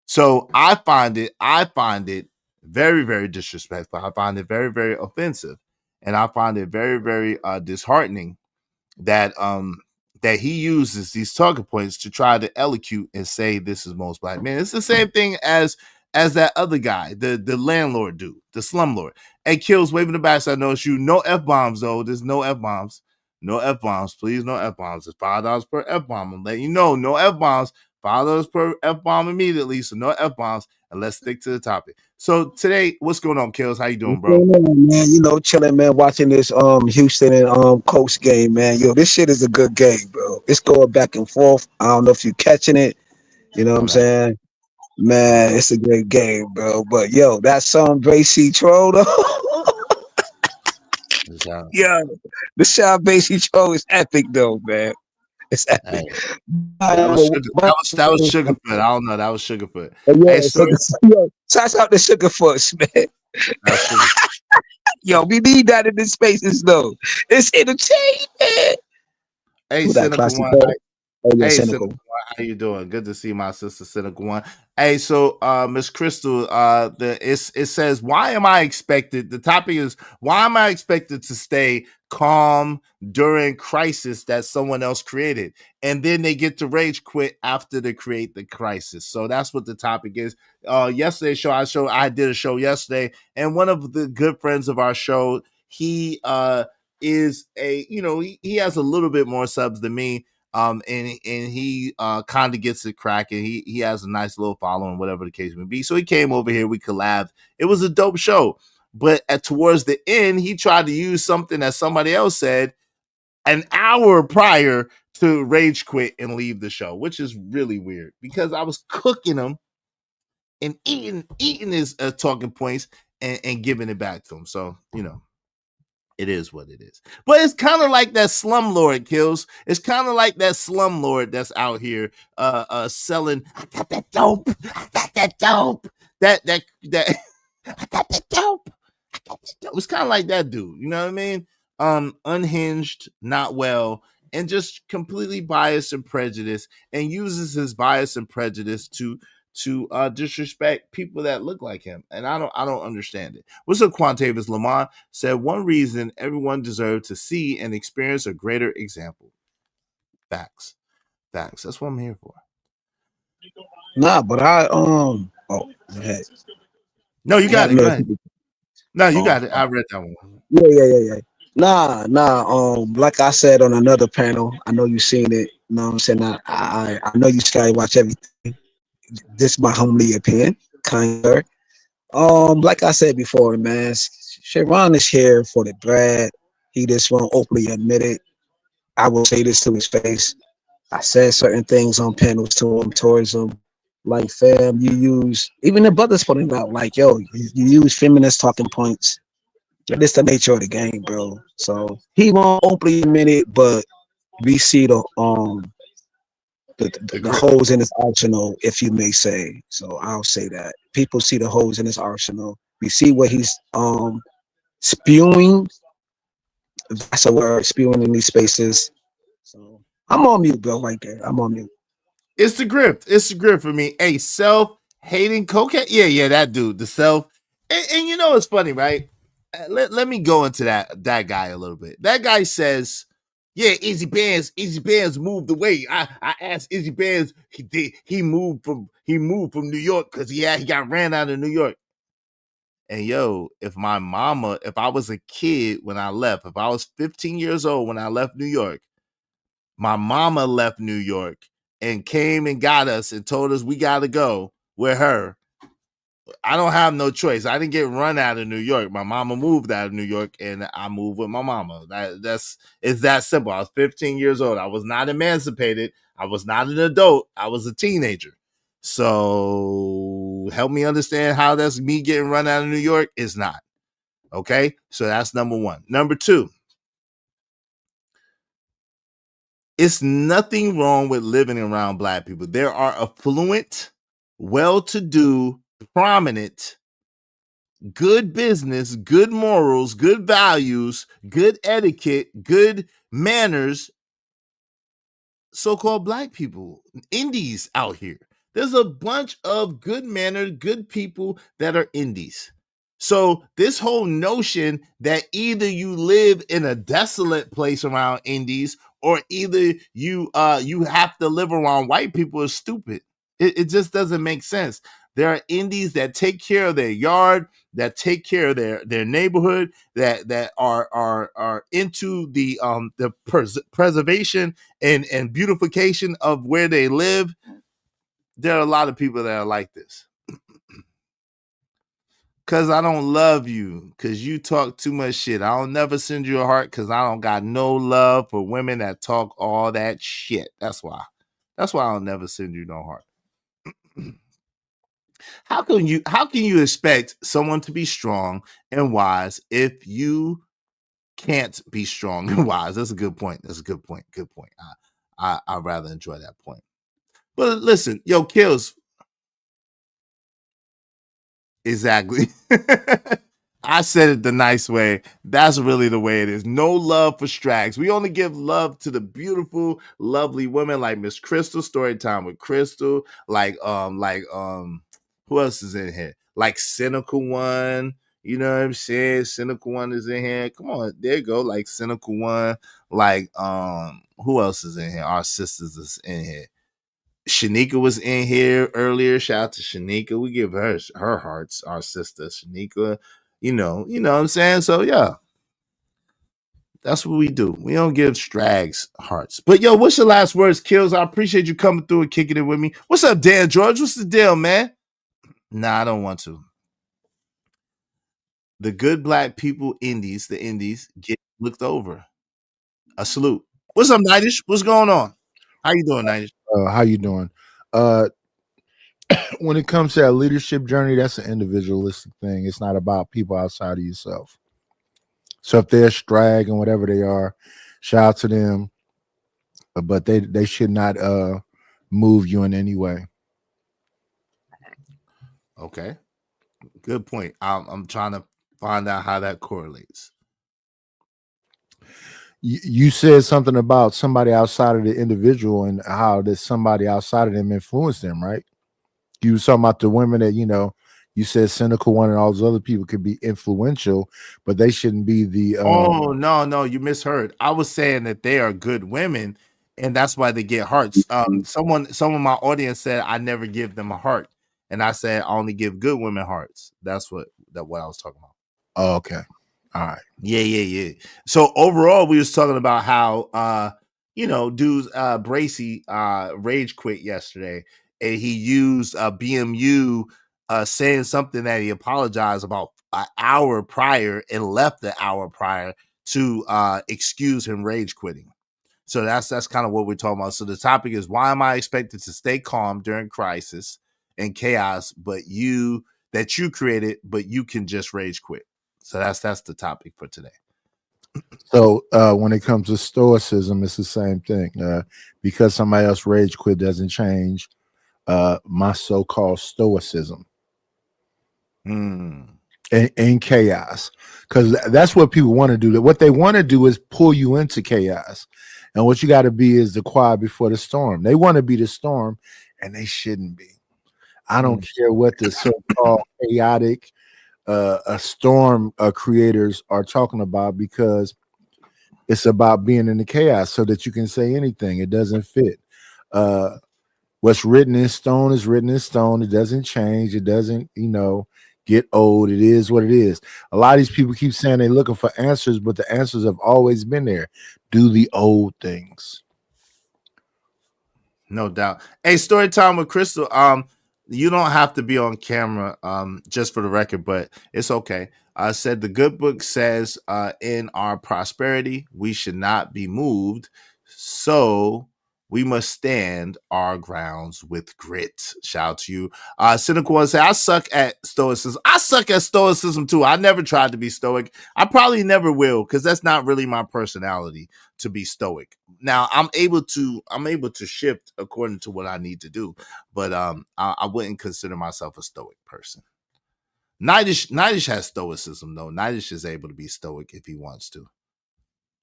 So I find it very, very disrespectful. I find it very, very offensive. And I find it very, very disheartening that that he uses these talking points to try to elocute and say this is most black men. It's the same thing as that other guy, the landlord dude, the slumlord. Hey, Kills, waving the back, I notice you. No F-bombs, though. There's no F-bombs. No F-bombs. Please, no F-bombs. It's $5 per F-bomb. I'm letting you know, no F-bombs. $5 per F-bomb immediately, so no F-bombs, and let's stick to the topic. So today, what's going on, Kills? How you doing, bro? Man, you know, chilling, man, watching this Houston and Colts game, man. Yo, this shit is a good game, bro. It's going back and forth. I don't know if you're catching it. You know what I'm saying? Man, it's a great game, bro. But yo, that song Basie Troll, though. Yo, the Sean Basie Troll is epic, though, man. It's epic. That was Sugarfoot. I don't know. That was Sugarfoot. Yeah, hey, so shout out to Sugarfoot, man. Yo, we need that in the spaces, though. It's entertainment. Hey, Cynical One. Hey, Cynical One, how you doing? Good to see my sister, Cynical One. Hey, so Miss Crystal, it says, why am I expected? The topic is, why am I expected to stay calm during crisis that someone else created? And then they get to rage quit after they create the crisis. So that's what the topic is. Yesterday's show, I did a show yesterday, and one of the good friends of our show, he is he has a little bit more subs than me. And he kind of gets it cracking. He has a nice little following, whatever the case may be. So he came over here, we collabed. It was a dope show. But towards the end, he tried to use something that somebody else said an hour prior to rage quit and leave the show, which is really weird because I was cooking him and eating his talking points and giving it back to him. So, you know, it is what it is. But it's kind of like that slumlord, Kills. It's kind of like that slumlord that's out here selling. I got that dope. I got that dope. That I got that dope. I got that dope. It's kind of like that dude. You know what I mean? Unhinged, not well, and just completely biased and prejudiced, and uses his bias and prejudice to disrespect people that look like him. And I don't understand it. What's up, Quantavis Lamont? Said one reason everyone deserves to see and experience a greater example. Facts. That's what I'm here for. Nah, but I hey. No, you got it. Go ahead. No, you got it. I read that one. Yeah. Nah. Like I said on another panel, I know you've seen it. You know what I'm saying? I know you guys watch everything. This is my homely opinion, kinder. Like I said before, man, Sharon is here for the bread. He just won't openly admit it. I will say this to his face. I said certain things on panels to him, towards him. Like, fam, you use, even the brothers putting out, like, yo, you use feminist talking points. This the nature of the game, bro. So he won't openly admit it, but we see the holes in his arsenal, if you may say. So I'll say that people see the holes in his arsenal. We see what he's spewing. That's a word, spewing in these spaces. So I'm on mute, bro. Right there, I'm on mute. It's the grip. It's the grip for me. Hey, self-hating cocaine. Yeah, that dude. The self. And you know it's funny, right? Let me go into that guy a little bit. That guy says, yeah, Izzy Bands moved away. I asked Izzy Bands, he moved from New York because he got ran out of New York. And yo, if I was a kid when I left, if I was 15 years old when I left New York, my mama left New York and came and got us and told us we got to go with her. I don't have no choice. I didn't get run out of New York. My mama moved out of New York and I moved with my mama. It's that simple. I was 15 years old. I was not emancipated. I was not an adult. I was a teenager. So help me understand how that's me getting run out of New York. It's not. Okay. So that's number one. Number two. It's nothing wrong with living around black people. There are affluent, well-to-do, prominent, good business, good morals, good values, good etiquette, good manners, so-called black people, indies out here. There's a bunch of good-mannered, good people that are indies. So this whole notion that either you live in a desolate place around indies or either you have to live around white people is stupid. It just doesn't make sense. There are indies that take care of their yard, that take care of their neighborhood, that are into the preservation and beautification of where they live. There are a lot of people that are like this. Cause I don't love you, cause you talk too much shit. I don't never send you a heart, cause I don't got no love for women that talk all that shit. That's why I don't never send you no heart. How can you expect someone to be strong and wise if you can't be strong and wise? That's a good point. Good point. I rather enjoy that point. But listen, yo, Kills. Exactly. I said it the nice way. That's really the way it is. No love for Strags. We only give love to the beautiful, lovely women like Miss Crystal, Storytime with Crystal, like who else is in here? Like Cynical One. You know what I'm saying? Cynical One is in here. Come on, there you go. Like Cynical One. Like who else is in here? Our sisters is in here. Shanika was in here earlier. Shout out to Shanika. We give her hearts, our sister Shanika. You know what I'm saying? So yeah. That's what we do. We don't give Strags hearts. But yo, what's your last words, Kills? I appreciate you coming through and kicking it with me. What's up, Dan George? What's the deal, man? Nah, I don't want to. The good black people, the indies, get looked over. A salute. What's up, Nightish? What's going on? How you doing, Nightish? How you doing? When it comes to that leadership journey, that's an individualistic thing. It's not about people outside of yourself. So if they're strag and whatever they are, shout out to them. But they should not move you in any way. Okay. Good point. I'm trying to find out how that correlates. You said something about somebody outside of the individual and how that somebody outside of them influenced them, right? You were talking about the women that, you said Cynical One and all those other people could be influential, but they shouldn't be the oh no, you misheard. I was saying that they are good women and that's why they get hearts. Some of my audience said I never give them a heart. And I said I only give good women hearts. That's what I was talking about. Oh, okay. All right. Yeah. So overall, we was talking about how dudes Bracy rage quit yesterday, and he used BMU saying something that he apologized about an hour prior and left the hour prior to excuse him rage quitting. So that's kind of what we're talking about. So the topic is, why am I expected to stay calm during crisis? and chaos, but you created, but you can just rage quit. So that's the topic for today. So when it comes to stoicism, it's the same thing. Because somebody else rage quit doesn't change my so-called stoicism in chaos, because that's what people want to do. What they want to do is pull you into chaos, and what you got to be is the quiet before the storm. They want to be the storm, and they shouldn't be. I don't care what the so-called chaotic storm creators are talking about, because it's about being in the chaos so that you can say anything. It doesn't fit. What's written in stone is written in stone. It doesn't change. It doesn't, get old. It is what it is. A lot of these people keep saying they're looking for answers, but the answers have always been there. Do the old things. No doubt. Hey, story time with Crystal. You don't have to be on camera, just for the record, but it's okay. I said the good book says in our prosperity, we should not be moved. So we must stand our grounds with grit. Shout out to you. Cynical One say, I suck at stoicism. I suck at stoicism too. I never tried to be stoic. I probably never will, because that's not really my personality to be stoic. Now I'm able to shift according to what I need to do, but I wouldn't consider myself a stoic person. Nidish has stoicism though. Nidish is able to be stoic if he wants to,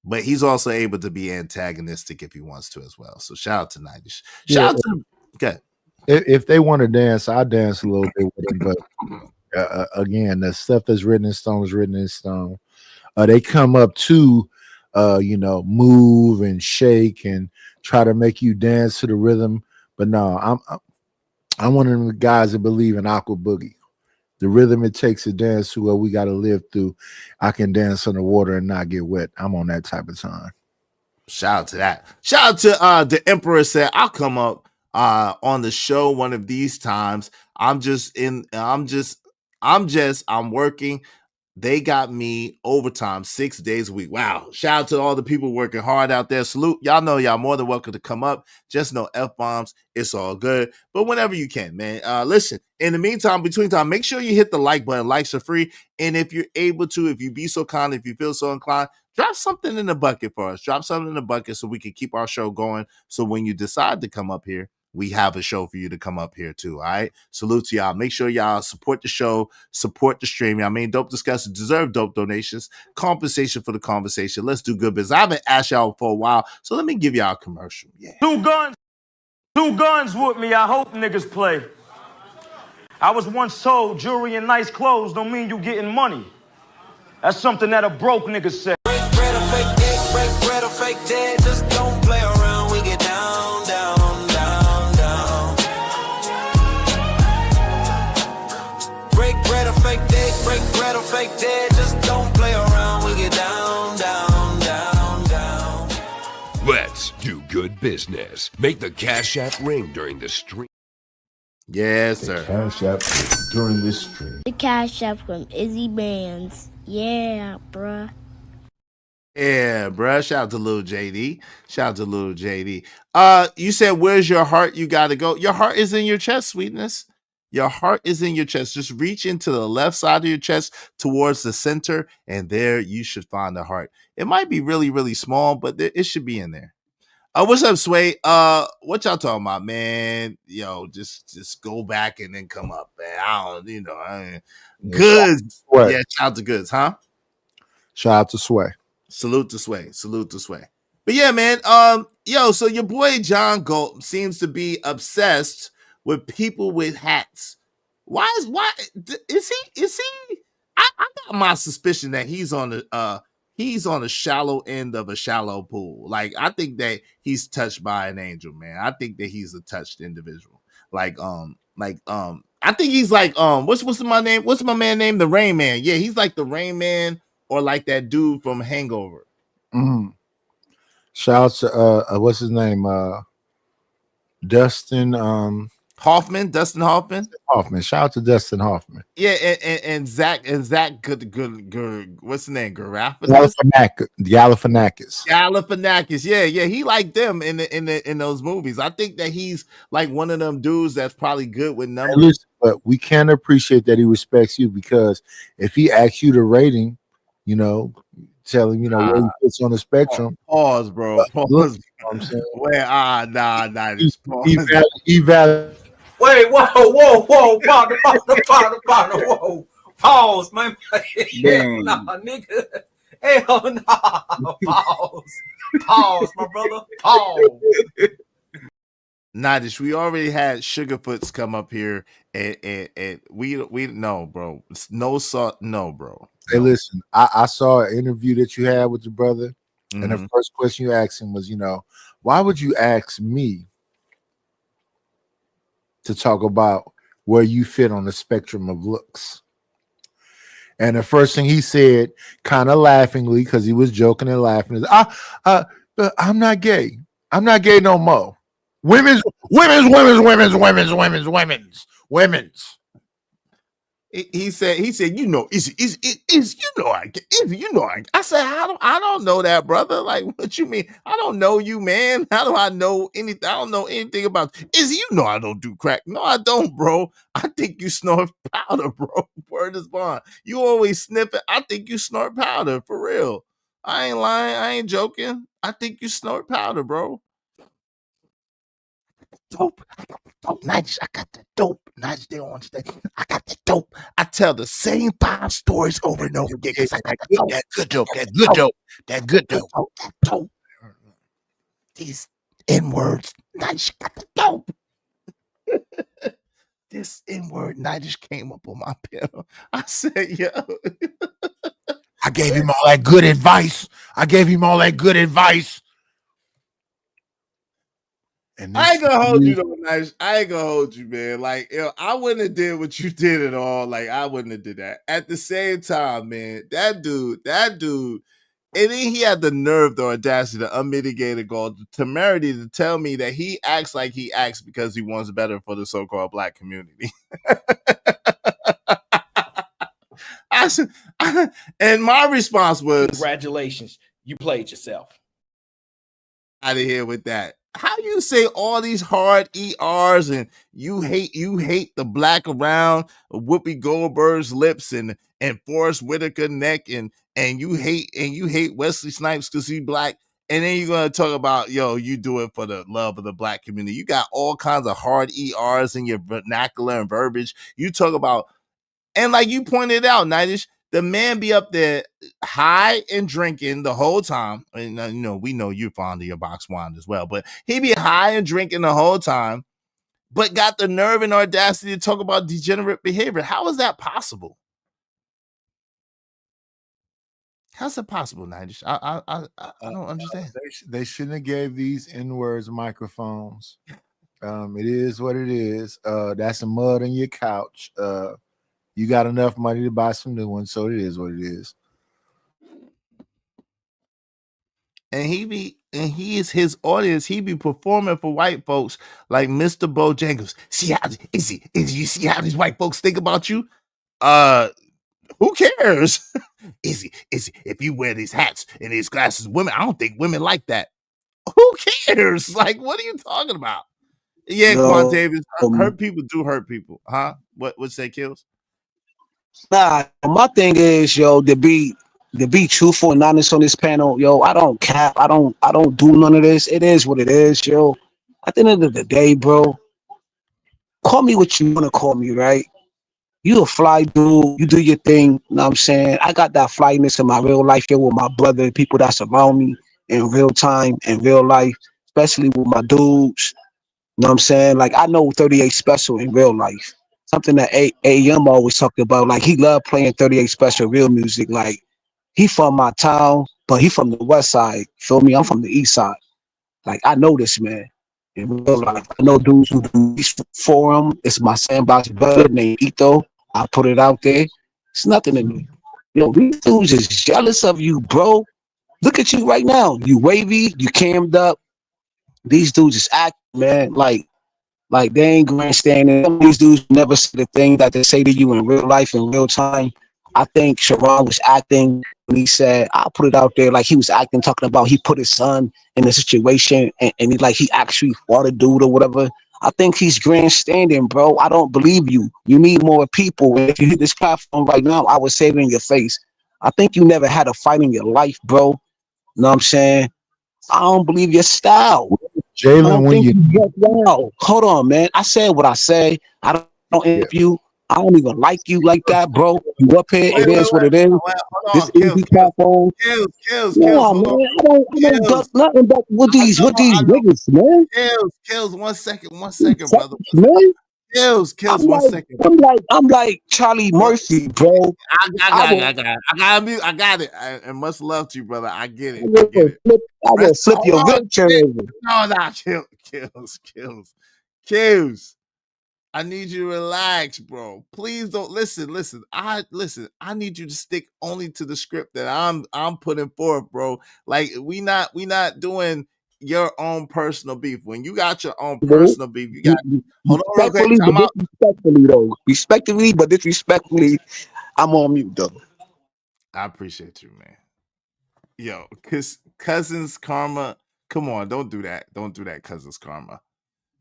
but he's also able to be antagonistic if he wants to as well. So shout out to Nidish. Shout out to okay. If they want to dance, I dance a little bit with them, but again, the stuff that's written in stone is written in stone. They come up to move and shake and try to make you dance to the rhythm. But no, I'm one of the guys that believe in Aqua Boogie. The rhythm it takes to dance to what we got to live through. I can dance on the water and not get wet. I'm on that type of time. Shout out to that. Shout out to the Emperor said, I'll come up on the show one of these times. I'm working. They got me overtime 6 days a week. Wow. Shout out to all the people working hard out there. Salute. Y'all know y'all more than welcome to come up. Just no F-bombs. It's all good. But whenever you can, man. Listen, in the meantime, between time, make sure you hit the like button. Likes are free. And if you're able to, if you be so kind, if you feel so inclined, drop something in the bucket for us. Drop something in the bucket so we can keep our show going. So when you decide to come up here, we have a show for you to come up here too. All right. Salute to y'all. Make sure y'all support the show, support the stream. I mean, Dope Discussion deserve dope donations, compensation for the conversation. Let's do good business. I haven't asked y'all for a while, so let me give y'all a commercial. Yeah. Two guns with me. I hope niggas play. I was once told jewelry and nice clothes don't mean you getting money. That's something that a broke nigga said. Break bread or fake dead, break bread or fake dead. Just don't play around. We get down, down. Break bread or fake dead, just don't play around. We get down, down, down, down. Let's do good business. Make the Cash App ring during the stream. Yes, sir. Cash App during this stream. The Cash App from Izzy Bands. Yeah, bruh. Yeah, bruh. Shout out to Lil JD. Shout out to Lil JD. You said, where's your heart? You got to go. Your heart is in your chest, sweetness. Your heart is in your chest. Just reach into the left side of your chest towards the center, and there you should find the heart. It might be really, really small, but it should be in there. What's up, Sway? What y'all talking about, man? Yo, just go back and then come up, man. Goods. Yeah, shout out to Goods, huh? Shout out to Sway. Salute to Sway. Salute to Sway. But yeah, man. So your boy John Galt seems to be obsessed with people with hats. Why is he? I got my suspicion that he's on the shallow end of a shallow pool. Like, I think that he's touched by an angel, man. I think that he's a touched individual. I think he's like what's my name? What's my man name? The Rain Man. Yeah, he's like the Rain Man, or like that dude from Hangover. Mm-hmm. Shout out to what's his name? Dustin. Hoffman, Dustin Hoffman. Hoffman. Shout out to Dustin Hoffman. Yeah, and Zach good. What's the name? Galifianakis. Galifianakis. Yeah. He liked them in those movies. I think that he's like one of them dudes that's probably good with numbers. Hey, listen, but we can appreciate that he respects you, because if he asks you the rating, you know, tell him, you know, where he fits on the spectrum. Pause, bro. Pause. Look, you know what I'm saying? Where nah. He valid. Wait, whoa, whoa. Pause, man. Nah, nigga. Hell no. Pause, my brother. Pause. Nadish, we already had Sugarfoots come up here, and we no, bro. No salt, no, bro. Hey, listen, I saw an interview that you had with your brother, and the first question you asked him was, you know, why would you ask me to talk about where you fit on the spectrum of looks? And the first thing he said, kind of laughingly, because he was joking and laughing, is, I'm not gay. I'm not gay no more. Women's. He said, you know, I said, I don't know that, brother. Like, what you mean? I don't know you, man. How do I know anything? I don't know anything about you know I don't do crack. No, I don't, bro. I think you snort powder, bro. Word is bond. You always sniff it. I think you snort powder, for real. I ain't lying. I ain't joking. I think you snort powder, bro. Dope. Nice. I got the dope. Nice. They on stage. I got the dope. I tell the same 5 stories over and over again. That good dope. That dope. These N-words. Nice. Got the dope. This N-word Nice came up on my pill. I said, yo. I gave him all that good advice. And I ain't gonna hold you though, Nice. I ain't gonna hold you, man. Like, I wouldn't have did what you did at all. Like, I wouldn't have did that. At the same time, man, that dude, and then he had the nerve, the audacity, the unmitigated gall, the temerity to tell me that he acts like he acts because he wants better for the so-called black community. And my response was, congratulations, you played yourself. Out of here with that. How you say all these hard ERs and you hate the black around Whoopi Goldberg's lips and Forrest Whitaker neck and you hate Wesley Snipes because he's black, and then you're gonna talk about, yo, you do it for the love of the black community. You got all kinds of hard ERs in your vernacular and verbiage. You talk about, and like you pointed out, Nightish, the man be up there high and drinking the whole time. And you know, we know you're fond of your box wine as well, but he be high and drinking the whole time, but got the nerve and audacity to talk about degenerate behavior. How is that possible? How's it possible, Nightish? I don't understand. They shouldn't have gave these N-words microphones. It is what it is. That's some mud on your couch. You got enough money to buy some new ones, so it is what it is. And he is his audience. He be performing for white folks like Mr. Bojangles. See how you see how these white folks think about you? Who cares? Izzy, if you wear these hats and these glasses, women, I don't think women like that. Who cares? Like, what are you talking about? Yeah, Quan Davis, hurt people do hurt people, huh? What's that, Kills? Nah, my thing is, yo, to be truthful and honest on this panel, yo, I don't cap, I don't do none of this. It is what it is, yo. At the end of the day, bro, call me what you want to call me, right? You a fly dude, you do your thing, you know what I'm saying? I got that flyness in my real life here with my brother, people that surround me in real time, in real life, especially with my dudes, you know what I'm saying? Like, I know 38 Special in real life. Something that A.M. always talked about. Like, he loved playing 38 Special real music. Like, he from my town, but he from the west side. Feel me? I'm from the east side. Like, I know this man in real life. I know dudes who do this for him. It's my sandbox brother named Ito. I put it out there. It's nothing to me. Yo, these dudes is jealous of you, bro. Look at you right now. You wavy, you cammed up. These dudes is acting, man. Like, Like they ain't grandstanding. Some of these dudes never say the thing that they say to you in real life, in real time. I think Sharon was acting when he said, I'll put it out there, like he was acting, talking about he put his son in a situation and he actually fought a dude or whatever. I think he's grandstanding, bro. I don't believe you. You need more people. And if you hit this platform right now, I would say it in your face. I think you never had a fight in your life, bro. Know what I'm saying? I don't believe your style. Jalen, when you wow. Hold on, man. I said what I say. I don't interview. I don't even like you like that, bro. You up here, it is what it is. This easy platform. Kills, No, man. I don't duck nothing but with these niggas, man. Kills, 1 second, brother. Man. Kills, I'm 1 like, second. I'm like Charlie Murphy, bro. I got it. And much love to you, brother. I get it. I will flip your wheelchair over. No, kills. I need you to relax, bro. Please don't listen. I need you to stick only to the script that I'm putting forth, bro. Like we not doing your own personal beef. When you got your own personal beef, you got hold on real quick. Time out. Respectfully, though. Respectfully, but disrespectfully, I'm on mute, though. I appreciate you, man. Yo, Cousins Karma. Come on, don't do that. Don't do that, Cousins Karma.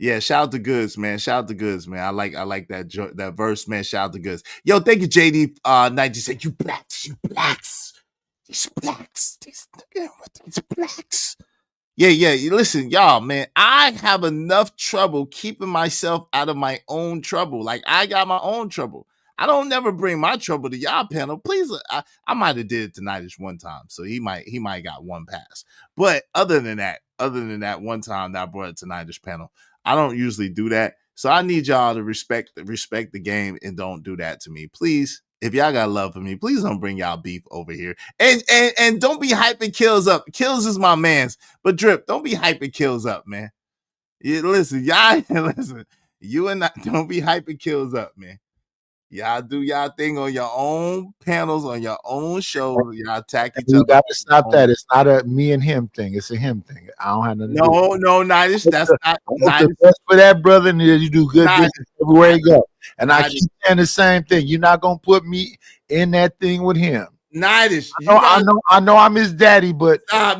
Yeah, shout out to Goods, man. Shout out to Goods, man. I like that verse, man. Shout out to Goods. Yo, thank you, JD. 90 said, you blacks. These blacks. Yeah. Listen, y'all, man. I have enough trouble keeping myself out of my own trouble. Like I got my own trouble. I don't never bring my trouble to y'all panel. Please, I might have did it tonight just one time, so he might got one pass. But other than that one time that I brought it tonight this panel, I don't usually do that. So I need y'all to respect the game and don't do that to me. Please, if y'all got love for me, please don't bring y'all beef over here. And don't be hyping Kills up. Kills is my man's. But Drip, don't be hyping Kills up, man. Yeah, listen, y'all listen. You and I don't be hyping Kills up, man. Y'all do y'all thing on your own panels, on your own shows. Y'all attack each other. You gotta stop that. It's not a me and him thing. It's a him thing. I don't have nothing to do with it. No, Nidish. That's not the best for that, brother, and you do good business everywhere you go. And I keep saying the same thing. You're not gonna put me in that thing with him. Nidish. I know I'm his daddy, but stop.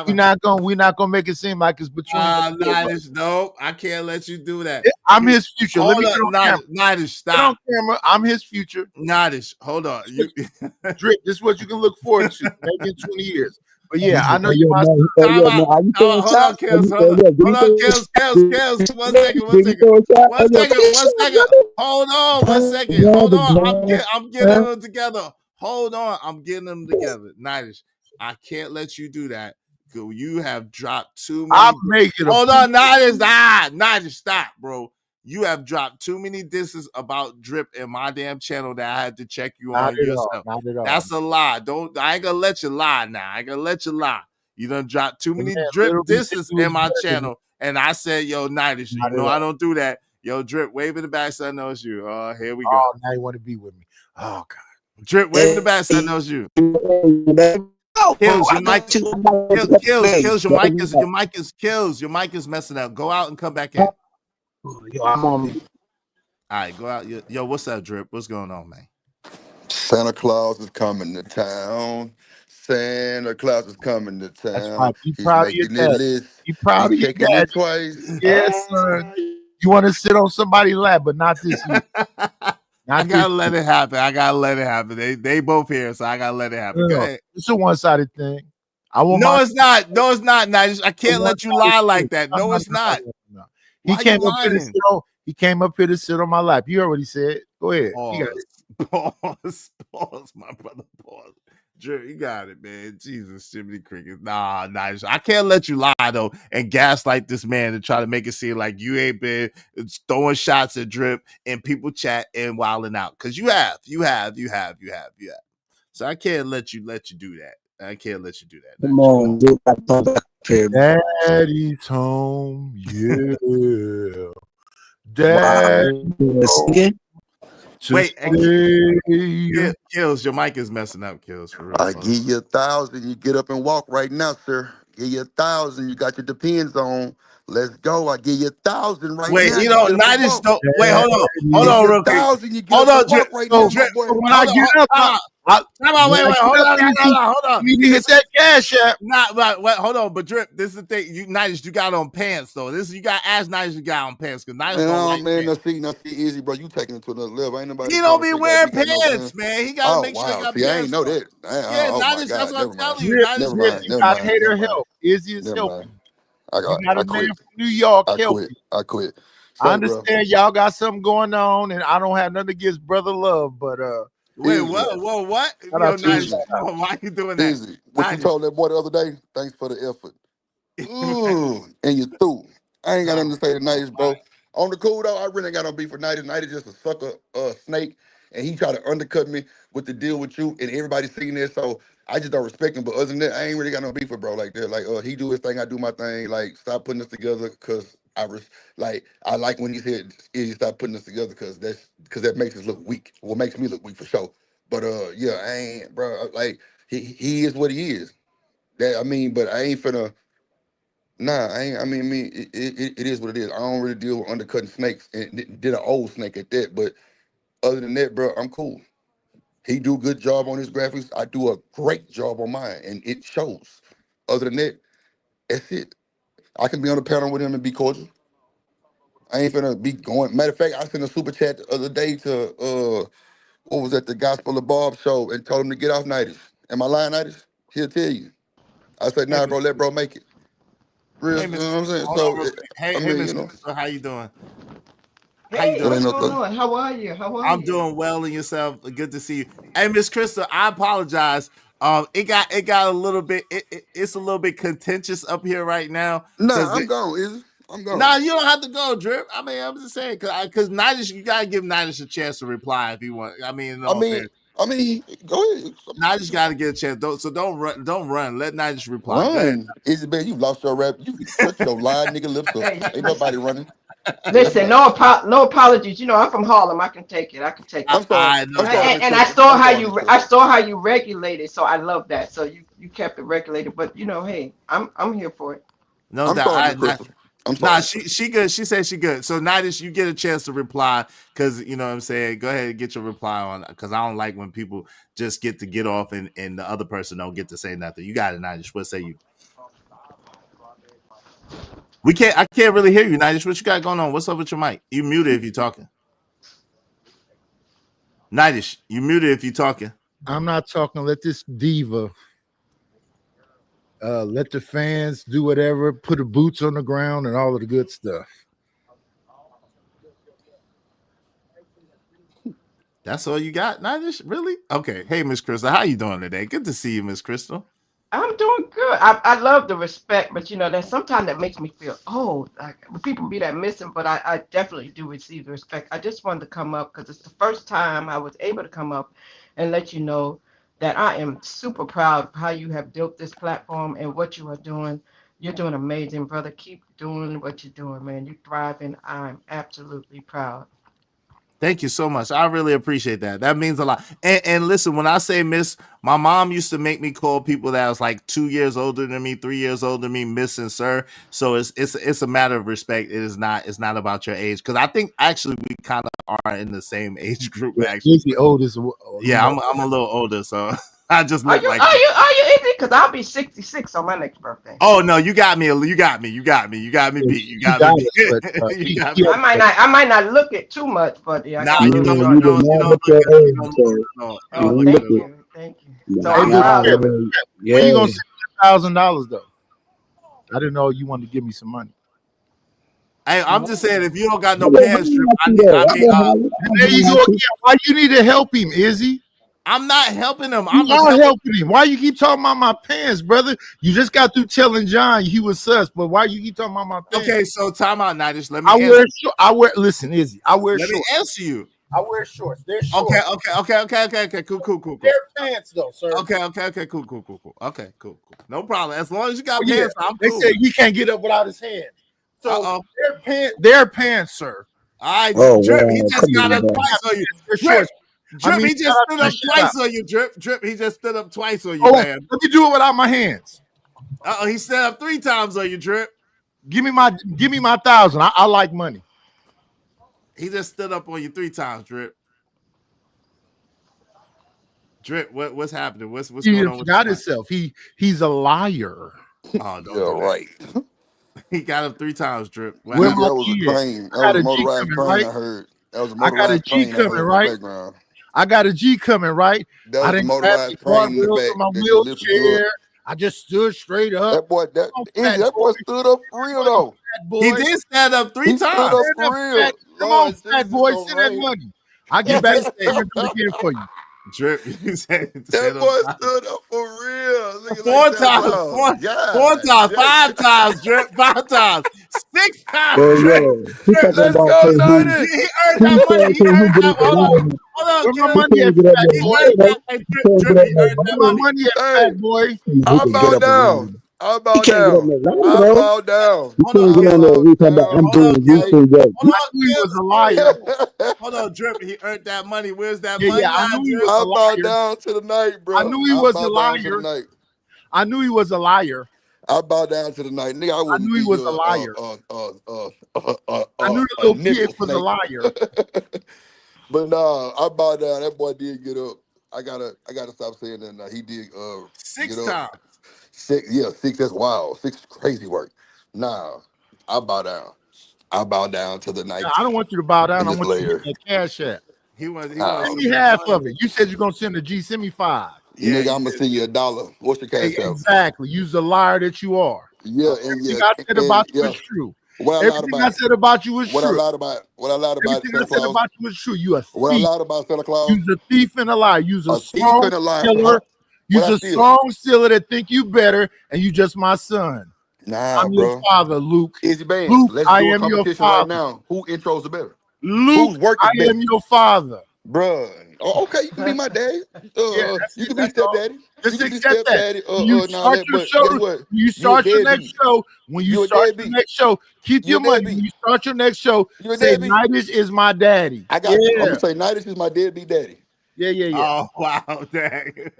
We're not gonna make it seem like it's between Nidish. No, I can't let you do that. I'm his future. Let me Nidish, stop. Get on camera. I'm his future. Nidish, hold on. Drip, this is what you can look forward to maybe in 20 years. But yeah, I know you Hold on, Kills. Hold on, Kills. 1 second. Hold on, 1 second. Hold on. I'm getting them together. Hold on. I'm getting them together. Nidish, I can't let you do that. You have dropped too many. I'm making Hold on, Nidish, stop, bro. You have dropped too many disses about Drip in my damn channel that I had to check you on yourself. That's a lie. I ain't gonna let you lie now. You done dropped too many Drip disses in my channel. And I said, yo, Nidish, you know I don't do that. Yo, Drip, wave in the back so I know it's you. Oh, here we go. Oh, now you want to be with me. Oh, God. Drip, wave in the back so I know it's you. Kills, your mic is messing up. Go out and come back in. Yo, I'm on me. All right, go out. Yo, what's up, Drip? What's going on, man? Santa Claus is coming to town. Santa Claus is coming to town. That's right. Be proud of your dad. Be proud of your dad. Twice. Yes, son. You want to sit on somebody's lap, but not this year. I gotta let it happen. They both here, so I gotta let it happen. Go ahead. It's a one-sided thing. It's not. No, it's not. I can't let you lie like that. No, it's not. He came up here to sit on my lap. You heard what he said. Go ahead. Pause, my brother. Pause. Drew, you got it, man. Jesus, Jiminy Cricket. Nah. I can't let you lie though and gaslight this man to try to make it seem like you ain't been throwing shots at Drip and people chat and wilding out. Cause you have. So I can't let you do that. I can't let you do that. Come on, dude. Daddy's home. Yeah. Daddy. Wait, Kills, your mic is messing up, Kills. For real. I give you 1,000. You get up and walk right now, sir. Give you 1,000. You got your depends on. Let's go. I give you 1,000 right Wait, now. you know, get up Nidus and don't. walk. Wait, hold on, real quick. 1,000, you get Hold up on, and walk Drip. right now, my boy. When I get up, Wait, hold on. You need to hit that cash app. Wait, hold on, but Drip, this is the thing. You Nidus, you got on pants though. You got ask Nidus, you got on pants because Nidus don't like pants. Now see, easy, bro. You taking it to another level. Ain't nobody. He don't be trying to wearing figure out we got no pants, man. He gotta make sure he got See, I pants. ain't know that. Yeah, Oh my Nidus, God. that's what I'm telling you. Drip, Nidus, Drip, you got hater help. Izzy is Never helping. mind. You got I a man quit. from New York I helping. quit. I quit. I understand y'all got something going on, and I don't have nothing against brother love, but wait, what? Whoa, what? Shout Yo, out to Nidus, you. why are you doing that? Easy. What you Nidus. told that boy the other day? Thanks for the effort. And you through. I ain't got nothing to say to Nidus, bro. On the cool though, I really ain't got no beef with Nidus. Nidus just a sucker snake, and he try to undercut me with the deal with you, and everybody seen this, so I just don't respect him. But other than that, I ain't really got no beef with bro like that. Like he do his thing, I do my thing. Like stop putting us together, cause I like when he said you stop putting us together, cause that makes us look weak. Well, makes me look weak for sure. But yeah, I ain't, bro. Like he is what he is. That I mean, but I ain't finna. Nah, I ain't. I mean, it is what it is. I don't really deal with undercutting snakes, and did an old snake at that. But other than that, bro, I'm cool. He do a good job on his graphics. I do a great job on mine, and it shows. Other than that, that's it. I can be on the panel with him and be cordial. I ain't finna be going. Matter of fact, I sent a super chat the other day to what was at the Gospel of Bob show and told him to get off Nidus. Am I lying, Nidus? He'll tell you. I said, nah, bro, let bro make it. Real, Hey, you know what I'm saying? hold So, on real quick. Hey, I mean, Miss you know, Crystal, how you doing? Hey, That what's ain't no going thing. on? How are you? How are I'm you? doing well in yourself. Good to see you. Hey, Miss Crystal, I apologize. It got a little bit. It's a little bit contentious up here right now. Nah, I'm gone, is it? I'm gone. Nah, you don't have to go, Drip. I mean, I'm just saying because Nidus, you gotta give Nidus a chance to reply if you want. I mean, no offense. I mean, go ahead. Nidus got to get a chance. Don't run. Let Nidus reply. Go ahead. Run. Is it, you lost your rap. You shut your lying nigga lips up. Hey, Ain't nobody running. listen, no apologies. You know, I'm from Harlem. I can take it. I'm sorry. I know I'm sorry, Miss And I Crystal. saw I'm how sorry, you Miss Crystal. I saw how you regulated, so I love that. So you kept it regulated, but you know, hey, I'm here for it. No I'm doubt. sorry, Miss Crystal. I'm sorry. Nah, she good. She said she good. So Nidus, you get a chance to reply because you know what I'm saying. Go ahead and get your reply on because I don't like when people just get off and the other person don't get to say nothing. You got it, Nidus. What say you? I can't really hear you, Nidus. What you got going on? What's up with your mic? You muted if you're talking. Nidus, you muted if you're talking. I'm not talking. Let this diva. Let the fans do whatever. Put the boots on the ground and all of the good stuff. That's all you got, Nidus? Really? Okay. Hey, Miss Crystal, how you doing today? Good to see you, Miss Crystal. I'm doing good. I love the respect, but you know, that sometimes that makes me feel old. Like people be that missing, but I definitely do receive the respect. I just wanted to come up because it's the first time I was able to come up and let you know that I am super proud of how you have built this platform and what you are doing. You're doing amazing, brother. Keep doing what you're doing, man. You're thriving. I'm absolutely proud. Thank you so much. I really appreciate that. That means a lot. And listen, when I say miss, my mom used to make me call people that was like 2 years older than me, 3 years older than me, miss and sir. So it's a matter of respect. It's not about your age. Because I think actually we kind of are in the same age group. Yeah, Actually, he's the oldest. yeah, I'm a little older, so I just Are look you like. are you easy? Because I'll be 66 on my next birthday. Oh no, you got me beat. You got me beat. You got me beat. You got me. I might not look it too much, but yeah, I Nah, got a you little don't. short. You don't look it. You don't look Thank it. you. Thank you. So Hey, I'm but proud of Trip, it. when you gonna send $1,000 though? I didn't know you wanted to give me some money. Hey, I'm just saying, if you don't got no pants, Drip, I mean, there you go again. Why you need to help him, Izzy? I'm not helping him. You are helping him. Why you keep talking about my pants, brother? You just got through telling John he was sus, but why you keep talking about my pants? Okay, so time out, Nidus. Let me. Listen, Izzy. I wear Let shorts. me answer you. I wear shorts. They're shorts. Okay. Cool. They're pants though, sir. Okay. Cool. Okay, cool. No problem. As long as you got pants, I'm they cool. said he can't get up without his hands. So they're pants, sir. All right, Drip. He just got up twice on you. Drip, he just stood up twice on you. Drip. He just stood up twice on you, man. Let me do it without my hands. He stood up 3 times on you, Drip. Give me my 1,000. I like money. He just stood up on you 3 times, Drip. Drip, what's happening? What's He going on? forgot himself. He's a liar. Oh, don't Yeah, do that. right. He got him 3 times, Drip. What Where That my was a key at? train. I got That was a a G motorized coming, train. right? I heard. That was a I got a motorized G train. I coming, heard in right? the background. I got a G coming, right? That I was a didn't grab the motorized train in the guardrails back on my that you lifted you up. wheelchair. I just stood straight up. That boy, Come on, fat that boy. boy stood up for real though. Fat boy. He did stand up 3 He stood times. up Stand for up, real. fat. Come Lord on, fat Jesus, boy. don't Send that rain. money. I'll get back to stand and do it again for you. Drip, you said That boy stood up for real. Look at 4 like Santa times, Claus. 4 times, Yeah. 5 times, Drip, 5 times, 6 times, Well, Drip. yeah, he talking Let's about go, can Nutty. He earned he that money. said He can he earned get that. up there? Hold on, Where get my him. money He at, can't get up fat there. He boy? earned that. Hey, He Drip, can't Drip, get up he there. earned that Where my money. money at, Hey, fat boy? He I can bow get up down. around. I He bow can't get up down. there, I bro. bow down. He Hold on, can't I get on there. bow We talking about down I'm hold on, doing Gil. this and that. Hold I on, knew he Gil. was a liar. Hold on, Drip. He earned that money. Where's that Yeah, money I at, knew he Drip? was a I bow liar. down to the night, bro. I knew he I was bow a down to the liar. night. I knew he was a liar. I bow down to the night, nigga. I I wouldn't knew he give was you a liar. I knew the a little kid nickel was a snake. liar. But nah, I bow down. That boy did get up. I gotta stop saying that. Now he did 6 get up. times. 6, yeah, 6. That's wild. 6 is crazy work. Nah, I bow down. I bow down to the Now, night I don't want you to bow down. in I this want you to layer. get that cash app. He wants Ah, Send some me of that half of money. it. You said you're gonna send a G. Send me 5. Yeah, nigga, I'm gonna send you $1. What's your Hey, cash out? exactly. Use the liar that you are. Yeah, and Everything yeah, I said and about you yeah. is true. What I lied Everything I about? said about you is What I true. lied about? What I lied about Everything I Santa said Claus? about you is true. You a What I thief. lied about Santa Claus? You's a thief and a liar. You's a A thief strong and a liar, huh? stealer. What You's I a steal? strong stealer that think you better, and you just my son. Nah, I'm your bro. father, Luke. Easy Bands. Luke, Let's I do a am your competition right father. now. Who intros the better? Luke, Whose work I is am best? your father. Bruh. Oh, okay, you can be my daddy. Yeah, that's You it. can be That's all. stepdaddy. You Just can be accept that. stepdaddy. When you And all start that. your But show, guess what? when you You a start your next deadbeat. show, when you You a start your deadbeat. next show, keep You a your money. When deadbeat. you start your next show, You a say deadbeat. Nidish is my daddy. I got you. I'm Yeah, gonna say Nidish is my deadbeat daddy. yeah. Oh wow, dang.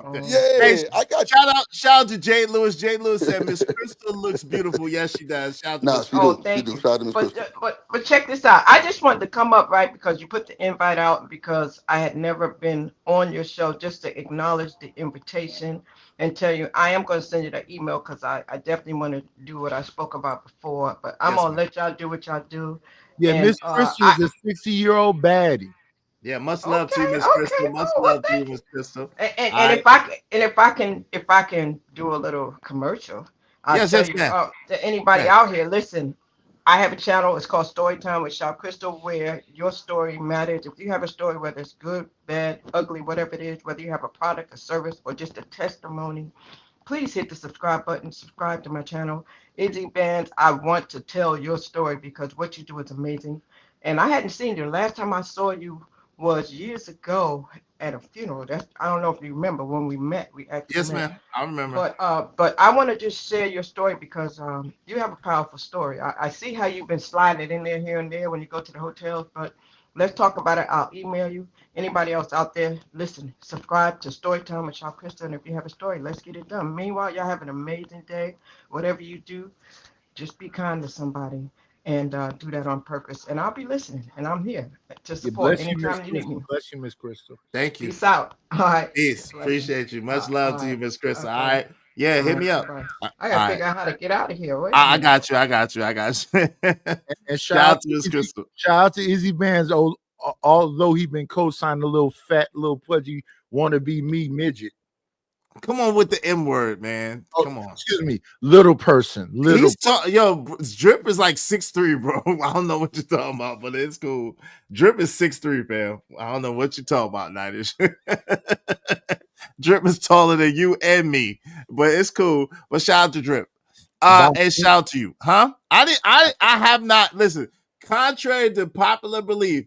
Oh. Hey, Yeah, I got you. shout out to Jay Lewis. Jay Lewis said Miss Crystal looks beautiful. Yes, she does. Shout out to Nah, Miss she Oh, do. Crystal. She thank do. you. Shout out to Miss But Crystal. but check this out. I just wanted to come up right because you put the invite out because I had never been on your show just to acknowledge the invitation and tell you I am going to send you that email because I definitely want to do what I spoke about before. But I'm Yes, gonna ma'am. let y'all do what y'all do. Yeah, And Miss Crystal is a 60-year-old baddie. Yeah, much love to you, Miss okay. Crystal. Much Oh, well, love to you, thank you. Miss Crystal. And All right. if I can do a little commercial, I'll Yes, tell yes, you ma'am. to anybody Yeah. out here, listen, I have a channel, it's called Storytime with Shaw Crystal, where your story matters. If you have a story, whether it's good, bad, ugly, whatever it is, whether you have a product, a service, or just a testimony, please hit the subscribe button, subscribe to my channel. Izzy Bands, I want to tell your story because what you do is amazing. And I hadn't seen you. Last time I saw you was years ago at a funeral. I don't know if you remember when we met. We actually Yes, met. ma'am. I remember. But I want to just share your story because you have a powerful story. I see how you've been sliding it in there here and there when you go to the hotels, but let's talk about it. I'll email you. Anybody else out there, listen, subscribe to Storytime with Shaw Crystal, and if you have a story, let's get it done. Meanwhile, y'all have an amazing day. Whatever you do, just be kind to somebody and do that on purpose. And I'll be listening, and I'm here to Yeah, support bless you, Miss anytime you need me. Crystal. Bless you, Miss Crystal. Thank you. Peace out. All right. Peace. Bless you. Appreciate you. Much love to you, Miss Crystal. Okay. All right. Yeah, All hit right, me up. bye-bye. All I gotta right. figure out how to get out of here. Wait a I minute. got you. And Shout out to Miss Crystal. Shout out to Izzy Bands. Although he been co-signing a little fat, little pudgy wannabe me midget. Come on with the M word, man. Come on. Excuse me, little person. Little. Drip is like 6'3", bro. I don't know what you're talking about, but it's cool. Drip is 6'3", fam. I don't know what you're talking about, Nidish. Drip is taller than you and me, but it's cool. But shout out to Drip. And shout out to you. Huh? I have not, listen, contrary to popular belief,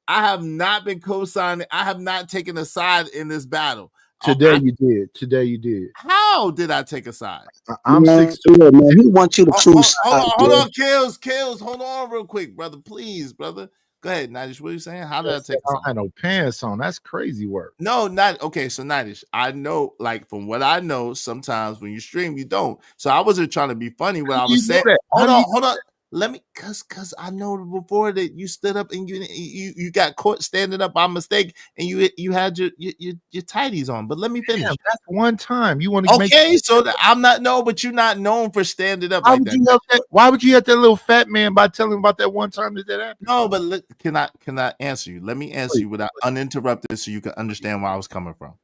I have not been co-signing. I have not taken a side in this battle. Today you did. Today you did. How did I take a side? I'm Man, 6'2". yeah, man. He wants you to choose Hold on, Kills. Hold on real quick, brother. Please, brother. Go ahead, Nadish. What are you saying? How did I take a I side? don't have no pants on. That's crazy work. No, not okay. So Nadish, I know, like from what I know, sometimes when you stream, you don't. So I wasn't trying to be funny when I was saying. Hold on. Let me, cause I know before that you stood up and you got caught standing up by mistake, and you had your tighties on. But let me finish. Damn, that's one time. You want to Okay, so I'm not but you're not known for standing up like that. Why would you have that little fat man by telling him about that one time that happened? No, but look, can I answer you? Let me answer you without uninterrupted, so you can understand where I was coming from.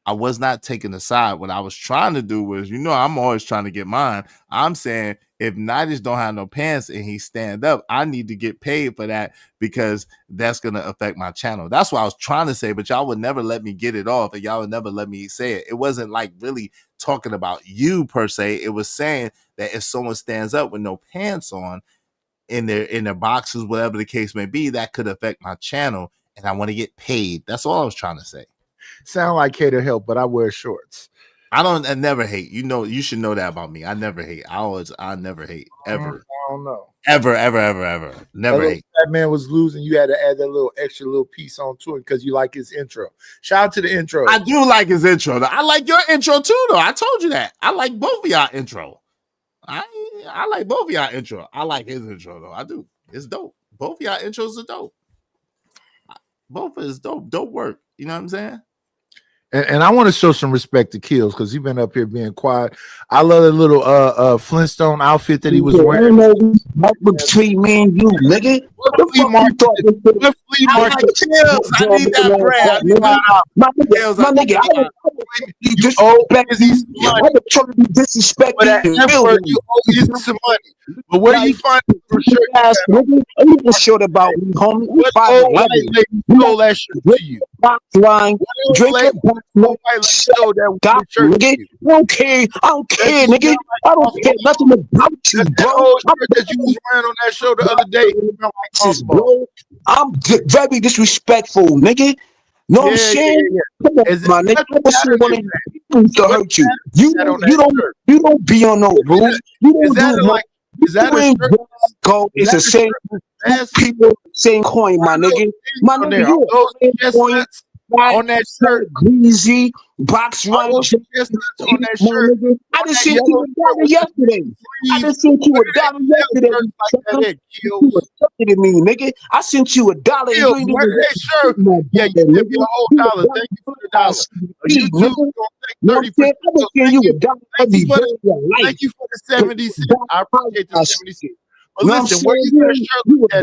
I was not taking a side. What I was trying to do was, I'm always trying to get mine. I'm saying if Nadish don't have no pants and he stand up, I need to get paid for that because that's going to affect my channel. That's what I was trying to say, but y'all would never let me get it off and y'all would never let me say it. It wasn't like really talking about you per se. It was saying that if someone stands up with no pants on in their boxes, whatever the case may be, that could affect my channel and I want to get paid. That's all I was trying to say. Sound like Kato help, but I wear shorts. I never hate. You should know that about me. I never hate. I never hate ever. I don't know. Ever. Never hate. That man was losing. You had to add that little extra little piece on to it because you like his intro. Shout out to the intro. I do like his intro. I like your intro too, though. I told you that. I like both of y'all intro. I like both of y'all intro. I like his intro though. I do. It's dope. Both of y'all intros are dope. Both is dope. Dope work. You know what I'm saying? And I want to show some respect to Kills because he's been up here being quiet. I love the little Flintstone outfit that he was wearing. Between me and you, nigga. What flea market? I need that brand. My nigga, you disrespect for that effort. You owe you some money. But where do you find it for sure? You short about me, homie. What old white lady stole that shirt to you? Box line, drink it. I don't care, nigga. I don't care nothing about you, bro. That you was wearing on that show the other day. Bro, I'm very disrespectful, nigga. Know what I'm saying? Come on, my nigga. I don't want to hurt you. You don't be on no rules. You don't do like. Is that go? It's the same people, same coin, my nigga. My nigga, you on that shirt, greasy box run on that shirt. I just sent you $1 yesterday. You were talking to me, nigga. I sent you $1. Yeah, you give me a whole $1. Thank you for the $1. You Thank you for the 70 cents. I appreciate the 70 cents. But listen, where you get a shirt like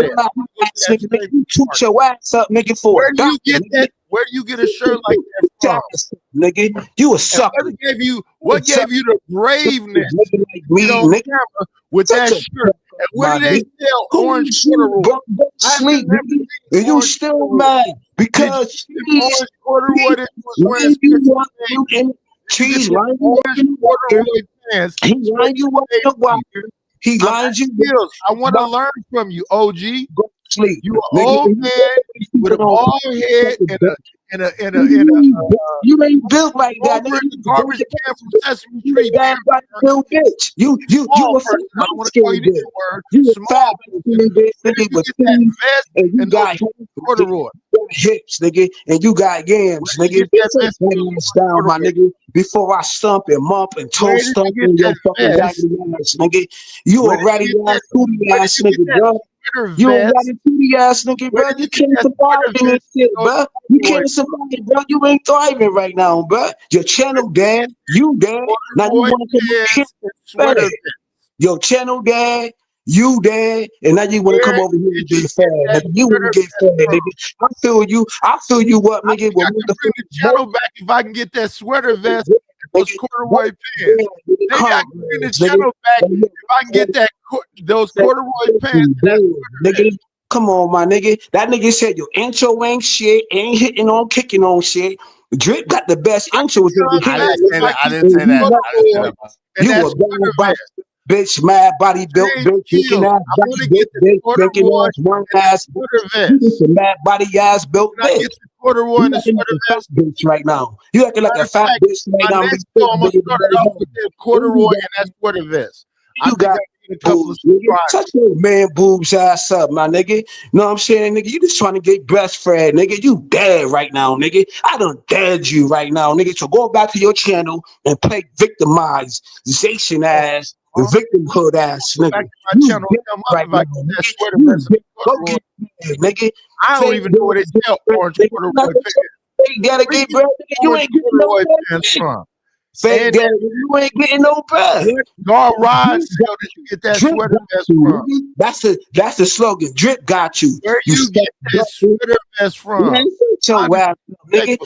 that? You toot your ass up, nigga, for where do you get that? Where do you get a shirt like that from? Nigga, you a sucker. What gave you the braveness with that shirt? And where do they sell orange corduroy? Sleep, nigga. And you still mad because orange corduroy that was wearing cheese line corduroy pants. He lined you up the wire. He lined you. I want to learn from you, OG. Sleep. You an old man with a bald head and a you ain't built like that. Garbage can from Sesame Street. Bitch. You a fat and you got corduroy hips, nigga, and you got yams, nigga. Down, my nigga. Before I stump and mump and toe stump in your fucking ass, nigga. You a ratty ass, booty ass nigga, bro. You a ratty booty ass nigga, bro. You can't survive in this shit, bro. You can't survive, bro. You ain't thriving right now, bro. Your channel dead. You dead. Now you want to come over here. Your channel dead. You dead, and now you want to come over here and get fed. Nigga. You want to get fed, nigga. I feel you up, nigga. I can bring the channel back if I can get that sweater vest and those corduroy pants. Nigga, I can bring the channel back if I can get those corduroy pants. Nigga, come on, my nigga. That nigga said your intro ain't shit, ain't hitting on, kicking on shit. Drip got the best intros. I didn't say that. You a bad bitch, mad body built, bitch, kicking ass, bitch, kicking ass, one ass, you mad body ass built, bitch. corduroy and the acting like sweater a fat vest. bitch right now. You acting like Matter a of fat fact, bitch right my now. next show, I'm gonna start it off with the corduroy and that sweater vest. I You think I got get a couple of boobs, nigga. subscribers. Touch your man boobs ass up, my nigga. Know what I'm saying, nigga? You just trying to get breastfed, nigga. You dead right now, nigga. I done dead you right now, nigga. So go back to your channel and play victimization ass and victimhood ass, Go back nigga. to my You channel dead and tell right mother if I now, get that nigga. sweater You vest and dead. the Go corduroy. get bread, nigga. I don't Fake even know where they bread, sell nigga. orange corduroy Nothing pants. fake gotta Where you get bread, nigga. You orange ain't getting no corduroy bread. pants from? Fake And daddy, you ain't getting no bread. what garage sale did you get that Drip sweater got vest you, from? nigga. That's the slogan. Drip got you. Where You you stuck get this sweater vest from? man, shut your ass up, nigga.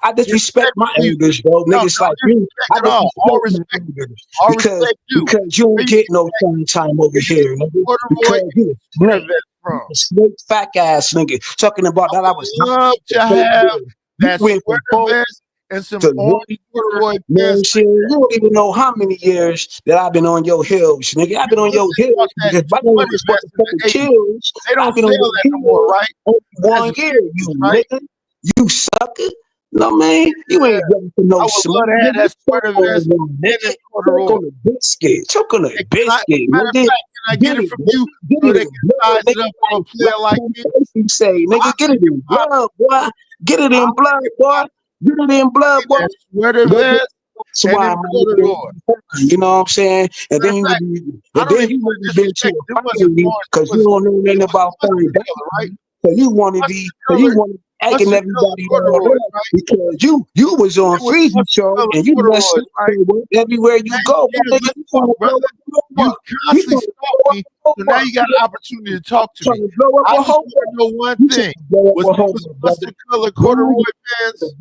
I disrespect my elders, bro. No, Niggas no like you. I disrespect at all. All disrespect my respect. elders All because respect you. you Where ain't you get no fun time over where you here, get nigga. corduroy Because you a sweater snake. vest You from? a snake fat ass nigga. Talking about that I was Love to hot. have that You went from sweater vest and some to orange corduroy man, pants. shit, you don't even know how many years that I've been on your hills, nigga. I've been on your hills because my name Sweater was vest in motherfucking the 80s. Chills. They don't I've been sell on your that no more, hills right? only That's 1 the year, 80s, you right? nigga. You sucker. No man, you ain't ready for no I would smoke. love to have Nigga, that choke sweater on vest one, and nigga. that Choke corduroy. on the biscuit. Choke on the Hey, biscuit, matter of nigga. fact, can I get it from you Give so it they in can blood, size it nigga. up for a player like me? You say, nigga, get it in blood, boy. Get it in blood, boy. Get it in blood, boy. That sweater Nigga, vest that's and why them my corduroy. nigga, you know what I'm saying? And Matter then of you fact, I and don't then even you want would to have been to disrespect. a It wasn't fine orange. because you don't know nothing about fine. Mustard color, right? So you want to be, so you want to acting Mustard color everybody all corduroys, up right? because you was on It was Freezy mustard show color and you messed corduroys, up right? everywhere you Now go. you My need to nigga, you trying listen, to blow brother. up a whole You world. You constantly trying to stalk blow up me, a whole so now world. you got an opportunity to talk to Trying me. to blow up I a just whole want to know one You trying thing: to blow up was a whole those world, brother. mustard color corduroy pants?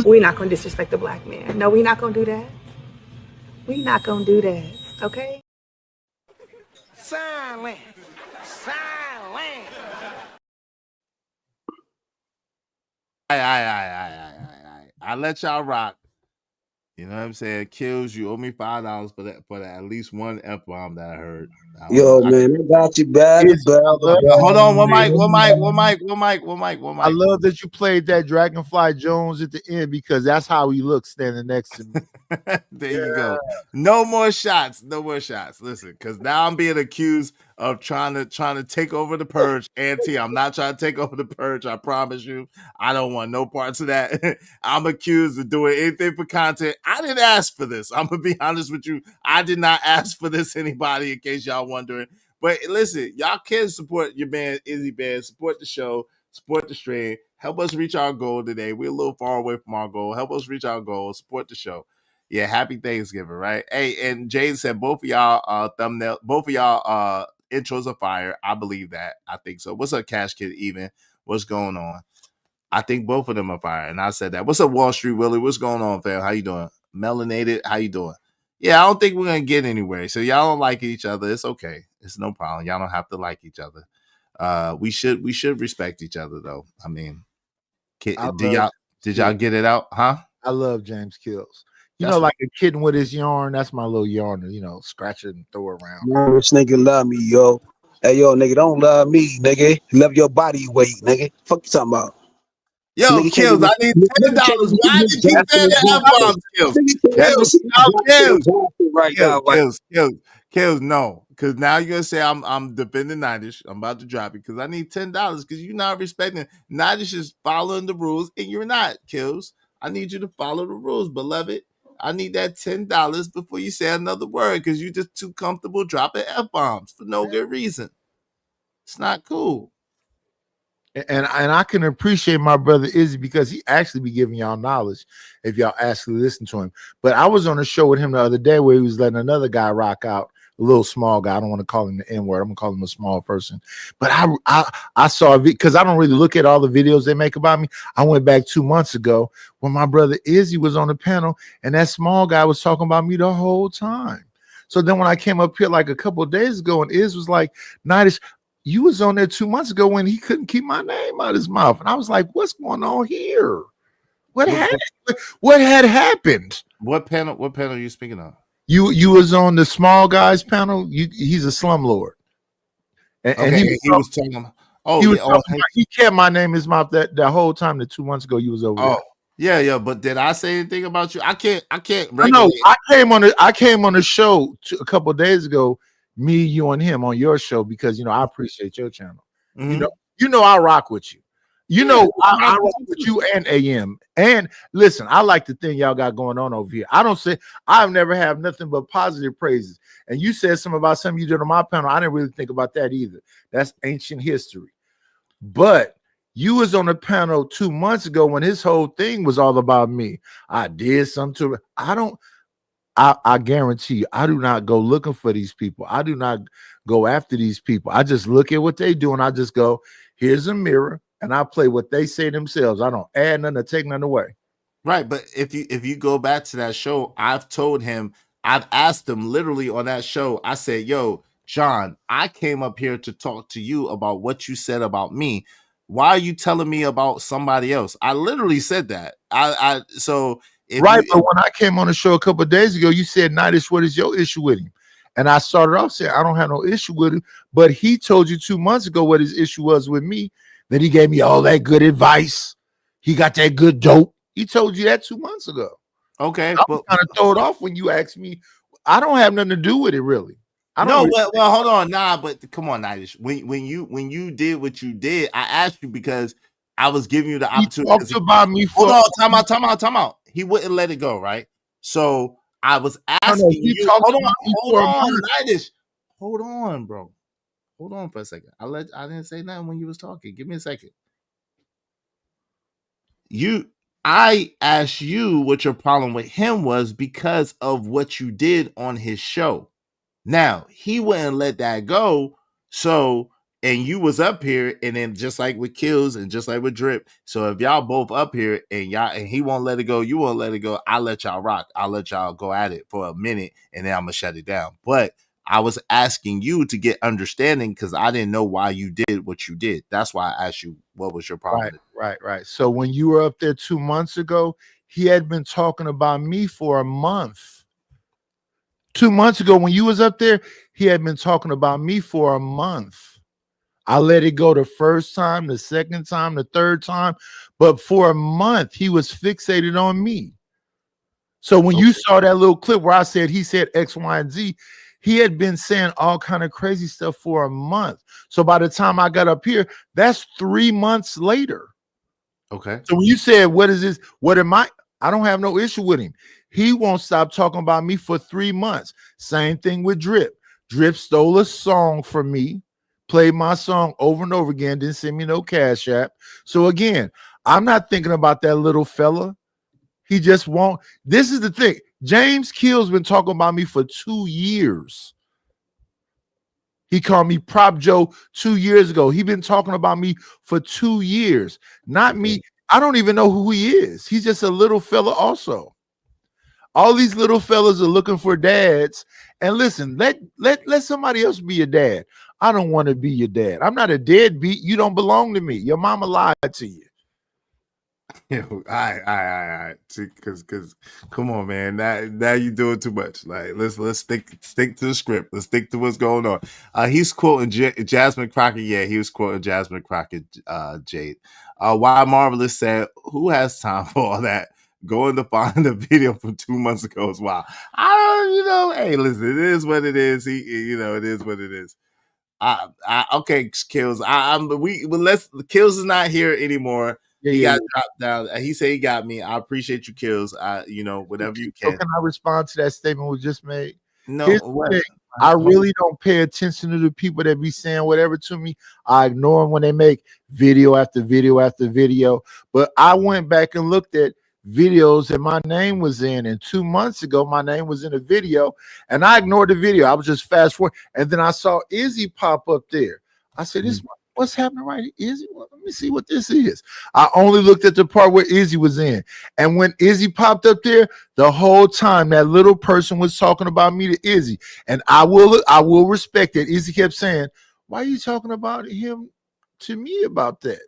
We're not gonna disrespect the black man. No, we're not gonna do that. We're not gonna do that. Okay? Silence. Silence. I let y'all rock. You know what I'm saying? Kills, you owe me $5 for that at least one F-bomb that I heard. I don't Yo, know. man, I got you bad. Hold on, one mic. I love that you played that Dragonfly Jones at the end because that's how he looks standing next to me. There you go. No more shots. No more shots. Listen, because now I'm being accused of trying to take over the purge. Auntie, I'm not trying to take over the purge. I promise you. I don't want no parts of that. I'm accused of doing anything for content. I didn't ask for this. I'm gonna be honest with you. I did not ask for this, anybody, in case y'all wondering. But listen, y'all can support your band, Izzy Band, support the show, support the stream, help us reach our goal today. We're a little far away from our goal. Help us reach our goal, support the show. Yeah, happy Thanksgiving, right? Hey, and Jade said both of y'all intros are fire. I believe that. I think so. What's up, Cash Kid Even? What's going on? I think both of them are fire. And I said that. What's up, Wall Street Willie? What's going on, fam? How you doing? Melanated, how you doing? Yeah, I don't think we're gonna get anywhere. So y'all don't like each other. It's okay. It's no problem. Y'all don't have to like each other. We should respect each other though. I mean, did y'all get it out? Huh? I love James Kills. You That's know, what- like a kitten with his yarn. That's my little yarn. You know, scratch it and throw it around. Man, this nigga love me, yo. Hey, yo, nigga, don't love me, nigga. Love your body weight, nigga. Fuck you talking about? Yo, Nigga can't Kills, even- I need nigga can't $10. even Why see did his you keep saying Johnson the and F-bombs, Kills? Nigga can't even see his Johnson and Johnson right now. Like, Kills, no. Because now you're going to say I'm defending Nidish. I'm about to drop it because I need $10 because you're not respecting. Nidish is following the rules and you're not, Kills. I need you to follow the rules, beloved. I need that $10 before you say another word because you're just too comfortable dropping F-bombs for no good reason. It's not cool. And I can appreciate my brother Izzy because he actually be giving y'all knowledge if y'all actually listen to him. But I was on a show with him the other day where he was letting another guy rock out, a little small guy. I don't want to call him the N-word. I'm gonna call him a small person. But I saw because I don't really look at all the videos they make about me. I went back 2 months ago when my brother Izzy was on the panel, and that small guy was talking about me the whole time. So then when I came up here like a couple of days ago, and Iz was like, Nidish, you was on there 2 months ago when he couldn't keep my name out of his mouth. And I was like, what's going on here? What had happened? What panel are you speaking of? You was on the small guys panel. He's a slumlord. And Okay, he was talking. Oh, he was yeah, he kept my name in his mouth that whole time. The 2 months ago you was over there. Yeah. But did I say anything about you? I can't. No, I came on the show a couple of days ago. Me, you, and him on your show because I appreciate your channel. Mm-hmm. You know I rock with you. I rock with you and AM. And listen, I like the thing y'all got going on over here. I've never have nothing but positive praises. And you said something about something you did on my panel. I didn't really think about that either. That's ancient history. But you was on the panel 2 months ago when his whole thing was all about me. I did something to I guarantee you, I do not go looking for these people. I do not go after these people. I just look at what they do and I just go, here's a mirror. And I play what they say themselves. I don't add nothing or take nothing away. Right, but if you go back to that show, I've asked him literally on that show. I said, "Yo, John, I came up here to talk to you about what you said about me. Why are you telling me about somebody else?" I literally said that. But when I came on the show a couple of days ago, you said, "Nightish, what is your issue with him?" And I started off saying, "I don't have no issue with him," but he told you 2 months ago what his issue was with me. Then he gave me all that good advice. He got that good dope. He told you that 2 months ago. Okay, I was kind of throw it off when you asked me. I don't have nothing to do with it, really. Well, hold on, but come on, Nightish. When you did what you did, I asked you because I was giving you the opportunity. He talked about me. Hold on, time out. He wouldn't let it go, right? So I was asking you. Hold on, Nightish. Hold on, bro. Hold on for a second. I didn't say nothing when you was talking. Give me a second. I asked you what your problem with him was because of what you did on his show. Now, he wouldn't let that go. So, and you was up here, and then just like with Kills and just like with Drip. So if y'all both up here and he won't let it go, you won't let it go, I'll let y'all rock. I'll let y'all go at it for a minute, and then I'm gonna shut it down. But I was asking you to get understanding because I didn't know why you did what you did. That's why I asked you what was your problem. Right. So when you were up there 2 months ago, he had been talking about me for a month. 2 months ago, when you was up there, he had been talking about me for a month. I let it go the first time, the second time, the third time, but for a month, he was fixated on me. So when you saw that little clip where he said X, Y, and Z, he had been saying all kind of crazy stuff for a month. So by the time I got up here, that's 3 months later. Okay. So when you said, what is this? What am I? I don't have no issue with him. He won't stop talking about me for 3 months. Same thing with Drip. Drip stole a song from me, played my song over and over again, didn't send me no Cash App. So again, I'm not thinking about that little fella. He just won't. This is the thing. James Kill's been talking about me for 2 years. He called me Prop Joe 2 years ago. He been talking about me for 2 years. Not me. I don't even know who he is. He's just a little fella also. All these little fellas are looking for dads. And listen, let somebody else be your dad. I don't want to be your dad. I'm not a deadbeat. You don't belong to me. Your mama lied to you. All right. Because come on, man. Now you're doing too much. Like let's stick to the script. Let's stick to what's going on. He's quoting Jasmine Crockett. Yeah, he was quoting Jasmine Crockett. Jade. Why Marvelous said, "Who has time for all that? Going to find a video from 2 months ago is wild." Hey, listen, it is what it is. It is what it is. Okay, Kills. Kills is not here anymore. He got dropped down. He said he got me. I appreciate you, Kills. Whatever you can. So can I respond to that statement we just made? No, I really don't pay attention to the people that be saying whatever to me. I ignore them when they make video after video after video. But I went back and looked at videos that my name was in, and 2 months ago my name was in a video, and I ignored the video. I was just fast forward, and then I saw Izzy pop up there. I said, what's happening right here? Izzy? Well, let me see what this is. I only looked at the part where Izzy was in, and when Izzy popped up there, the whole time that little person was talking about me to Izzy, and I will respect it. Izzy kept saying, "Why are you talking about him to me about that?"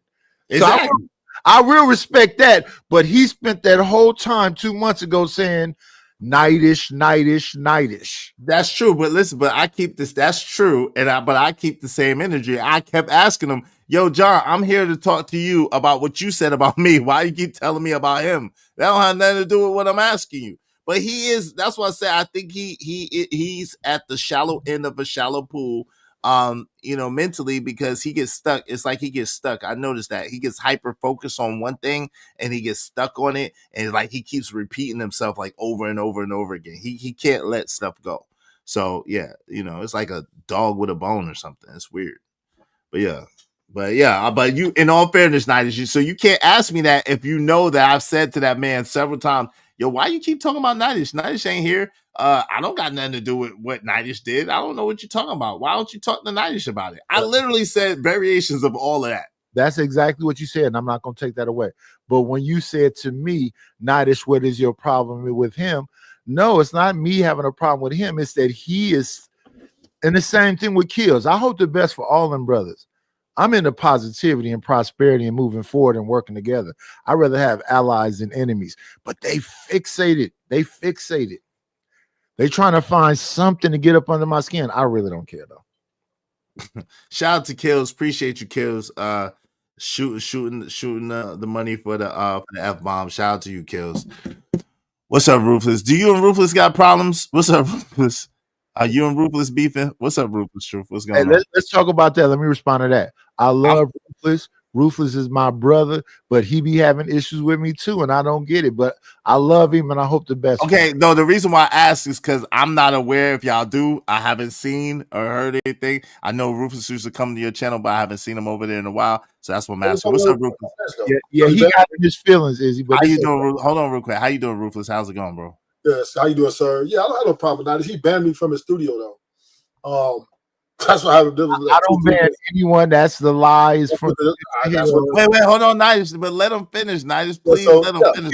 Exactly. So I will respect that, but he spent that whole time 2 months ago saying Nightish. That's true, but listen, but I keep this. That's true, but I keep the same energy. I kept asking him, Yo, John, I'm here to talk to you about what you said about me. Why you keep telling me about him? That don't have nothing to do with what I'm asking you. But he is. That's why I say I think he's at the shallow end of a shallow pool. Mentally, because he gets stuck. It's like he gets stuck. I noticed that he gets hyper focused on one thing and he gets stuck on it, and like he keeps repeating himself like over and over and over again. He can't let stuff go. So yeah, it's like a dog with a bone or something. It's weird. But you, in all fairness, Nidish, so you can't ask me that if you know that I've said to that man several times, yo, why you keep talking about Nidish? Nidish ain't here. I don't got nothing to do with what Nidish did. I don't know what you're talking about. Why don't you talk to Nidish about it? I literally said variations of all of that. That's exactly what you said, and I'm not going to take that away. But when you said to me, Nidish, what is your problem with him? No, it's not me having a problem with him. It's that he is. And the same thing with Kills. I hope the best for all them brothers. I'm into positivity and prosperity and moving forward and working together. I'd rather have allies than enemies. But they fixated. They trying to find something to get up under my skin. I really don't care though. Shout out to Kills. Appreciate you, Kills. Shooting the money for the F-bomb. Shout out to you, Kills. What's up, Ruthless? Do you and Ruthless got problems? What's up, Ruthless? Are you and Ruthless beefing? What's up, Ruthless? Truth? What's going on? Let's talk about that. Let me respond to that. I love Ruthless. Ruthless is my brother, but he be having issues with me too, and I don't get it. But I love him, and I hope the best. Okay, no, the reason why I ask is because I'm not aware if y'all do. I haven't seen or heard anything. I know Ruthless used to come to your channel, but I haven't seen him over there in a while. So that's what I'm asking. What's up, Ruthless? Yeah, he got his feelings, Izzy. But how you doing? Hold on real quick. How you doing, Ruthless? How's it going, bro? Yes, how you doing, sir? Yeah, I don't have no problem with that. He banned me from his studio, though. That's what I have to do. I don't ban anyone. That's the lies from. Wait, hold on, Nidus, but let him finish, Nidus. Please let him finish.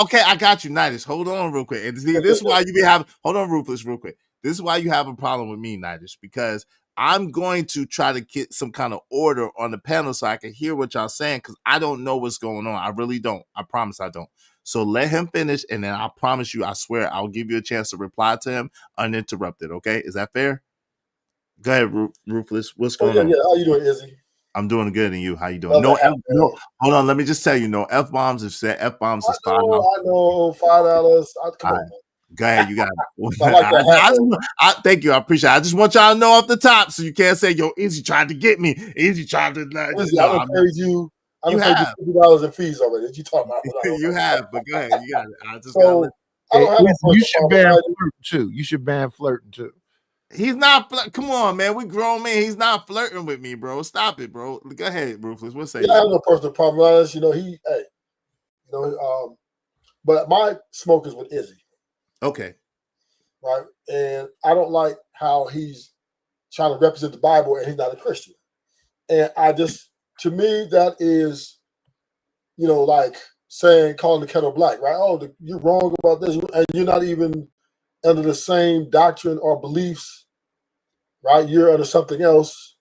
Okay, I got you, Nidus. Hold on, real quick. And see, this is why you be having. Hold on, Ruthless, real quick. This is why you have a problem with me, Nidus, because I'm going to try to get some kind of order on the panel so I can hear what y'all saying, because I don't know what's going on. I really don't. I promise I don't. So let him finish, and then I promise you, I swear, I'll give you a chance to reply to him uninterrupted. Okay, is that fair? Go ahead, Ruthless. What's going on? Yeah, how you doing, Izzy? I'm doing good, and you? How you doing? No, hold on. Let me just tell you, no F-bombs. If said F-bombs is $5. I know $5. Come on. Go ahead, you got it. Thank you. I appreciate it. I just want y'all to know off the top, so you can't say, "Yo, Izzy tried to get me." Izzy tried to. Izzy, I paid you. I paid you $50 in fees already. Did you talk about? You have, but go ahead. You got it. I just so, you should ban flirting too. You should ban flirting too. He's not. Come on, man. We grown men. He's not flirting with me, bro. Stop it, bro. Go ahead, Ruthless. What's that? Yeah, I have no personal problem. But my smoke is with Izzy. Okay. Right, and I don't like how he's trying to represent the Bible and he's not a Christian. And to me, that is, like saying, calling the kettle black, right? Oh, you're wrong about this, and you're not even under the same doctrine or beliefs, right? You're under something else.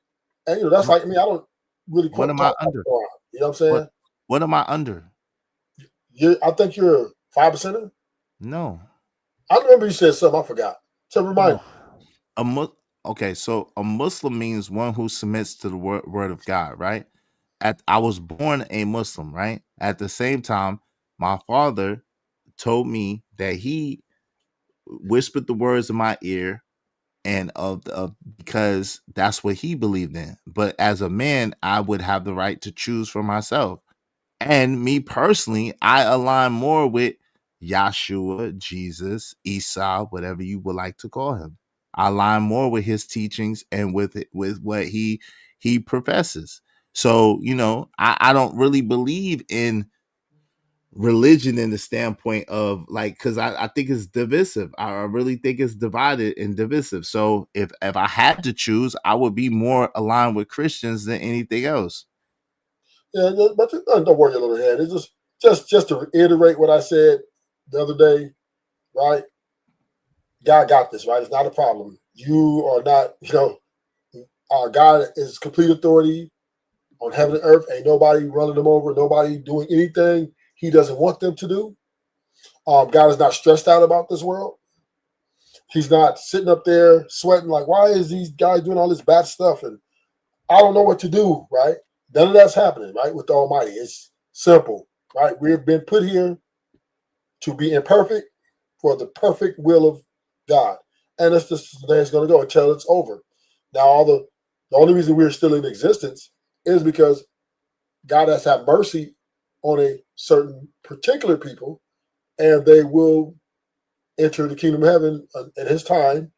And, that's like, I don't really what am I under? You know what I'm saying? What am I under? I think you're 5%er? No. I remember you said something. I forgot. So remind me. Okay, so a Muslim means one who submits to the word of God, right? I was born a Muslim, right? At the same time, my father told me that he whispered the words in my ear, and because that's what he believed in. But as a man, I would have the right to choose for myself. And me personally, I align more with Yahshua, Jesus, Esau, whatever you would like to call him. I align more with his teachings and with what he professes. So, I don't really believe in religion in the standpoint of because I think it's divisive. I really think it's divided and divisive. So if I had to choose, I would be more aligned with Christians than anything else. Yeah, but don't worry your little head. It's just to reiterate what I said the other day, right? God got this, right? It's not a problem. You are not, our God is complete authority on heaven and earth. Ain't nobody running them over, nobody doing anything he doesn't want them to do. God is not stressed out about this world. He's not sitting up there sweating like, why is these guys doing all this bad stuff? And I don't know what to do, right? None of that's happening, right? With the Almighty. It's simple, right? We've been put here to be imperfect for the perfect will of God. And that's just the way it's going to go until it's over. Now, the only reason we're still in existence is because God has had mercy on a certain particular people, and they will enter the kingdom of heaven at his time.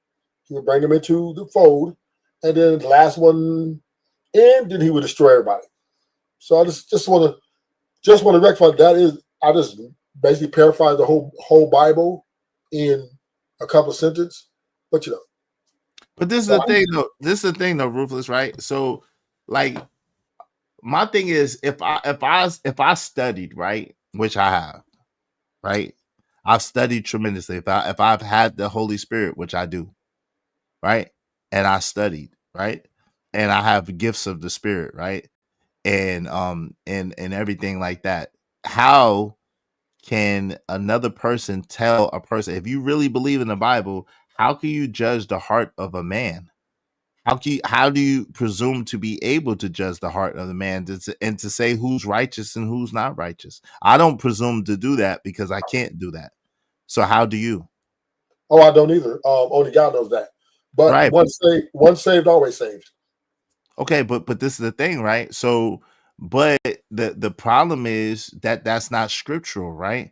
He would bring them into the fold, and then the last one in, then he would destroy everybody. So I just want to rectify that. I just basically paraphrase the whole Bible in a couple sentences, but you know. But this is the thing, though. This is the thing, though, Ruthless, right? So, like, my thing is, if I studied, right, which I have, right, I've studied tremendously. If I've had the Holy Spirit, which I do, right, and I studied, right, and I have gifts of the Spirit, right, and everything like that. How can another person tell a person, if you really believe in the Bible, how can you judge the heart of a man? How do you presume to be able to judge the heart of the man and to say who's righteous and who's not righteous? I don't presume to do that because I can't do that. So how do you? Oh, I don't either. Only God knows that. But Right. once saved, always saved. Okay, but this is the thing, right? So, but the problem is that that's not scriptural, right?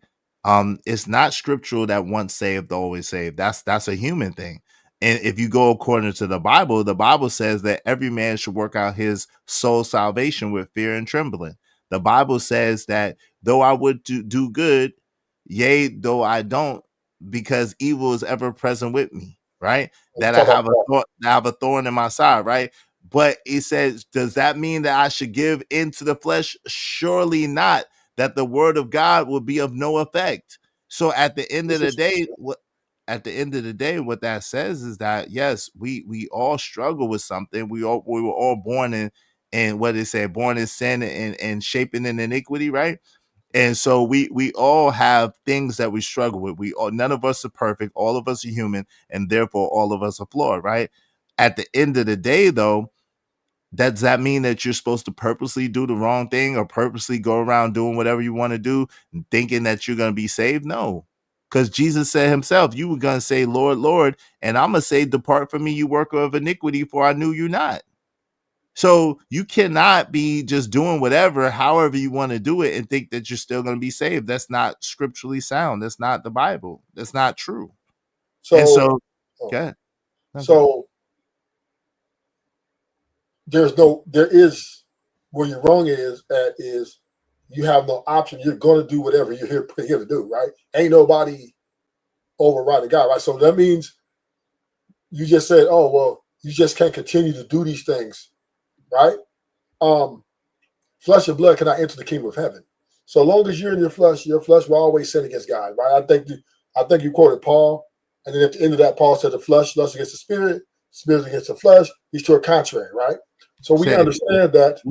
It's not scriptural that once saved, always saved. That's a human thing. And if you go according to the Bible says that every man should work out his soul salvation with fear and trembling. The Bible says that though I would do good, yea, though I don't, because evil is ever present with me, right? That I have a thorn in my side, right? But it says, does that mean that I should give into the flesh? Surely not. That the word of God will be of no effect. So at the end of the day, what that says is that yes, we all struggle with something. We were all born in what it say, born in sin and shaping in iniquity, right? And so we all have things that we struggle with. None of us are perfect. All of us are human, and therefore all of us are flawed, right? At the end of the day, though, does that mean that you're supposed to purposely do the wrong thing or purposely go around doing whatever you want to do, thinking that you're going to be saved? No, because Jesus said himself, you were going to say, Lord, Lord, and I'm going to say, depart from me, you worker of iniquity, for I knew you not. So you cannot be just doing whatever, however you want to do it and think that you're still going to be saved. That's not scripturally sound. That's not the Bible. That's not true. So there is where you're wrong is you have no option. You're going to do whatever you're here to do, right? Ain't nobody overriding God, right? So that means you just said, oh, well, you just can't continue to do these things, right? Flesh and blood cannot enter the kingdom of heaven. So long as you're in your flesh will always sin against God, right? I think you quoted Paul, and then at the end of that, Paul said the flesh lusts against the spirit against the flesh. These two are contrary, right? So we understand that.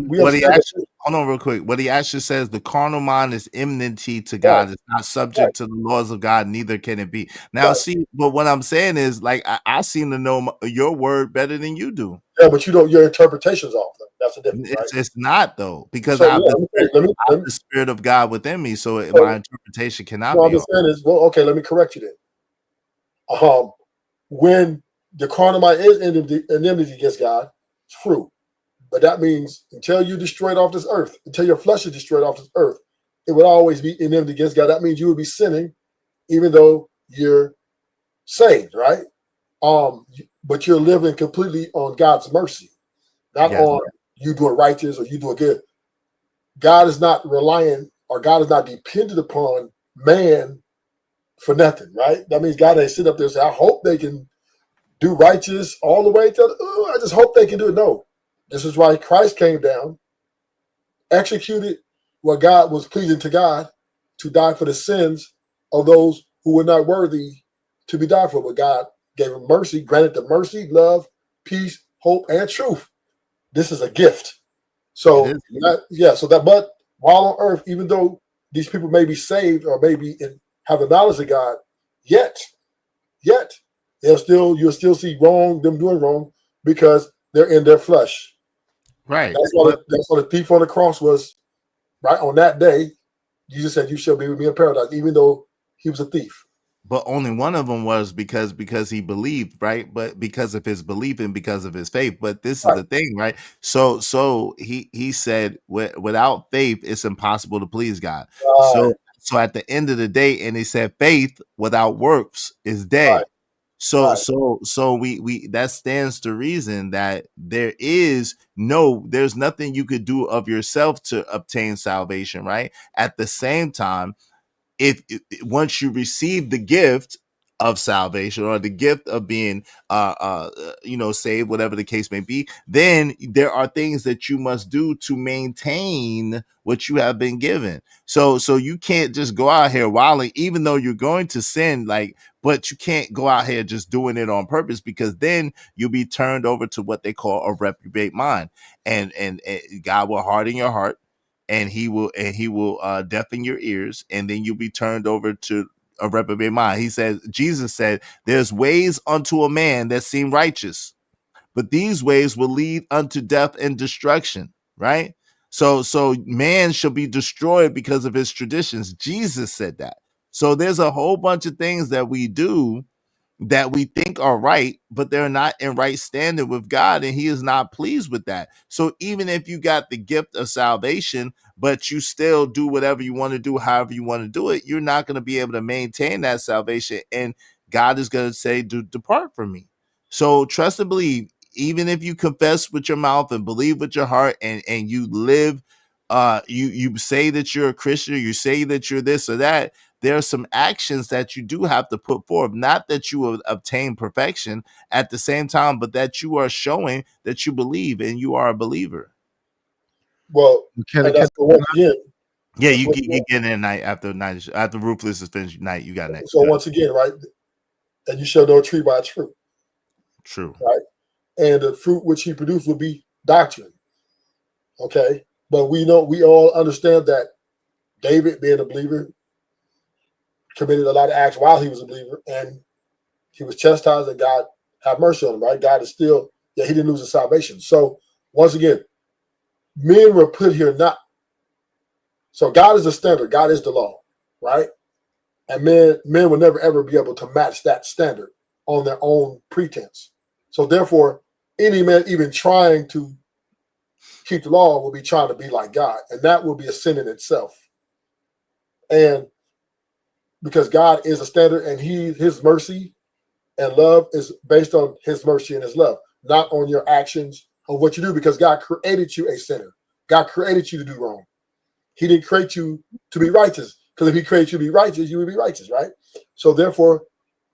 Hold on real quick. What he actually says, the carnal mind is enmity to God. Right. It's not subject to the laws of God, neither can it be. Now, see, but what I'm saying is, like, I seem to know your word better than you do. Yeah, but you don't, your interpretation's off, though. That's a difference, right? It's not, though, because I have the Spirit of God within me, so my interpretation cannot be off. What I'm saying is, well, okay, let me correct you then. When the carnal mind is enmity against God, true. But that means until you're destroyed off this earth, until your flesh is destroyed off this earth, it would always be enmity against God. That means you would be sinning, even though you're saved, right? But you're living completely on God's mercy, not on you doing righteous or you doing good. God is not relying, or God is not dependent upon man for nothing, right? That means God ain't sit up there and say, I hope they can do righteous all the way to, I just hope they can do it. No. This is why Christ came down, executed what God was pleasing to God, to die for the sins of those who were not worthy to be died for. But God gave him mercy, granted the mercy, love, peace, hope, and truth. This is a gift. So, but while on earth, even though these people may be saved or maybe have the knowledge of God, yet you'll still see them doing wrong because they're in their flesh. Right. That's why the thief on the cross was right on that day. Jesus said, "You shall be with me in paradise," even though he was a thief. But only one of them was because he believed, right? But because of his belief and because of his faith. But this is the thing, right? So he said, without faith, it's impossible to please God. So at the end of the day, and he said, faith without works is dead. So we that stands to reason that there's nothing you could do of yourself to obtain salvation, right? At the same time, if once you receive the gift of salvation or the gift of being saved, whatever the case may be, then there are things that you must do to maintain what you have been given. So you can't just go out here wilding, even though you're going to sin, but you can't go out here just doing it on purpose, because then you'll be turned over to what they call a reprobate mind, and God will harden your heart, and he will deafen your ears, and then you'll be turned over to a reprobate mind. Jesus said, there's ways unto a man that seem righteous, but these ways will lead unto death and destruction, right? So man shall be destroyed because of his traditions. Jesus said that. So there's a whole bunch of things that we do that we think are right, but they're not in right standing with God, and he is not pleased with that. So even if you got the gift of salvation, but you still do whatever you want to do, however you want to do it, you're not going to be able to maintain that salvation, and God is going to say, depart from me. So trust and believe, even if you confess with your mouth and believe with your heart, and you live, you say that you're a Christian, you say that you're this or that, there are some actions that you do have to put forth, not that you will obtain perfection at the same time, but that you are showing that you believe and you are a believer. Well, and that's once again. Yeah, you get in night after Ruthless is finished night, you got next. So once again, right, and you shall know a tree by its fruit. True. Right, and the fruit which he produced will be doctrine. Okay, but we all understand that David, being a believer, committed a lot of acts while he was a believer, and he was chastised, and God have mercy on him, right? God is still, he didn't lose his salvation. So once again, men were put here not. So God is the standard, God is the law, right? And men will never ever be able to match that standard on their own pretense. So therefore, any man even trying to keep the law will be trying to be like God, and that will be a sin in itself. And because God is a standard, and his mercy and love is based on his mercy and his love, not on your actions of what you do, because God created you a sinner. God created you to do wrong. He didn't create you to be righteous, because if he created you to be righteous, you would be righteous, right? So therefore,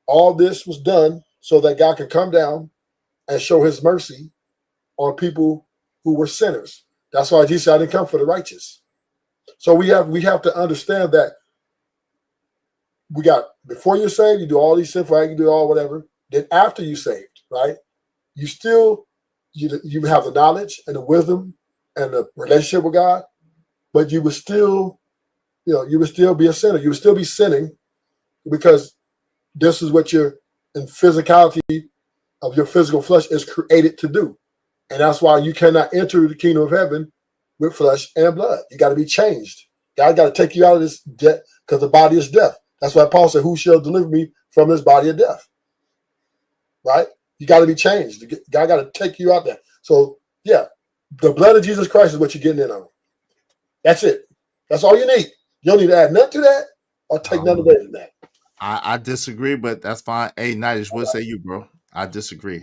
all this was done so that God could come down and show his mercy on people who were sinners. That's why Jesus said, I didn't come for the righteous. So we have to understand that we got, before you're saved, you do all these sinful acts, you do all whatever. Then after you saved, right, you still, you have the knowledge and the wisdom and the relationship with God, but you would still, you would still be a sinner. You would still be sinning, because this is what your physicality of your physical flesh is created to do. And that's why you cannot enter the kingdom of heaven with flesh and blood. You got to be changed. God got to take you out of this death, because the body is death. That's why Paul said, who shall deliver me from this body of death? Right? You got to be changed. God got to take you out there. So yeah, the blood of Jesus Christ is what you're getting in on. That's it. That's all you need. You don't need to add nothing to that or take nothing away from that. I disagree, but that's fine. Hey, Nidish, what say you, bro? I disagree.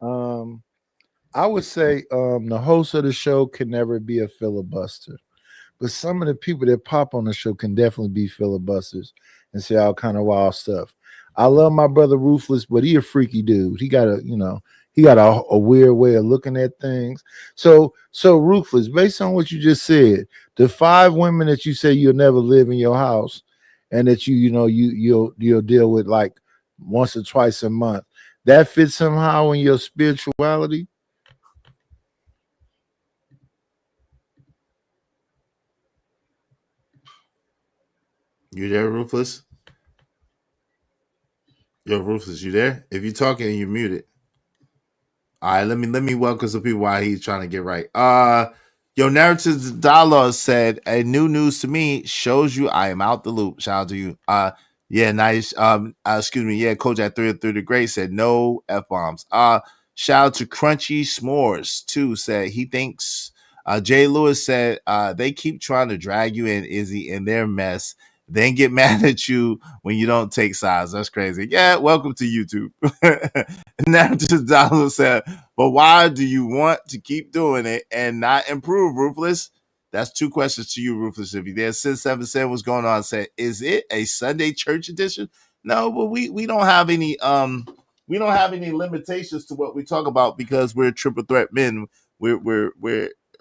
I would say the host of the show can never be a filibuster, but some of the people that pop on the show can definitely be filibusters and say all kind of wild stuff. I love my brother Ruthless, but he a freaky dude. He got a weird way of looking at things. So Ruthless, based on what you just said, the 5 women that you say you'll never live in your house, and that you'll deal with like once or twice a month, that fits somehow in your spirituality? You there, Ruthless? Yo, Ruthless, you there? If you're talking, you're muted. All right, let me welcome some people while he's trying to get right. Yo, Narratives Dollar said, a new news to me shows you I am out the loop. Shout out to you. Yeah, nice. Excuse me. Yeah, Coach at 303 the Great said no F-bombs. Shout out to Crunchy S'mores too. Said he thinks Jay Lewis said they keep trying to drag you in, Izzy, in their mess, then get mad at you when you don't take sides. That's crazy. Yeah, welcome to YouTube. Narratives Dollar said, but why do you want to keep doing it and not improve, Ruthless? That's two questions to you, Ruthless. If you there, Sid 7 said what's going on. Said, is it a Sunday church edition? No, but we don't have any limitations to what we talk about because we're triple threat men.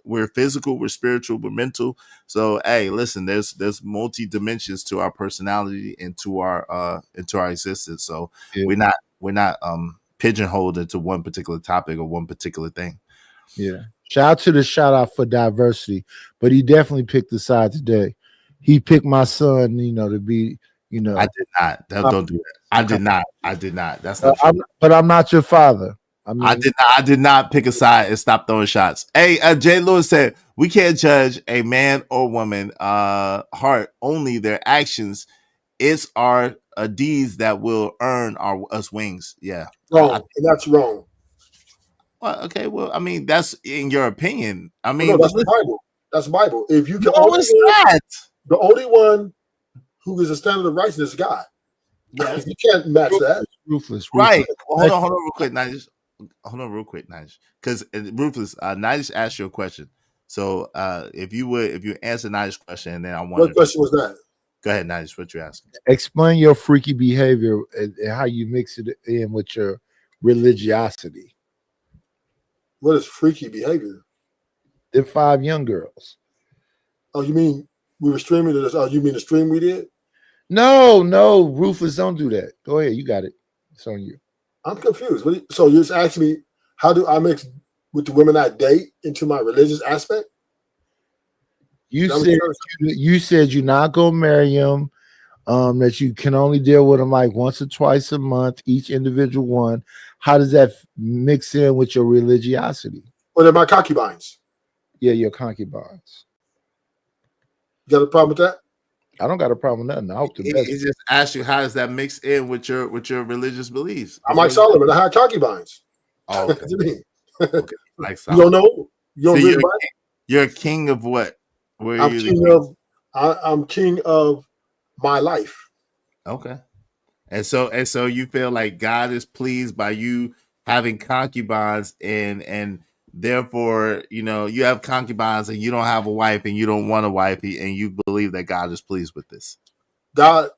We're physical, we're spiritual, we're mental. So hey, listen, there's multi dimensions to our personality and to our existence. So we're not pigeonholed into one particular topic or one particular thing. Yeah. Shout out to the shout out for diversity, but he definitely picked the side today. He picked my son, to be, I did not. Don't do that. I did not. That's not true. But I'm not your father. I did not pick a side and stop throwing shots. Hey, Jay Lewis said we can't judge a man or woman heart, only their actions. It's our deeds that will earn us wings. Yeah, wrong, and that's wrong. Well, okay. Well, I mean, that's in your opinion. I mean, no, that's the Bible. That's the Bible. If you can, the only one who is a standard of righteousness is God. Yes. You can't match that. Ruthless. Right. Well, hold on real quick, Nigel. Hold on real quick, Nigel. Because Ruthless, Nigel asked you a question. So if you answer Nigel's question, and then I want. What question was that? Go ahead, Nigel. What you asking? Explain your freaky behavior and how you mix it in with your religiosity. What is freaky behavior? The 5 young girls. Oh, you mean we were streaming this? Oh, you mean the stream we did? No, Ruthless, don't do that. Go ahead, you got it. It's on you. I'm confused. So you're just asking me, how do I mix with the women I date into my religious aspect? You said you're not gonna marry them. That you can only deal with them like once or twice a month, each individual one. How does that mix in with your religiosity? Well, they're my concubines. Yeah, your concubines. You got a problem with that? I don't got a problem with nothing. I hope the best. He just asked you, how does that mix in with your religious beliefs? I'm like Solomon. I had concubines. Oh, okay. What do you mean? Okay. Like you don't know? You don't so you're a king of what? I'm king of my life. Okay. And so you feel like God is pleased by you having concubines and therefore, you have concubines and you don't have a wife and you don't want a wife and you believe that God is pleased with this. God,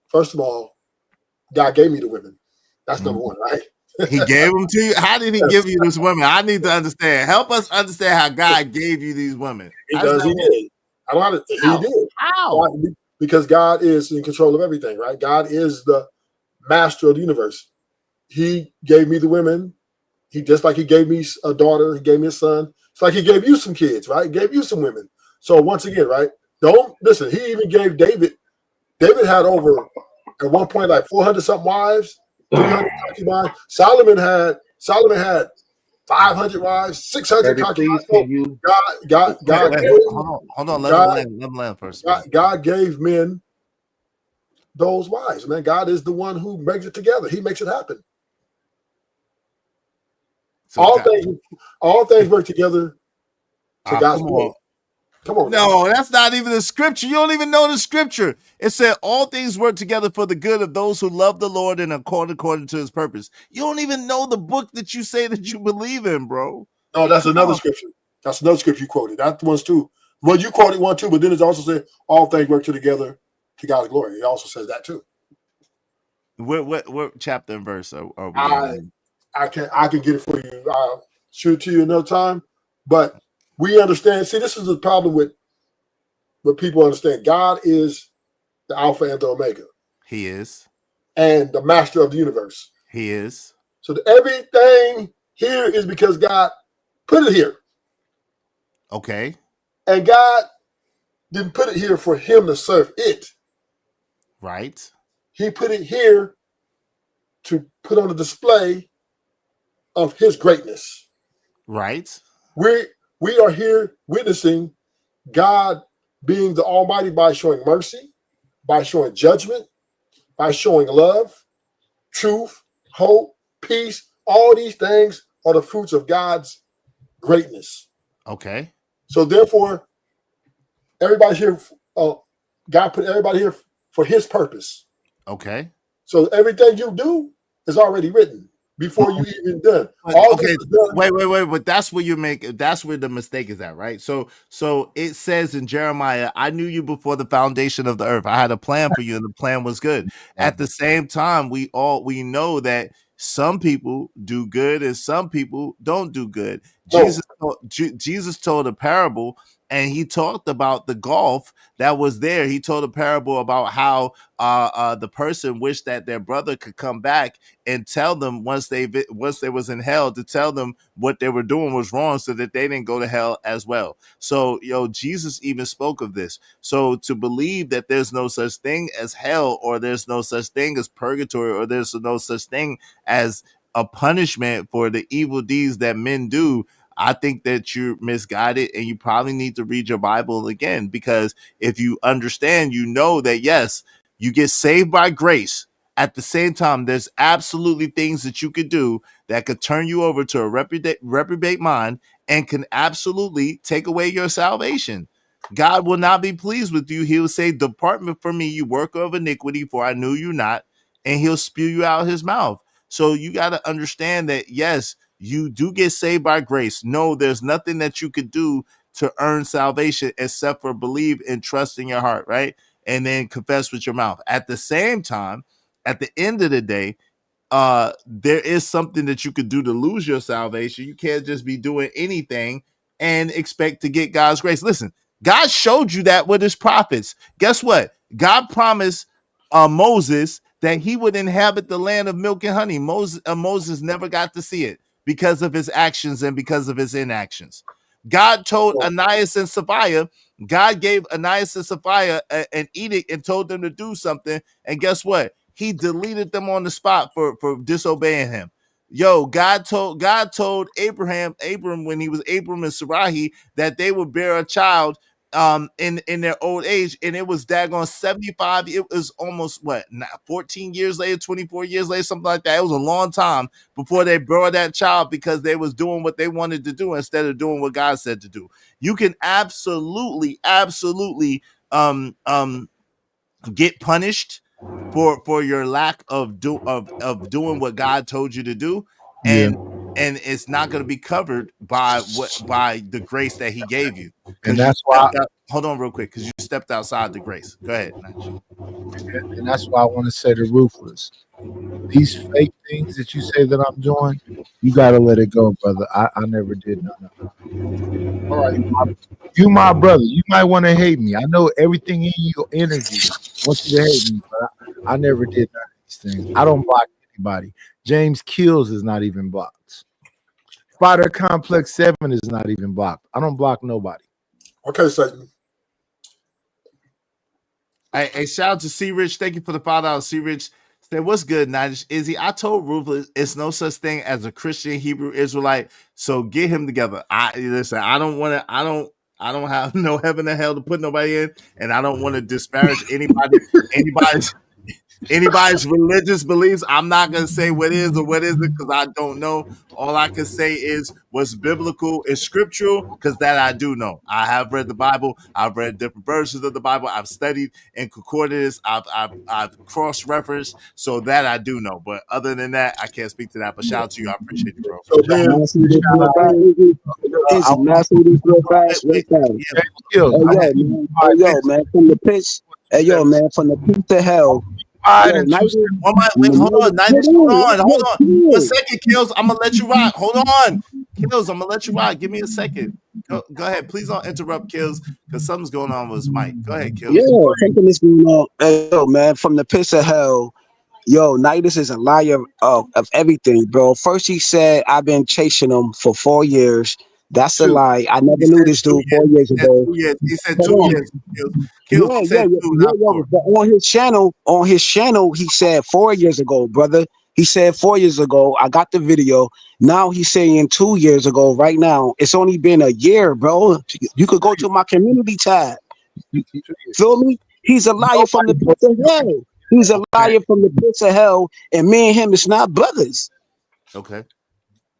first of all, God gave me the women. That's number one, right? He gave them to you. How did he give you these women? I need to understand. Help us understand how God gave you these women. He did. He did. How? Because God is in control of everything, right? God is the master of the universe. He gave me the women. He just like he gave me a daughter, he gave me a son. It's like he gave you some kids, right? He gave you some women. So once again, right? Don't listen. He even gave David. David had over at one point like 400 something wives, 300 concubines. Solomon had 500 wives, 600 concubines. God. Hold on. Let him land first. God gave men those wives, man. God is the one who makes it together. He makes it happen. So all things work together to God's glory. Come on. No, that's not even the scripture. You don't even know the scripture. It said all things work together for the good of those who love the Lord and according to his purpose. You don't even know the book that you say that you believe in, bro. No, that's another scripture. That's another scripture you quoted. That one's too. Well, you quoted one too, but then it also said all things work together to God's glory. It also says that too. What chapter and verse are we in? I can get it for you. I'll shoot it to you another time. But we understand. See, this is the problem with what people understand. God is the Alpha and the Omega. He is. And the master of the universe. He is. So everything here is because God put it here. Okay. And God didn't put it here for him to serve it. Right. He put it here to put on a display of his greatness. Right. We are here witnessing God being the Almighty by showing mercy, by showing judgment, by showing love, truth, hope, peace. All these things are the fruits of God's greatness. Okay. So therefore, everybody's here. God put everybody here for his purpose. Okay. So everything you do is already written before you even done. All Okay, this is done. wait, but that's where that's where the mistake is at, right? So it says in Jeremiah, I knew you before the foundation of the earth. I had a plan for you, and the plan was good. At the same time, we know that some people do good and some people don't do good. Jesus told a parable, and he talked about the gulf that was there. He told a parable about how the person wished that their brother could come back and tell them once they was in hell, to tell them what they were doing was wrong, so that they didn't go to hell as well. So Jesus even spoke of this. So to believe that there's no such thing as hell, or there's no such thing as purgatory, or there's no such thing as a punishment for the evil deeds that men do, I think that you're misguided, and you probably need to read your Bible again, because if you understand, you know that yes, you get saved by grace. At the same time, there's absolutely things that you could do that could turn you over to a reprobate mind and can absolutely take away your salvation. God will not be pleased with you. He will say, "Depart from me, you worker of iniquity, for I knew you not," and he'll spew you out his mouth. So you got to understand that, yes, you do get saved by grace. No, there's nothing that you could do to earn salvation except for believe and trust in your heart, right? And then confess with your mouth. At the same time, at the end of the day, there is something that you could do to lose your salvation. You can't just be doing anything and expect to get God's grace. Listen, God showed you that with his prophets. Guess what? God promised Moses that he would inhabit the land of milk and honey. Moses never got to see it because of his actions and because of his inactions. God told Ananias and Sapphira, God gave Ananias and Sapphira an edict and told them to do something. And guess what? He deleted them on the spot for disobeying him. God told Abram when he was Abram and Sarai that they would bear a child in their old age, and it was daggone 75. It was almost 14 years later, 24 years later, something like that. It was a long time before they bore that child, because they was doing what they wanted to do instead of doing what God said to do. You can absolutely get punished for your lack of doing what God told you to do, and it's not going to be covered by the grace that he gave you. And that's why hold on real quick, because you stepped outside the grace. Go ahead. And that's why I want to say to Ruthless, these fake things that you say that I'm doing, you got to let it go, brother. I never did none of it. All right, you my brother. You might want to hate me. I know everything in your energy wants you to hate me, but I never did none of these things. I don't block anybody. James Kills is not even blocked. Spider Complex 7 is not even blocked. I don't block nobody. Okay, Satan. Hey, shout out to C Rich. Thank you for the $5. C Rich said, "What's good, Nadish Izzy? I told Ruthless it's no such thing as a Christian Hebrew Israelite. So get him together. I don't have no heaven or hell to put nobody in, and I don't want to disparage anybody's religious beliefs. I'm not going to say what is or what isn't, because I don't know. All I can say is what's biblical is scriptural, because that I do know. I have read the Bible. I've read different versions of the Bible. I've studied and concordance. I've cross-referenced, so that I do know. But other than that, I can't speak to that. But shout out to you. I appreciate you, bro. So then, man, from the pitch. Hey, yo, man, from the pit to hell. Hold on. 1 second, Kills. I'm gonna let you rock. Hold on, Kills. I'm gonna let you rock. Give me a second. Go ahead. Please don't interrupt, Kills, because something's going on with his mic. Go ahead, Kills. Yeah, something is going on. Hey, yo, man, from the pits of hell. Yo, Nidus is a liar of everything, bro. First, he said I've been chasing him for 4 years. That's a lie. I never knew this dude 4 years ago. He said 2 years. But on his channel, he said 4 years ago, brother. He said 4 years ago. I got the video. Now he's saying 2 years ago. Right now, it's only been a year, bro. You could go to my community tab. You feel me? He's a liar from the pits of hell. He's a liar from the pits of hell, and me and him is not brothers. Okay,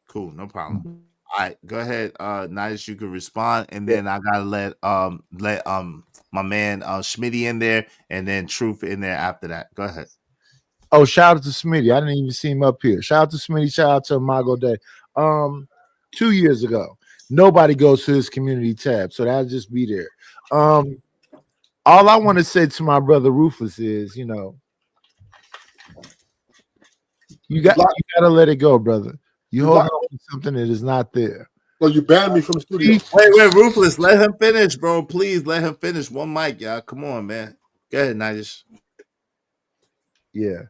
cool, no problem. All right, go ahead, Nice. You can respond, and then I gotta let my man Schmitty in there, and then Truth in there after that. Go ahead. Oh, shout out to Smitty. I didn't even see him up here. Shout out to Smitty. Shout out to Imago Day. 2 years ago, nobody goes to his community tab, so that'll just be there. All I want to say to my brother Rufus is, you know, you gotta let it go, brother. You hold on to something that is not there. So you banned me from the studio. Wait, Ruthless, let him finish, bro. Please let him finish. One mic, y'all. Come on, man. Go ahead, Nice. Yeah.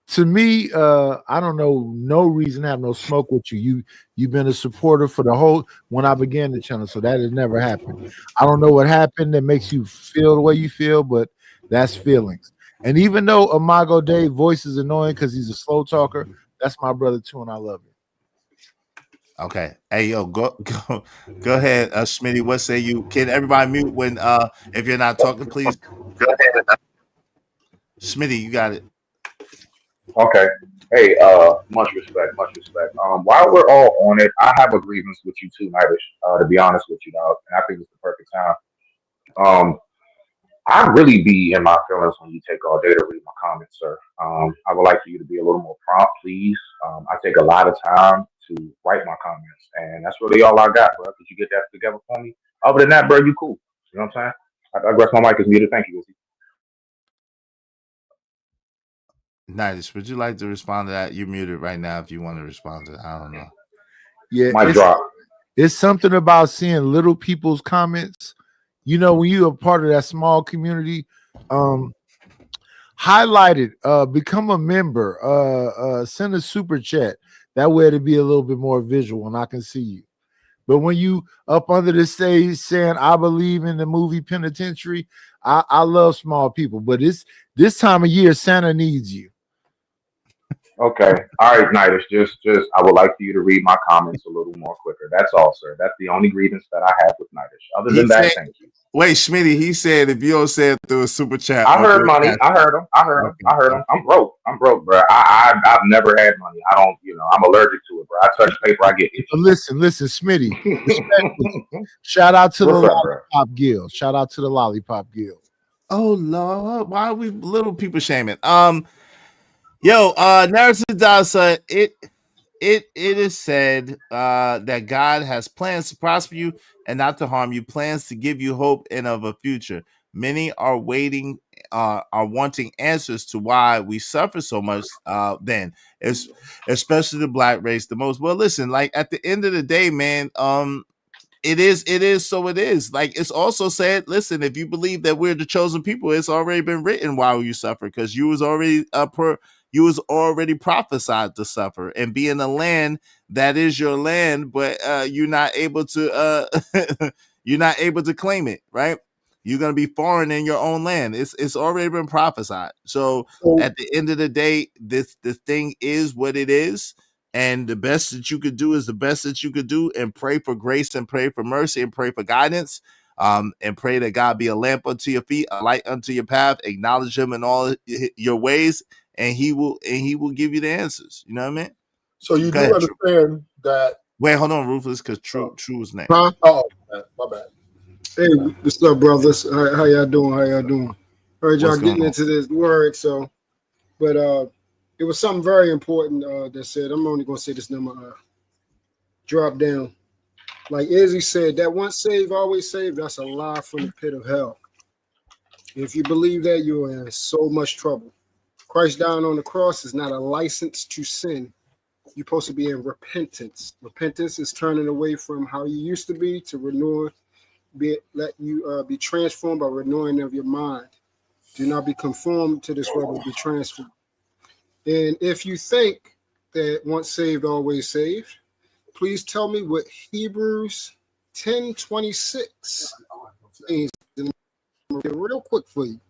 To me, I don't know, no reason to have no smoke with you. You've been a supporter for the whole when I began the channel, so that has never happened. I don't know what happened that makes you feel the way you feel, but that's feelings. And even though Imago Day voice is annoying because he's a slow talker, that's my brother too, and I love him. Okay. Hey, yo, go ahead, Schmitty. What say you? Can everybody mute when if you're not talking, please? Go ahead. Schmitty, you got it. Okay. Hey, much respect. While we're all on it, I have a grievance with you too, Nightish, to be honest with you, dog. And I think it's the perfect time. I really be in my feelings when you take all day to read my comments, sir. I would like for you to be a little more prompt, please. I take a lot of time to write my comments, and that's really all I got, bro. Could you get that together for me? Other than that, bro, you cool. You know what I'm saying? I guess my mic is muted. Thank you, Izzy. Nice. Would you like to respond to that? You're muted right now if you want to respond to that. I don't know. Yeah, Mic drop. It's something about seeing little people's comments. You know, when you're a part of that small community, highlight it, become a member, send a super chat. That way it'll be a little bit more visual and I can see you. But when you up under the stage saying, I believe in the movie Penitentiary, I love small people. But this time of year, Santa needs you. Okay. All right, Nightish. Just I would like for you to read my comments a little more quicker. That's all, sir. That's the only grievance that I have with Nightish. Other than that, thank you. Wait, Schmitty, he said if you don't say it through a super chat. I heard money. I heard him. I'm broke, bro. I've never had money. I don't, I'm allergic to it, bro. I touch paper, I get it. Listen, Smitty. Shout out to the Lollipop Guild. Shout out to the Lollipop Guild. Oh Lord, why are we little people shaming? Narrative Dasa, it is said that God has plans to prosper you and not to harm you, plans to give you hope and of a future. Many are waiting, are wanting answers to why we suffer so much. Then, especially the black race, the most. Well, listen, like at the end of the day, man, it is so it is. Like it's also said, listen, if you believe that we're the chosen people, it's already been written why you suffer, because you was already prophesied to suffer and be in a land that is your land, but you're not able to claim it, right? You're gonna be foreign in your own land. It's already been prophesied. So at the end of the day, this thing is what it is. And the best that you could do is the best that you could do, and pray for grace and pray for mercy and pray for guidance, and pray that God be a lamp unto your feet, a light unto your path. Acknowledge him in all your ways, and he will give you the answers. You know what I mean? So you understand that. Wait, hold on, Ruthless, because True was next. Huh? Oh, my bad. Hey, what's up, brothers? How y'all doing? Heard y'all getting into this word, but it was something very important that said, I'm only going to say this number, drop down. Like Izzy said, that once saved, always saved, that's a lie from the pit of hell. If you believe that, you're in so much trouble. Christ dying on the cross is not a license to sin. You're supposed to be in repentance. Repentance is turning away from how you used to be to renewing, let you be transformed by renewing of your mind. Do not be conformed to this world, but be transformed. And if you think that once saved, always saved, please tell me what Hebrews 10:26 means. Real quick for you.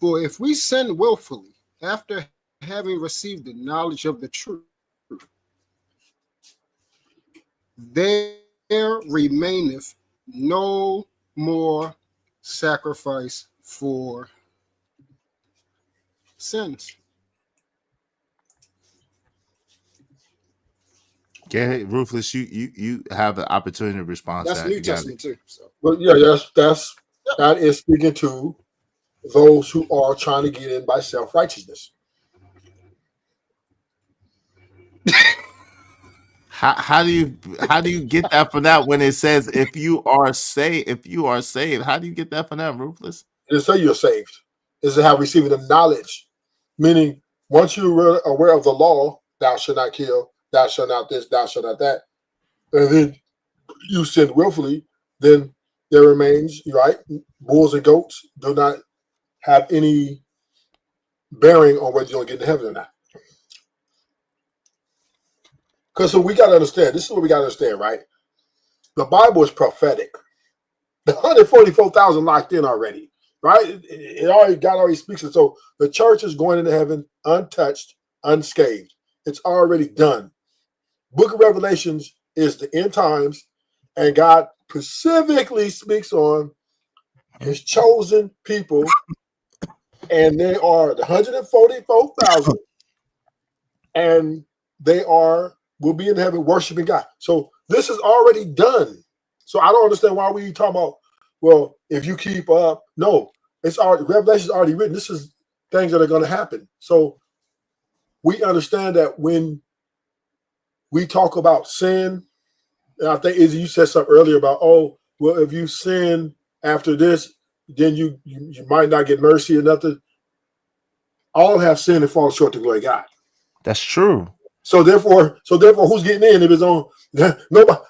For if we sin willfully after having received the knowledge of the truth, there remaineth no more sacrifice for sins. Okay, Ruthless, you have the opportunity to respond That's to that. New You got it. Testament too. So. But yeah, that is speaking to those who are trying to get in by self-righteousness. How do you get that from that when it says if you are saved? How do you get that from that, Ruthless? It doesn't say you're saved. This is how receiving the knowledge, meaning once you're aware of the law, thou shalt not kill, thou shalt not this, thou shalt not that, and then you sin willfully, then there remains, right? Bulls and goats do not have any bearing on whether you're going to get into heaven or not. Because so we got to understand, this is what we got to understand, right? The Bible is prophetic. The 144,000 locked in already, right? God already speaks it. So the church is going into heaven untouched, unscathed. It's already done. Book of Revelations is the end times, and God specifically speaks on his chosen people, and they are the 144,000, and they will be in heaven worshiping God. So this is already done. So I don't understand why we talking about, well, if you keep up. No, it's already, Revelation is already written. This is things that are going to happen. So we understand that when we talk about sin, and I think Izzy, you said something earlier about, oh, well, if you sin after this, then you might not get mercy or nothing. All have sinned and fall short of the glory of God. That's true. So therefore, who's getting in if it's on?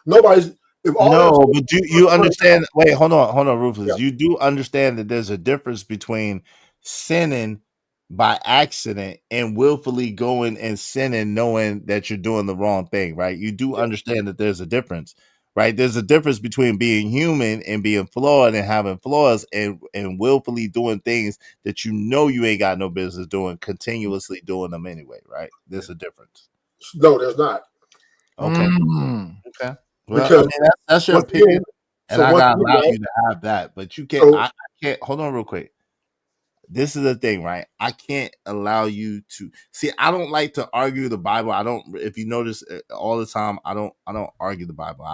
Nobody's. If all no, but you understand. Wait, hold on, Rufus. Yeah. You do understand that there's a difference between sinning by accident and willfully going and sinning, knowing that you're doing the wrong thing, right? You do understand that there's a difference, right? There's a difference between being human and being flawed and having flaws and willfully doing things that you know you ain't got no business doing, continuously doing them anyway, right? There's a difference. No, there's not. Okay. Okay. Well, because that's your opinion, and so I gotta allow you to have that, but you can't. I can't. Hold on, real quick. This is the thing, right? I can't allow you to see. I don't like to argue the Bible. I don't. If you notice, all the time, I don't argue the Bible.